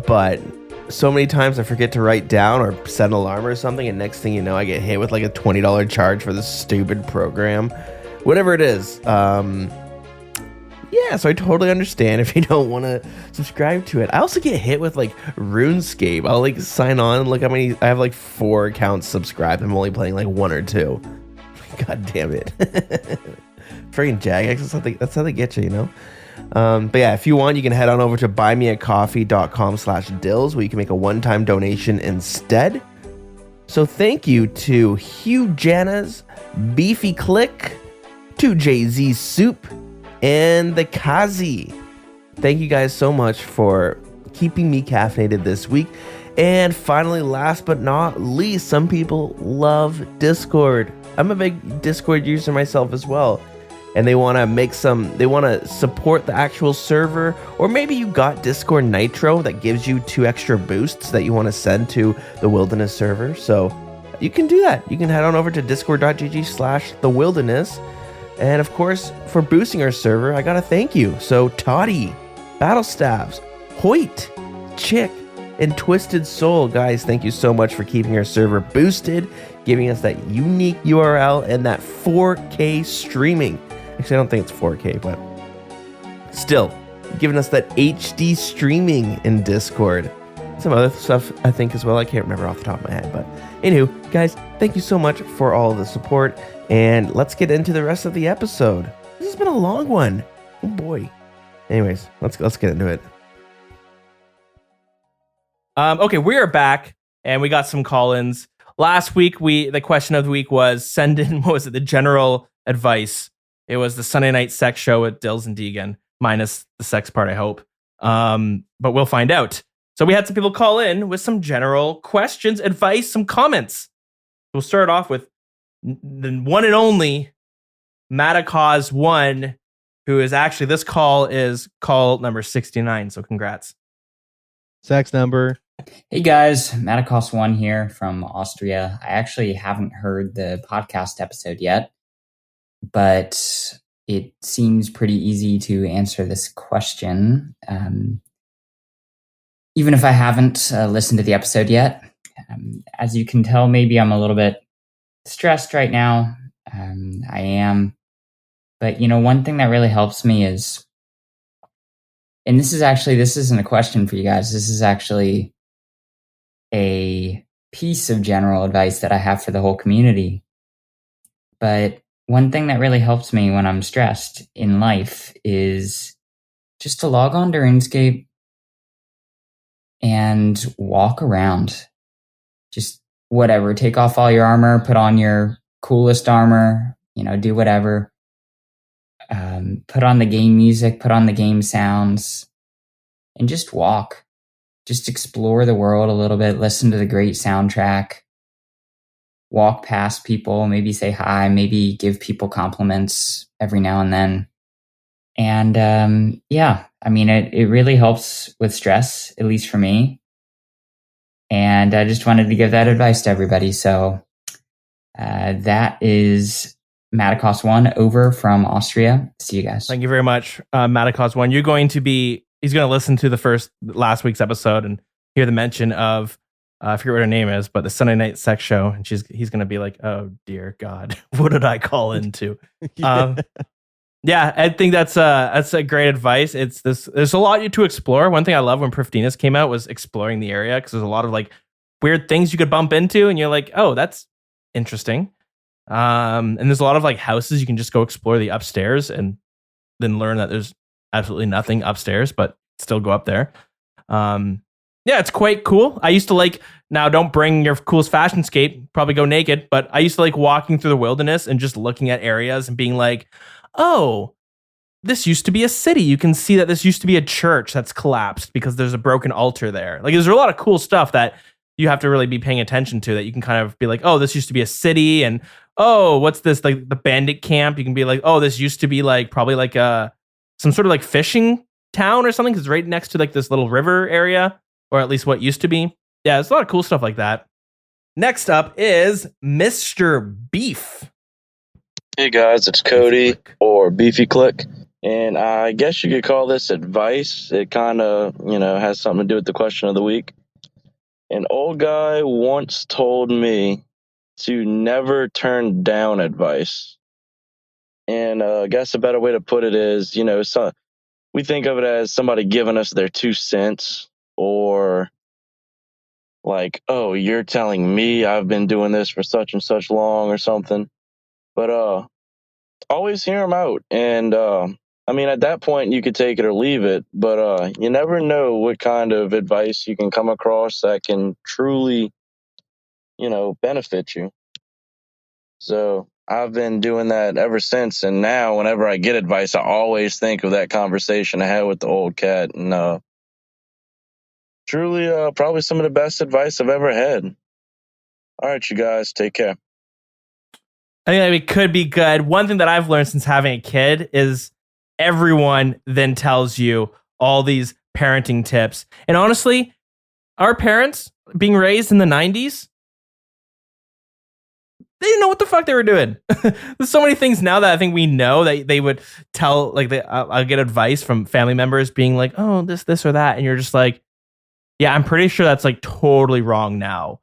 but so many times I forget to write down or set an alarm or something, and next thing you know, I get hit with like a $20 charge for this stupid program, whatever it is. Yeah, so I totally understand if you don't want to subscribe to it. I also get hit with like RuneScape. I'll like sign on and look how many. I have like 4 accounts subscribed. I'm only playing like 1 or 2. God damn it. Freaking Jagex, that's how they get you, you know? But yeah, if you want, you can head on over to buymeacoffee.com/dills where you can make a one-time donation instead. So thank you to Hugh Janas, Beefy Click, 2JZ Soup, and the Kazi. Thank you guys so much for keeping me caffeinated this week. And finally, last but not least, some people love Discord. I'm a big Discord user myself as well. And they want to support the actual server. Or maybe you got Discord Nitro that gives you 2 extra boosts that you want to send to the Wilderness server. So you can do that. You can head on over to discord.gg/thewilderness. And of course, for boosting our server, I gotta thank you. So Toddy, Battle Stabs, Hoyt, Chick, and Twisted Soul, guys, thank you so much for keeping our server boosted, giving us that unique URL and that 4K streaming. Actually, I don't think it's 4K, but still, giving us that HD streaming in Discord. Some other stuff, I think, as well. I can't remember off the top of my head, but anywho, guys, thank you so much for all of the support, and let's get into the rest of the episode. This has been a long one. Oh boy. Anyways, let's get into it. Okay, we are back, and we got some call-ins. Last week, the question of the week was send in, what was it, the general advice. It was the Sunday night sex show with Dills and Deegan, minus the sex part, I hope. But we'll find out. So we had some people call in with some general questions, advice, some comments. We'll start off with the one and only Matacause1, who is actually, this call is call number 69. So congrats. Sex number. Hey guys, Matacause1 here from Austria. I actually haven't heard the podcast episode yet, but it seems pretty easy to answer this question. Even if I haven't listened to the episode yet, as you can tell, maybe I'm a little bit stressed right now. I am. But, one thing that really helps me is, and this isn't a question for you guys. This is actually a piece of general advice that I have for the whole community. But one thing that really helps me when I'm stressed in life is just to log on to RuneScape and walk around. Just whatever. Take off all your armor, put on your coolest armor, do whatever. Put on the game music, put on the game sounds, and just walk. Just explore the world a little bit, listen to the great soundtrack, walk past people, maybe say hi, maybe give people compliments every now and then. And it really helps with stress, at least for me. And I just wanted to give that advice to everybody. So that is Matacause1 over from Austria. See you guys. Thank you very much, Matacause1. He's going to listen to last week's episode and hear the mention of, I forget what her name is, but the Sunday night sex show. And he's going to be like, oh dear God, what did I call into? Yeah, I think that's a great advice. There's a lot to explore. One thing I love when Prifdina's came out was exploring the area, because there's a lot of like weird things you could bump into, and you're like, oh, that's interesting. And there's a lot of like houses you can just go explore the upstairs and then learn that there's absolutely nothing upstairs, but still go up there. Yeah, it's quite cool. I used to now don't bring your coolest fashion scape, probably go naked, but I used to like walking through the wilderness and just looking at areas and being like, oh, this used to be a city. You can see that this used to be a church that's collapsed because there's a broken altar there. Like, there's a lot of cool stuff that you have to really be paying attention to, that you can kind of be like, oh, this used to be a city. And, oh, what's this? Like the bandit camp. You can be like, oh, this used to be like probably like some sort of like fishing town or something, because it's right next to like this little river area, or at least what used to be. Yeah, there's a lot of cool stuff like that. Next up is Mr. Beef. Hey guys, it's Cody or Beefy Click, and I guess you could call this advice. It kind of, has something to do with the question of the week. An old guy once told me to never turn down advice. And I guess a better way to put it is, we think of it as somebody giving us their 2 cents, or like, oh, you're telling me I've been doing this for such and such long or something. But always hear them out. And at that point you could take it or leave it, but you never know what kind of advice you can come across that can truly, benefit you. So I've been doing that ever since, and now whenever I get advice, I always think of that conversation I had with the old cat, and truly probably some of the best advice I've ever had. All right, you guys, take care. I think it could be good. One thing that I've learned since having a kid is everyone then tells you all these parenting tips. And honestly, our parents being raised in the 90s, They didn't know what the fuck they were doing. There's so many things now that I think we know that they would tell, like, I'll get advice from family members being like, oh, this or that. And you're just like, yeah, I'm pretty sure that's like totally wrong now.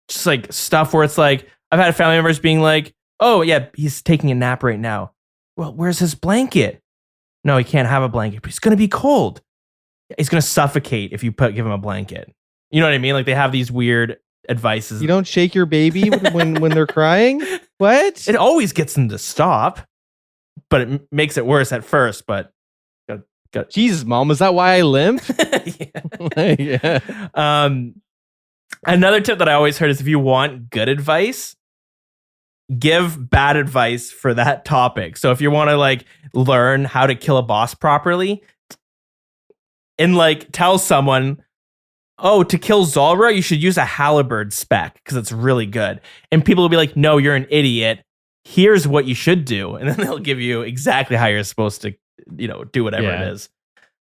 Just like stuff where it's like, I've had family members being like, oh yeah, he's taking a nap right now. Well, where's his blanket? No, he can't have a blanket, but he's going to be cold. He's going to suffocate if you give him a blanket. You know what I mean? Like they have these weird advices. You don't shake your baby when they're crying? What? It always gets them to stop, but it makes it worse at first. But Jesus, Mom, is that why I limp? Yeah. Another tip that I always heard is if you want good advice, give bad advice for that topic. So if you want to like learn how to kill a boss properly, and like tell someone, oh, to kill Zulrah, you should use a halberd spec because it's really good. And people will be like, no, you're an idiot. Here's what you should do. And then they'll give you exactly how you're supposed to, do whatever it is.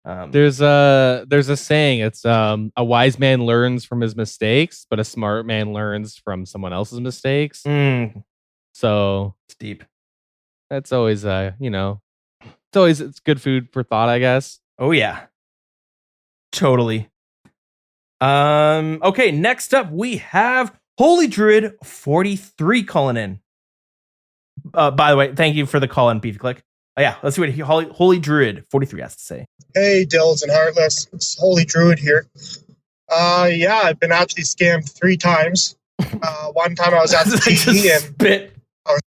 There's a saying. It's a wise man learns from his mistakes, but a smart man learns from someone else's mistakes. So It's deep. that's always it's good food for thought, I guess. Oh, yeah. Totally. Okay, next up we have Holy Druid 43 calling in. By the way, thank you for the call in, Beefy Click. Yeah, let's see what Holy Druid 43 has to say. Hey, Dills and Heartless. It's Holy Druid here. Yeah, I've been actually scammed 3 times. One time I was at the GE and spit.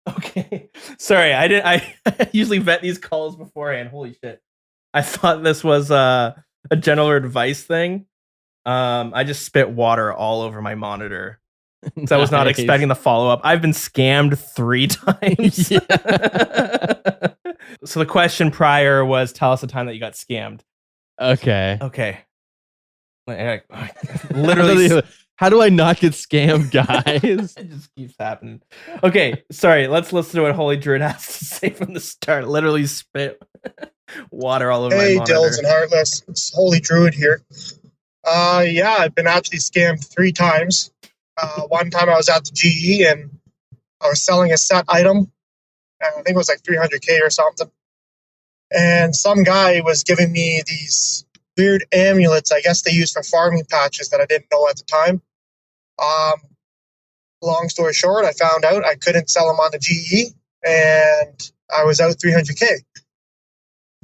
Okay. Sorry, I usually vet these calls beforehand. Holy shit. I thought this was a general advice thing. I just spit water all over my monitor. So I was not expecting the follow-up. I've been scammed 3 times. So the question prior was, tell us the time that you got scammed. Okay. Literally. How do I not get scammed, guys? It just keeps happening. Okay, sorry. Let's listen to what Holy Druid has to say from the start. Literally spit water all over my monitor. Hey, Dills and Heartless. It's Holy Druid here. Yeah, I've been actually scammed 3 times. One time I was at the GE and I was selling a set item. I think it was like 300K or something. And some guy was giving me these weird amulets, I guess they use for farming patches that I didn't know at the time. Long story short, I found out I couldn't sell them on the GE and I was out 300K.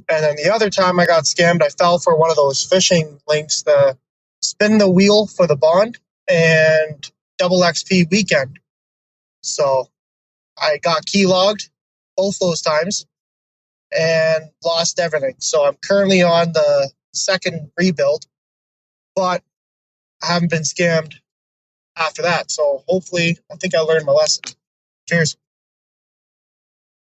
And then the other time I got scammed, I fell for one of those phishing links, the spin the wheel for the bond and double XP weekend. So I got keylogged both those times and lost everything. So I'm currently on the second rebuild, but I haven't been scammed after that. So hopefully, I think I learned my lesson. Cheers.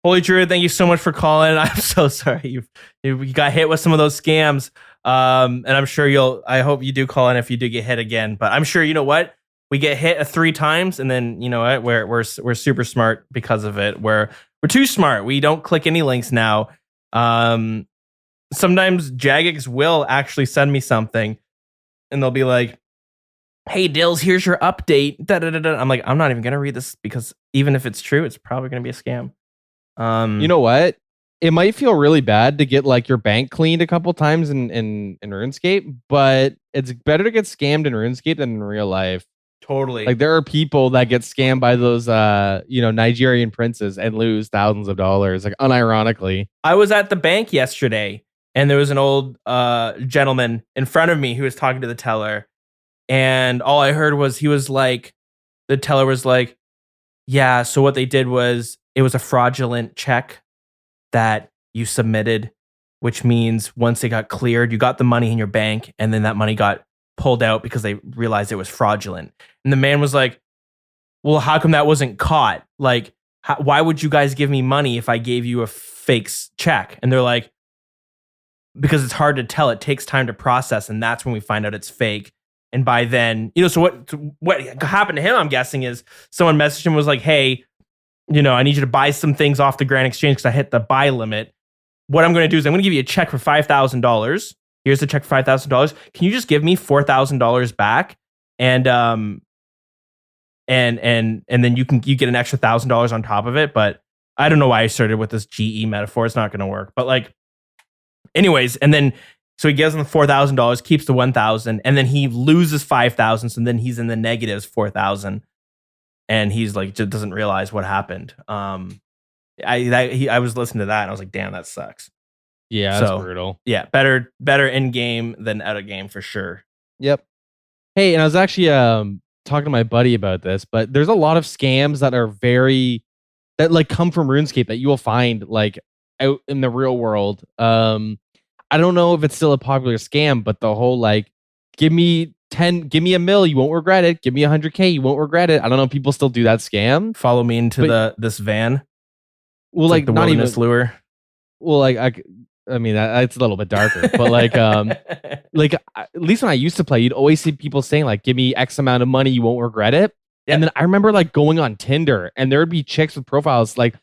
Holy Druid, thank you so much for calling. I'm so sorry you got hit with some of those scams. And I'm sure I hope you do call in if you do get hit again. But I'm sure, you know what? We get hit 3 times, and then you know what? We're super smart because of it. We're too smart. We don't click any links now. Sometimes Jagex will actually send me something, and they'll be like, "Hey, Dills, here's your update." Da, da, da, da. I'm like, I'm not even gonna read this because even if it's true, it's probably gonna be a scam. You know what? It might feel really bad to get like your bank cleaned a couple times in RuneScape, but it's better to get scammed in RuneScape than in real life. Totally. Like there are people that get scammed by those Nigerian princes and lose thousands of dollars, like unironically. I was at the bank yesterday and there was an old gentleman in front of me who was talking to the teller, and all I heard was the teller was like, yeah, so what they did was it was a fraudulent check that you submitted, which means once it got cleared, you got the money in your bank, and then that money got pulled out because they realized it was fraudulent. And the man was like, well, how come that wasn't caught? Like, why would you guys give me money if I gave you a fake check? And they're like, because it's hard to tell. It takes time to process, and that's when we find out it's fake. And by then, so what happened to him, I'm guessing, is someone messaged him, was like, hey, I need you to buy some things off the Grand Exchange because I hit the buy limit. What I'm going to do is I'm going to give you a check for $5,000. Here's the check for $5,000. Can you just give me $4,000 back? And and then you get an extra $1,000 on top of it. But I don't know why I started with this GE metaphor. It's not going to work. But like, anyways, and then so he gives them the $4,000, keeps the 1,000, and then he loses 5,000. So then he's in the negatives 4,000, and he's like just doesn't realize what happened. I was listening to that and I was like, damn, that sucks. Yeah, that's brutal. Yeah, better in game than out of game for sure. Yep. Hey, and I was actually talking to my buddy about this, but there's a lot of scams that are that like come from RuneScape that you will find like out in the real world. I don't know if it's still a popular scam, but the whole like, give me $1 million, you won't regret it. Give me $100K, you won't regret it. I don't know if people still do that scam. Follow me into this van. Well, like the not even lure. Well, like I mean, it's a little bit darker, but like, like at least when I used to play, you'd always see people saying like, "Give me X amount of money, you won't regret it." Yep. And then I remember like going on Tinder, and there would be chicks with profiles like,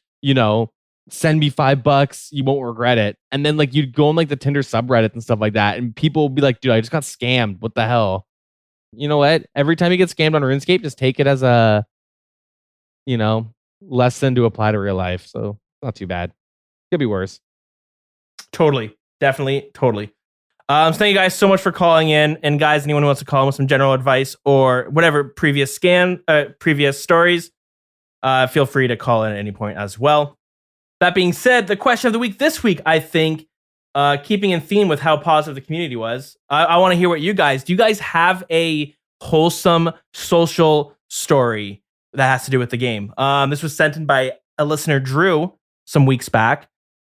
send me $5, you won't regret it. And then like you'd go on like the Tinder subreddit and stuff like that, and people would be like, "Dude, I just got scammed. What the hell?" You know what? Every time you get scammed on RuneScape, just take it as a, lesson to apply to real life. So not too bad. Could be worse. Totally. Definitely. Totally. So thank you guys so much for calling in. And guys, anyone who wants to call with some general advice or whatever previous stories, feel free to call in at any point as well. That being said, the question of the week this week, I think, keeping in theme with how positive the community was, I want to hear what do you guys have a wholesome social story that has to do with the game? This was sent in by a listener, Drew, some weeks back,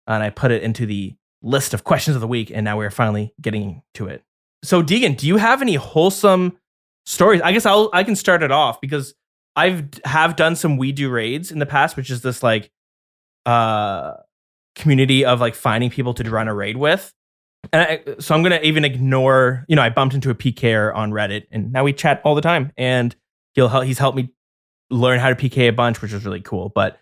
and I put it into the list of questions of the week, and now we're finally getting to it. So, Deegan, do you have any wholesome stories? I guess I can start it off because have done some We Do raids in the past, which is this like community of like finding people to run a raid with. And so I'm gonna even ignore, I bumped into a PKer on Reddit, and now we chat all the time, and he's helped me learn how to PK a bunch, which is really cool. But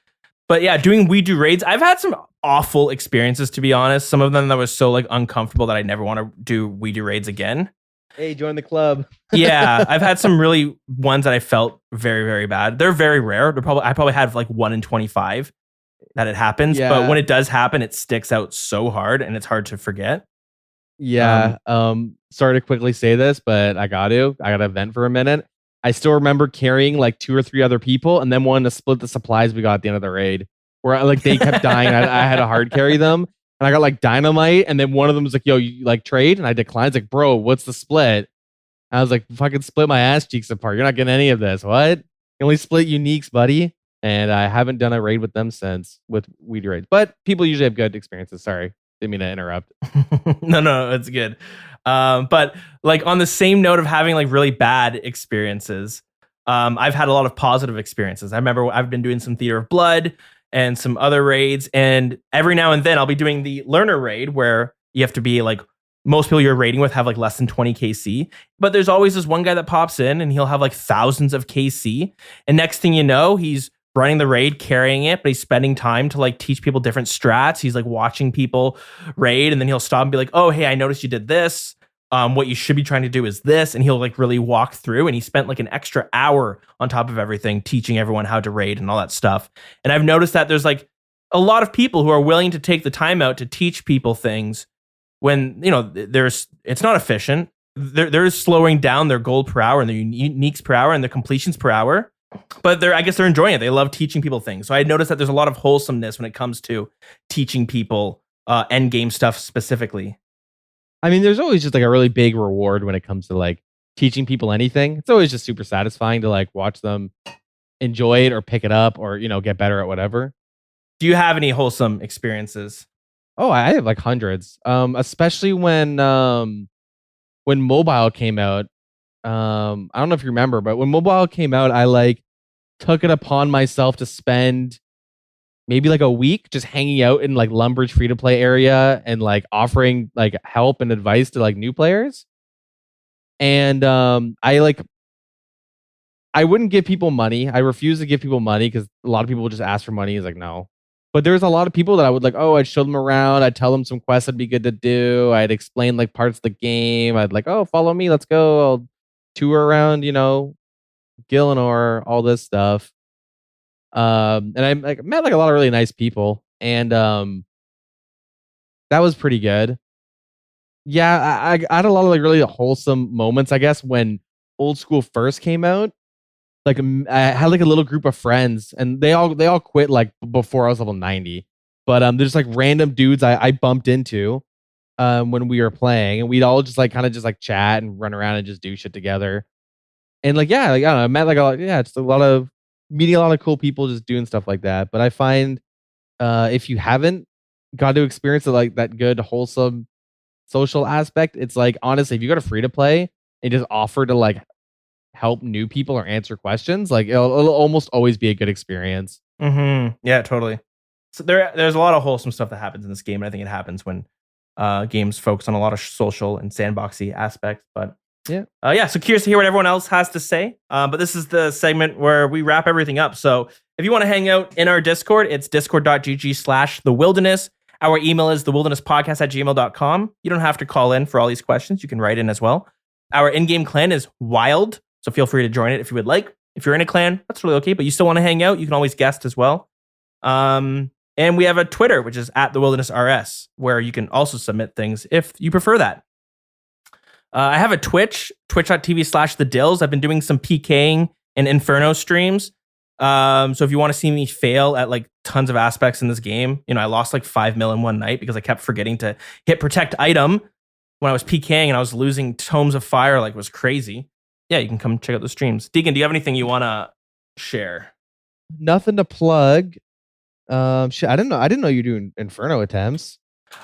yeah, doing We Do raids, I've had some awful experiences, to be honest. Some of them that was so like uncomfortable that I never want to do We Do raids again. Hey, join the club. Yeah, I've had some really ones that I felt very, very bad. They're very rare. I probably had like 1 in 25 that it happens. Yeah. But when it does happen, it sticks out so hard and it's hard to forget. Yeah. Sorry to quickly say this, but I got to vent for a minute. I still remember carrying like 2 or 3 other people and then wanting to split the supplies we got at the end of the raid. Where like they kept dying. I had to hard carry them. And I got like dynamite. And then one of them was like, "Yo, you like trade?" And I declined. It's like, "Bro, what's the split?" I was like, "Fucking split my ass cheeks apart. You're not getting any of this." What? You only split uniques, buddy. And I haven't done a raid with them since with We Do raids. But people usually have good experiences. Sorry. Didn't mean to interrupt. No, it's good. But like on the same note of having like really bad experiences, I've had a lot of positive experiences. I remember I've been doing some Theater of Blood and some other raids, and every now and then I'll be doing the learner raid where you have to be like, most people you're raiding with have like less than 20 KC, but there's always this one guy that pops in and he'll have like thousands of KC, and next thing you know, he's running the raid, carrying it, but he's spending time to like teach people different strats. He's like watching people raid, and then he'll stop and be like, "Oh, hey, I noticed you did this. What you should be trying to do is this," and he'll like really walk through, and he spent like an extra hour on top of everything teaching everyone how to raid and all that stuff. And I've noticed that there's like a lot of people who are willing to take the time out to teach people things when, it's not efficient. They're slowing down their gold per hour and their uniques per hour and their completions per hour, but I guess they're enjoying it. They love teaching people things. So I noticed that there's a lot of wholesomeness when it comes to teaching people end game stuff specifically. I mean, there's always just like a really big reward when it comes to like teaching people anything. It's always just super satisfying to like watch them enjoy it or pick it up or, get better at whatever. Do you have any wholesome experiences? Oh, I have like hundreds. Especially when mobile came out. I don't know if you remember, but when mobile came out, I like took it upon myself to spend maybe like a week just hanging out in like Lumbridge free to play area and like offering like help and advice to like new players. And I wouldn't give people money. I refuse to give people money because a lot of people would just ask for money. It's like, no. But there's a lot of people that I would like, I'd show them around. I'd tell them some quests that'd be good to do. I'd explain like parts of the game. I'd like, follow me. Let's go. I'll tour around, Gillinor, all this stuff. And I met like a lot of really nice people, and that was pretty good. Yeah, I had a lot of like really wholesome moments, I guess, when Old School first came out. Like I had like a little group of friends, and they all quit like before I was level 90. But there's like random dudes I bumped into when we were playing, and we'd all just like kind of just like chat and run around and just do shit together. And like yeah, like I don't know, I met like just a lot of meeting a lot of cool people just doing stuff like that. But I find if you haven't got to experience it like that good wholesome social aspect, it's like honestly, if you go to free to play and just offer to like help new people or answer questions, like it'll almost always be a good experience. Yeah, totally. So there's a lot of wholesome stuff that happens in this game, and I think it happens when games focus on a lot of social and sandboxy aspects. But so curious to hear what everyone else has to say. But this is the segment where we wrap everything up. So if you want to hang out in our Discord, it's discord.gg/thewilderness. Our email is thewildernesspodcast@gmail.com. You don't have to call in for all these questions. You can write in as well. Our in-game clan is Wild, so feel free to join it if you would like. If you're in a clan, that's really okay, but you still want to hang out, you can always guest as well. And we have a Twitter, which is @thewildernessrs, where you can also submit things if you prefer that. I have a twitch.tv/thedills. I've been doing some PKing and Inferno streams. So if you want to see me fail at like tons of aspects in this game, I lost like 5 mil in one night because I kept forgetting to hit protect item when I was PKing, and I was losing tomes of fire like it was crazy. Yeah, you can come check out the streams. Deegan, do you have anything you want to share? Nothing to plug. Shit, I didn't know you're doing Inferno attempts.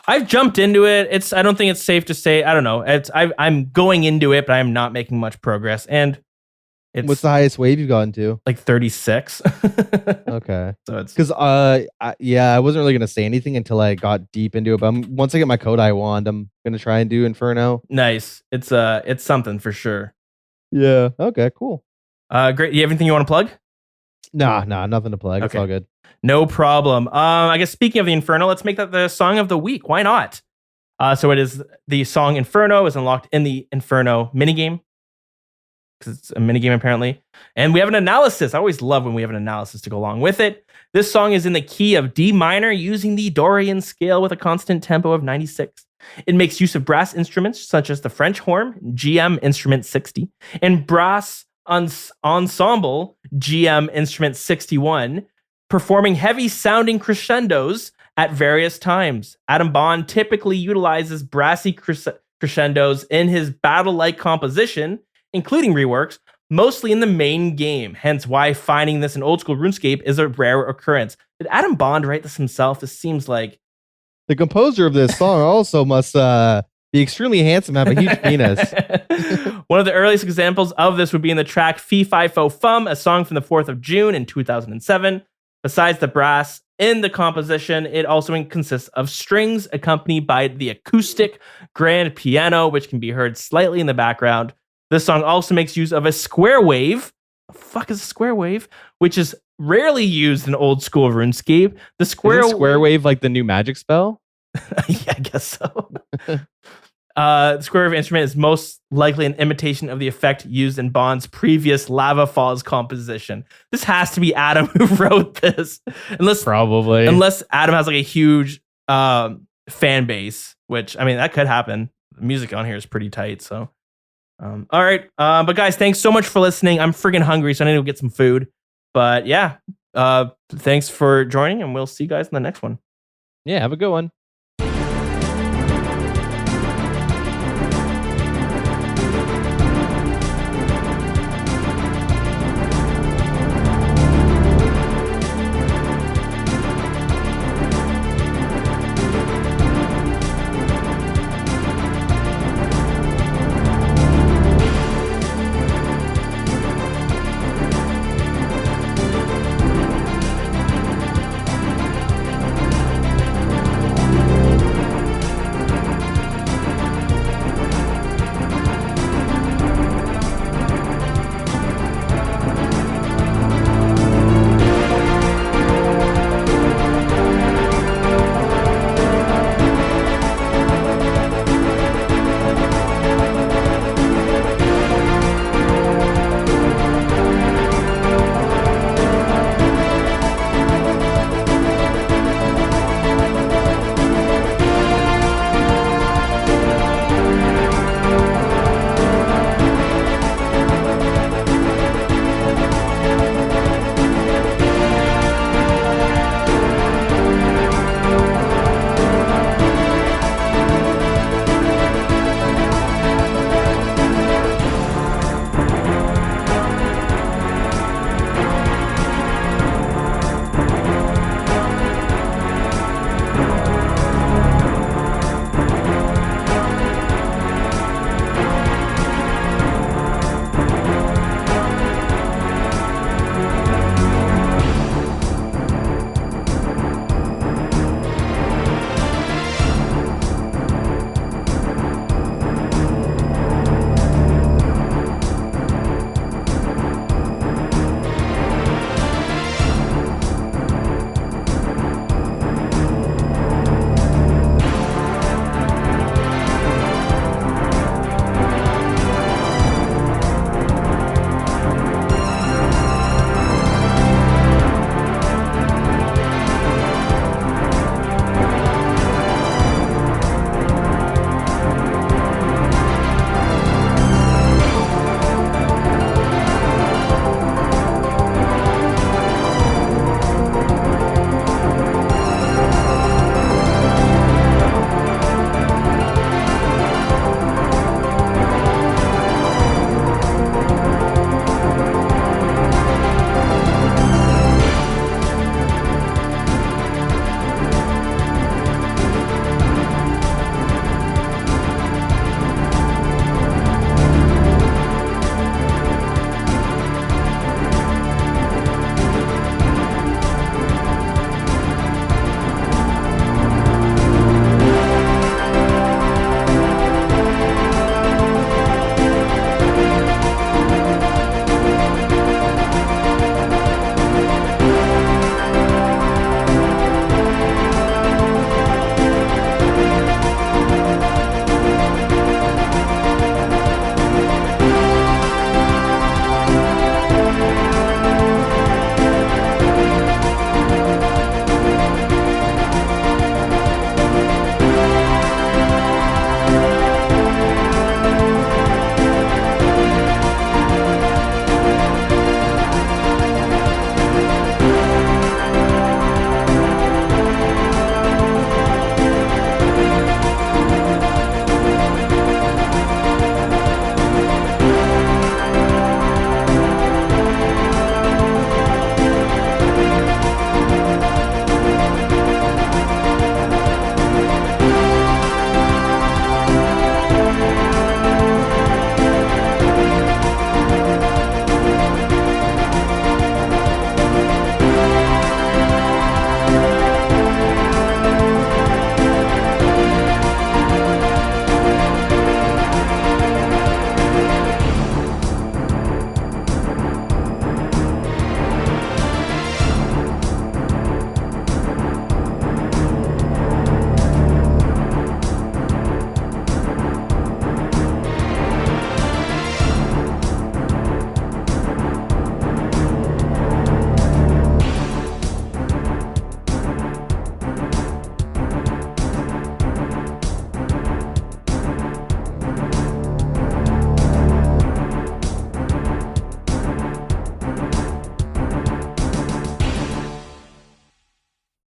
I've jumped into it. I don't think it's safe to say. I don't know. I'm going into it, but I'm not making much progress. And what's the highest wave you've gotten to? Like 36. Okay. So it's because I wasn't really gonna say anything until I got deep into it. But once I get my Kodai wand, I'm gonna try and do Inferno. Nice. It's something for sure. Yeah. Okay. Cool. Great. You have anything you want to plug? Nah, nothing to plug. Okay. It's all good. No problem. I guess speaking of the Inferno, let's make that the song of the week. Why not? So it is the song Inferno is unlocked in the Inferno minigame, because it's a minigame apparently. And we have an analysis. I always love when we have an analysis to go along with it. This song is in the key of D minor using the Dorian scale with a constant tempo of 96. It makes use of brass instruments such as the French horn, GM Instrument 60, and brass ensemble, GM Instrument 61, performing heavy sounding crescendos at various times. Adam Bond typically utilizes brassy crescendos in his battle-like composition, including reworks, mostly in the main game, hence why finding this in old school RuneScape is a rare occurrence. Did Adam Bond write this himself? This seems like... The composer of this song also must be extremely handsome, have a huge penis. One of the earliest examples of this would be in the track Fee Fi Fo Fum, a song from the 4th of June in 2007. Besides the brass in the composition, it also consists of strings accompanied by the acoustic grand piano, which can be heard slightly in the background. This song also makes use of a square wave. The fuck is a square wave? Which is rarely used in old school RuneScape. The square wave like the new magic spell? Yeah, I guess so. The square wave instrument is most likely an imitation of the effect used in Bond's previous Lava Falls composition. This has to be Adam who wrote this. Unless Adam has like a huge fan base, which, I mean, that could happen. The music on here is pretty tight, so... all right, but guys, thanks so much for listening. I'm friggin' hungry, so I need to go get some food. But yeah, thanks for joining, and we'll see you guys in the next one. Yeah, have a good one.